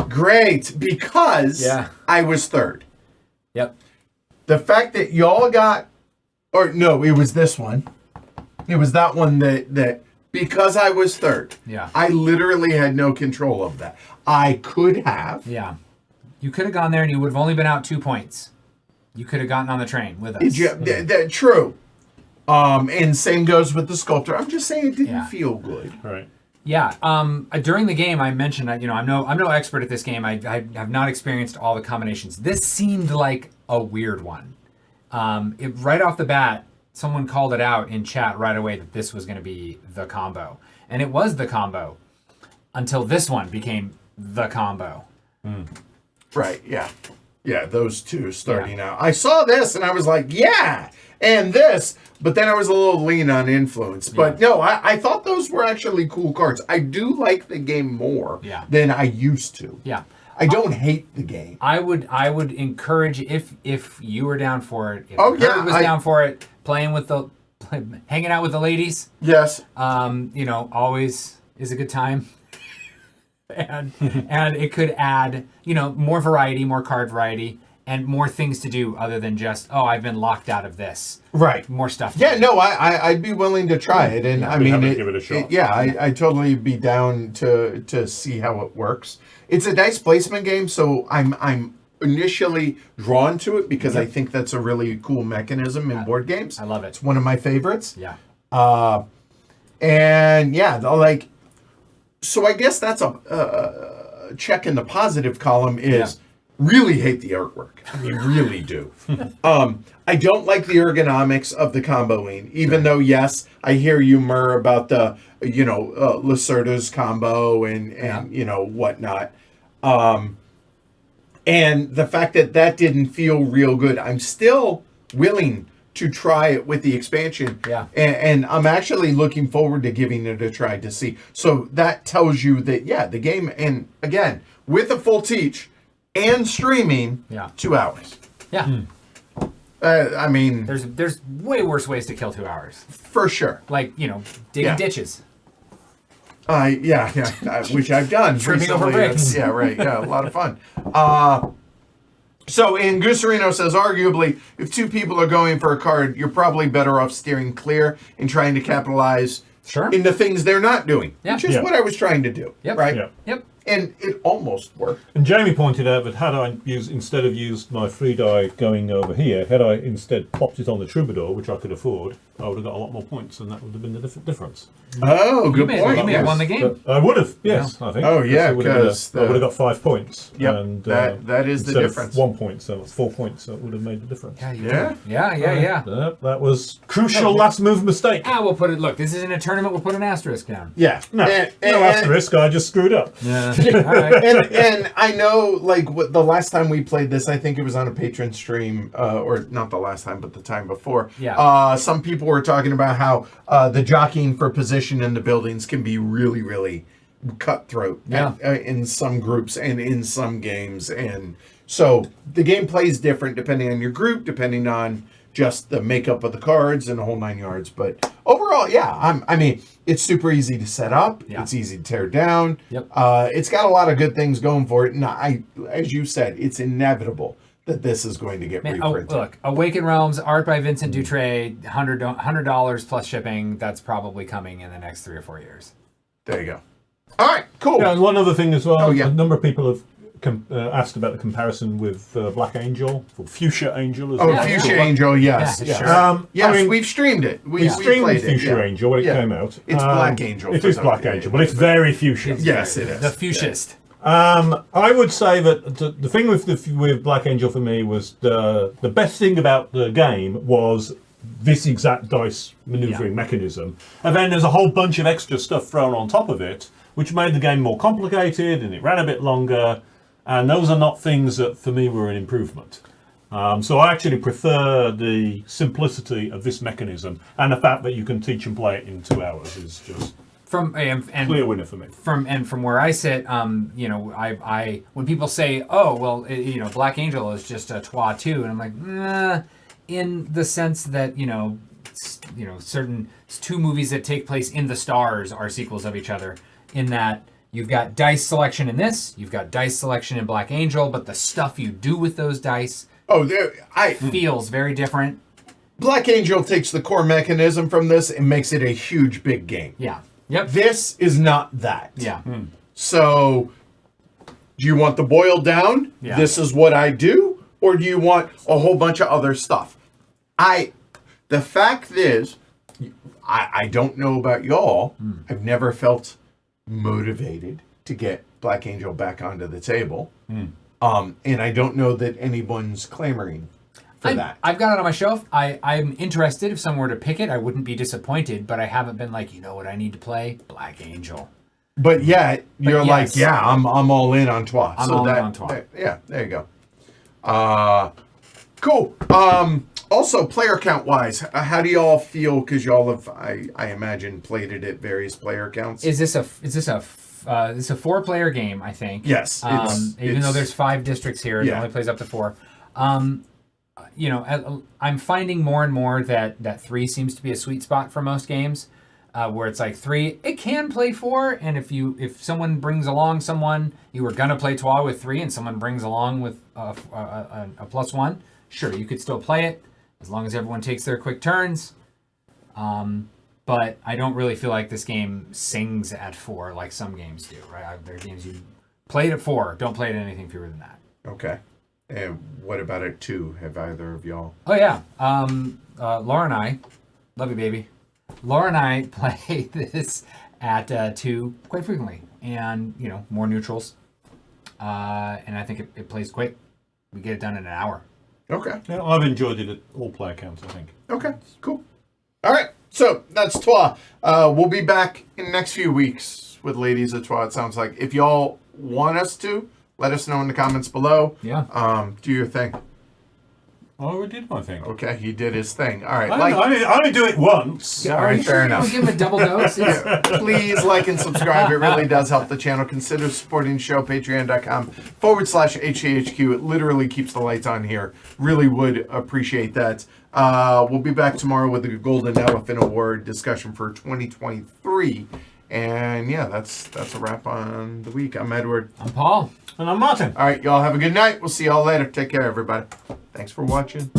S1: great, because
S2: Yeah.
S1: I was third.
S2: Yep.
S1: The fact that y'all got, or no, it was this one. It was that one that because I was third,
S2: Yeah.
S1: I literally had no control of that. I could have.
S2: Yeah. You could have gone there and you would have only been out 2 points. You could have gotten on the train with us.
S1: True. And same goes with the sculptor. I'm just saying it didn't
S2: Yeah.
S1: feel good.
S3: Right.
S2: Yeah. During the game, I mentioned, I'm no expert at this game. I have not experienced all the combinations. This seemed like a weird one. Right off the bat, someone called it out in chat right away that this was going to be the combo, and it was the combo until this one became the combo.
S1: Right, yeah. Yeah, those two starting out. I saw this and I was like, yeah, and this, but then I was a little lean on influence. But no, I thought those were actually cool cards. I do like the game more than I used to.
S2: Yeah.
S1: I don't hate the game.
S2: I would encourage if you were down for it. If
S1: Oh,
S2: Kurt
S1: yeah,
S2: was down for it. Hanging out with the ladies.
S1: Yes.
S2: Always is a good time. and it could add more variety, more card variety, and more things to do other than just I've been locked out of this.
S1: Right.
S2: More stuff.
S1: Yeah, no, I'd be willing to try it, and I mean,
S3: give it a shot.
S1: I totally be down to see how it works. It's a dice placement game, so I'm initially drawn to it because I think that's a really cool mechanism in board games.
S2: I love it.
S1: It's one of my favorites.
S2: Yeah.
S1: And yeah, like, so I guess that's a check in the positive column is really hate the artwork. I mean, really do. I don't like the ergonomics of the comboing, even though, yes, I hear you, Murr, about the, Lacerda's combo and whatnot. And the fact that didn't feel real good. I'm still willing to try it with the expansion.
S2: Yeah.
S1: And I'm actually looking forward to giving it a try to see. So that tells you that, the game, and again, with a full teach and streaming, 2 hours.
S2: Yeah.
S1: I mean,
S2: There's way worse ways to kill 2 hours.
S1: for sure.
S2: Like, digging ditches.
S1: Which I've done
S2: Tripping over
S1: recently.
S2: bricks.
S1: Yeah, right. Yeah, a lot of fun. So, and Gooserino says, arguably, if 2 people are going for a card, you're probably better off steering clear and trying to capitalize
S2: Sure.
S1: into things they're not doing.
S2: Yeah.
S1: Which is
S3: Yeah.
S1: what I was trying to do.
S2: Yep.
S1: Right?
S3: Yeah.
S2: Yep.
S1: and it almost worked.
S3: And Jamie pointed out that had I instead of used my 3 die going over here, had I instead popped it on the Troubadour, which I could afford, I would have got a lot more points, and that would have been the difference.
S1: Oh, good point.
S2: You may have won the game.
S3: But I would have, yes, I think.
S1: Oh, yeah,
S3: because I would have got 5 points.
S1: Yep,
S3: and,
S1: that is the
S3: instead
S1: difference.
S3: Of 1 point, so it's 4 points, so it would have made the difference.
S2: Yeah.
S3: That was crucial last move mistake.
S2: We'll put it. Look, this isn't a tournament. We'll put an asterisk down.
S1: Yeah.
S3: No, no asterisk. I just screwed up.
S2: Yeah. All right.
S1: And I know, like, the last time we played this, I think it was on a patron stream, or not the last time, but the time before.
S2: Yeah.
S1: Some people were talking about how the jockeying for position in the buildings can be really, really cutthroat in some groups and in some games. And so the gameplay is different depending on your group, depending on just the makeup of the cards and the whole 9 yards. But overall, I mean, it's super easy to set up.
S2: Yeah.
S1: It's easy to tear down.
S2: Yep.
S1: It's got a lot of good things going for it. And as you said, it's inevitable that this is going to get reprinted.
S2: Look, Awakened Realms, art by Vincent Dutray, $100 plus shipping. That's probably coming in the next 3 or 4 years.
S1: There you go. All right, cool.
S3: Yeah, and one other thing as well.
S1: Oh, yeah.
S3: A number of people have asked about the comparison with Black Angel, or Fuchsia Angel.
S1: Fuchsia Angel, yes.
S2: Yeah,
S1: Yes,
S2: sure.
S3: I mean,
S1: we've streamed it. We
S3: streamed
S1: played
S3: Fuchsia
S1: it.
S3: Angel when it came out.
S1: It's Black Angel.
S3: It is Black Angel, but it's very Fuchsia.
S1: Yes, it is.
S2: The Fuchsist.
S3: I would say that the thing with Black Angel for me was the best thing about the game was this exact dice maneuvering mechanism, and then there's a whole bunch of extra stuff thrown on top of it, which made the game more complicated and it ran a bit longer. And those are not things that for me were an improvement. So I actually prefer the simplicity of this mechanism, and the fact that you can teach and play it in 2 hours is just clear winner for me.
S2: From where I sit, I when people say, "Oh, well, Black Angel is just a Twa 2," and I'm like, nah, in the sense that certain 2 movies that take place in the stars are sequels of each other. In that you've got dice selection in this, you've got dice selection in Black Angel, but the stuff you do with those dice feels very different.
S1: Black Angel takes the core mechanism from this and makes it a huge, big game.
S2: Yeah. Yep.
S1: This is not that.
S2: Yeah.
S1: So, do you want the boiled down?
S2: Yeah.
S1: This is what I do, or do you want a whole bunch of other stuff? The fact is, I don't know about y'all. I've never felt motivated to get Black Angel back onto the table. And I don't know that anyone's clamoring for that.
S2: I've got it on my shelf. I'm interested. If someone were to pick it, I wouldn't be disappointed, but I haven't been like, you know what I need to play? Black Angel.
S1: But yet, you're
S2: yes.
S1: like, I'm all in on Twa.
S2: I'm all in on Twa.
S1: There you go. Cool. Also, player count wise, how do y'all feel? Because y'all have, I imagine, played it at various player counts.
S2: Is this a 4-player game? I think.
S1: Yes.
S2: Even though there's 5 districts here, it only plays up to 4. I'm finding more and more that 3 seems to be a sweet spot for most games, where it's like 3. It can play 4, and if someone brings along someone you were gonna play Twa with 3, and someone brings along with a +1, sure, you could still play it as long as everyone takes their quick turns. But I don't really feel like this game sings at 4 like some games do, right? There are games you play it at 4, don't play it at anything fewer than that.
S1: Okay. And what about at 2? Have either of y'all?
S2: Oh, yeah. Laura and I, love you, baby. Laura and I play this at 2 quite frequently. And, more neutrals. And I think it plays quick. We get it done in an hour.
S1: Okay.
S3: Yeah, I've enjoyed it at all player counts, I think.
S1: Okay, cool. All right, so that's Twa. We'll be back in the next few weeks with Ladies of Twa, it sounds like. If y'all want us to, let us know in the comments below.
S2: Yeah.
S1: Do your thing.
S3: I already did my thing.
S1: Okay, he did his thing. All right.
S3: I only do it once.
S1: All right, fair enough.
S2: Give him a double dose.
S1: Please like and subscribe. It really does help the channel. Consider supporting the show, patreon.com/HAHQ. It literally keeps the lights on here. Really would appreciate that. We'll be back tomorrow with the Golden Elephant Award discussion for 2023. And yeah, that's a wrap on the week. I'm Edward.
S2: I'm Paul.
S3: And I'm Martin.
S1: All right, y'all have a good night. We'll see y'all later. Take care, everybody. Thanks for watching.